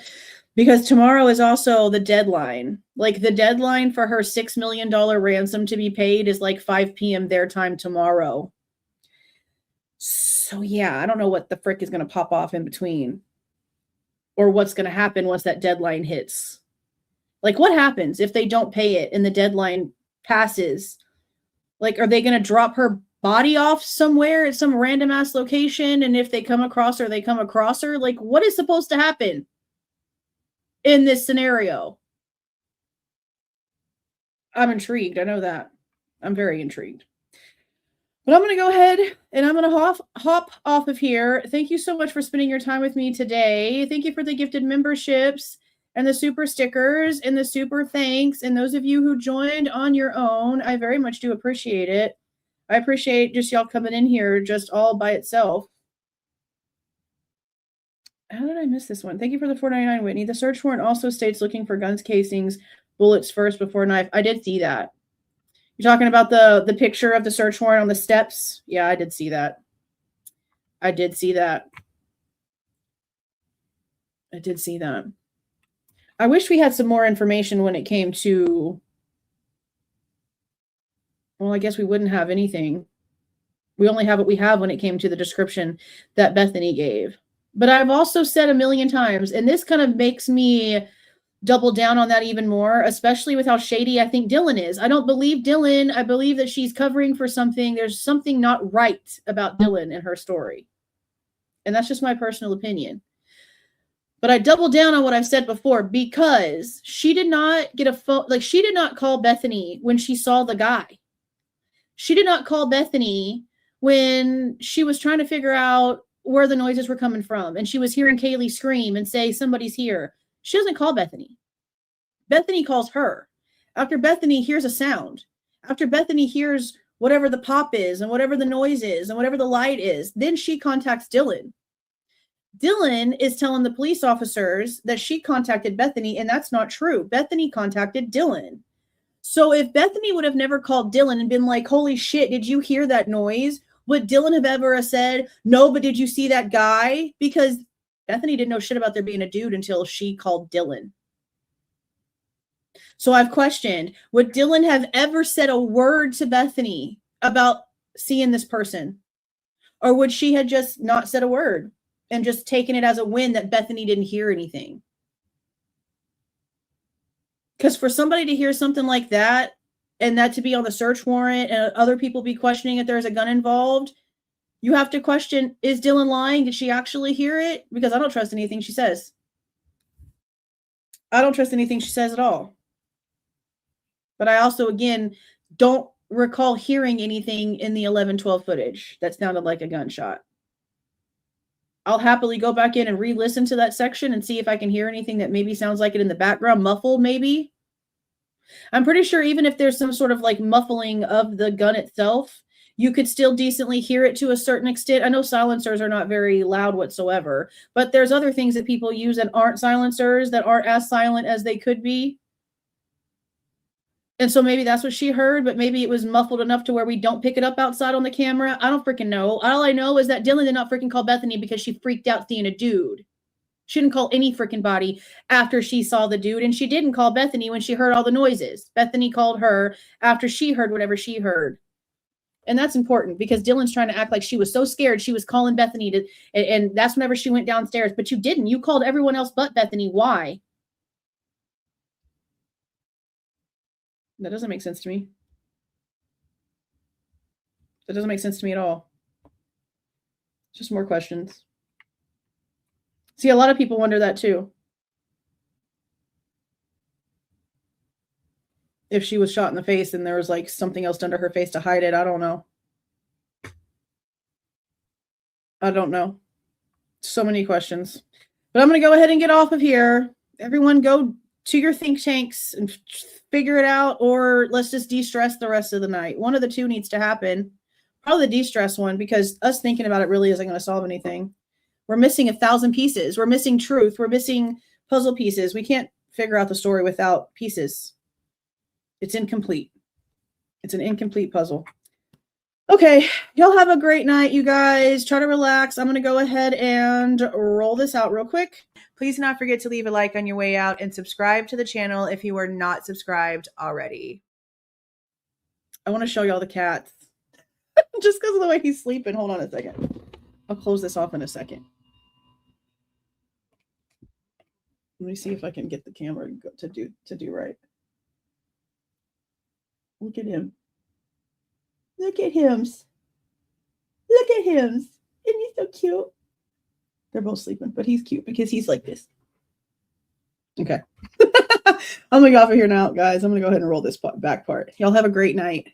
because tomorrow is also the deadline. Like, the deadline for her $6 million ransom to be paid is like 5 p.m. their time tomorrow. So yeah, I don't know what the frick is going to pop off in between, or what's going to happen once that deadline hits. Like, what happens if they don't pay it and the deadline passes? Like, are they going to drop her body off somewhere at some random ass location, and if they come across her, they come across her? Like, what is supposed to happen in this scenario? I'm intrigued. I know that. I'm very intrigued. But I'm going to go ahead and I'm going to hop off of here. Thank you so much for spending your time with me today. Thank you for the gifted memberships and the super stickers and the super thanks. And those of you who joined on your own, I very much do appreciate it. I appreciate just y'all coming in here just all by itself. How did I miss this one? Thank you for the $4.99, Whitney. The search warrant also states looking for guns, casings, bullets first before knife. I did see that. You're talking about the picture of the search warrant on the steps? Yeah, I did see that. I did see that. I wish we had some more information when it came to... Well, I guess we wouldn't have anything. We only have what we have when it came to the description that Bethany gave. But I've also said a million times, and this kind of makes me double down on that even more, especially with how shady I think Dylan is. I don't believe Dylan. I believe that she's covering for something. There's something not right about Dylan and her story. And that's just my personal opinion. But I double down on what I've said before, because she did not get a phone. Like, she did not call Bethany when she saw the guy. She did not call Bethany when she was trying to figure out where the noises were coming from, and she was hearing Kaylee scream and say, somebody's here. She doesn't call Bethany. Bethany calls her. After Bethany hears a sound, after Bethany hears whatever the pop is and whatever the noise is and whatever the light is, then she contacts Dylan. Dylan is telling the police officers that she contacted Bethany, and that's not true. Bethany contacted Dylan. So if Bethany would have never called Dylan and been like, holy shit, did you hear that noise? Would Dylan have ever said, no, but did you see that guy? Because Bethany didn't know shit about there being a dude until she called Dylan. So I've questioned, would Dylan have ever said a word to Bethany about seeing this person? Or would she have just not said a word and just taken it as a win that Bethany didn't hear anything? Because for somebody to hear something like that, and that to be on the search warrant, and other people be questioning if there's a gun involved, you have to question, is Dylan lying? Did she actually hear it? Because I don't trust anything she says. I don't trust anything she says at all. But I also, again, don't recall hearing anything in the 11-12 footage that sounded like a gunshot. I'll happily go back in and re-listen to that section and see if I can hear anything that maybe sounds like it in the background, muffled maybe. I'm pretty sure even if there's some sort of like muffling of the gun itself, you could still decently hear it to a certain extent. I know silencers are not very loud whatsoever, but there's other things that people use that aren't silencers, that aren't as silent as they could be. And so maybe that's what she heard, but maybe it was muffled enough to where we don't pick it up outside on the camera. I don't freaking know. All I know is that Dylan did not freaking call Bethany because she freaked out seeing a dude. She didn't call any freaking body after she saw the dude, and she didn't call Bethany when she heard all the noises. Bethany called her after she heard whatever she heard. And that's important because Dylan's trying to act like she was so scared she was calling Bethany to, and that's whenever she went downstairs. But you didn't. You called everyone else but Bethany. Why? That doesn't make sense to me. That doesn't make sense to me at all. Just more questions. See, a lot of people wonder that too. If she was shot in the face and there was like something else done to her face to hide it, I don't know. I don't know. So many questions. But I'm going to go ahead and get off of here. Everyone go to your think tanks and figure it out, or let's just de-stress the rest of the night. One of the two needs to happen. Probably the de-stress one, because us thinking about it really isn't going to solve anything. We're missing 1,000 pieces. We're missing truth. We're missing puzzle pieces. We can't figure out the story without pieces. It's incomplete. It's an incomplete puzzle. Okay, y'all have a great night, you guys. Try to relax. I'm going to go ahead and roll this out real quick. Please do not forget to leave a like on your way out and subscribe to the channel if you are not subscribed already. I want to show y'all the cats. Just because of the way he's sleeping. Hold on a second. I'll close this off in a second. Let me see if I can get the camera to do right. Look at him. Look at him. Look at him. Isn't he so cute? They're both sleeping, but he's cute because he's like this. Okay. I'm going to go off of here now, guys. I'm going to go ahead and roll this back part. Y'all have a great night.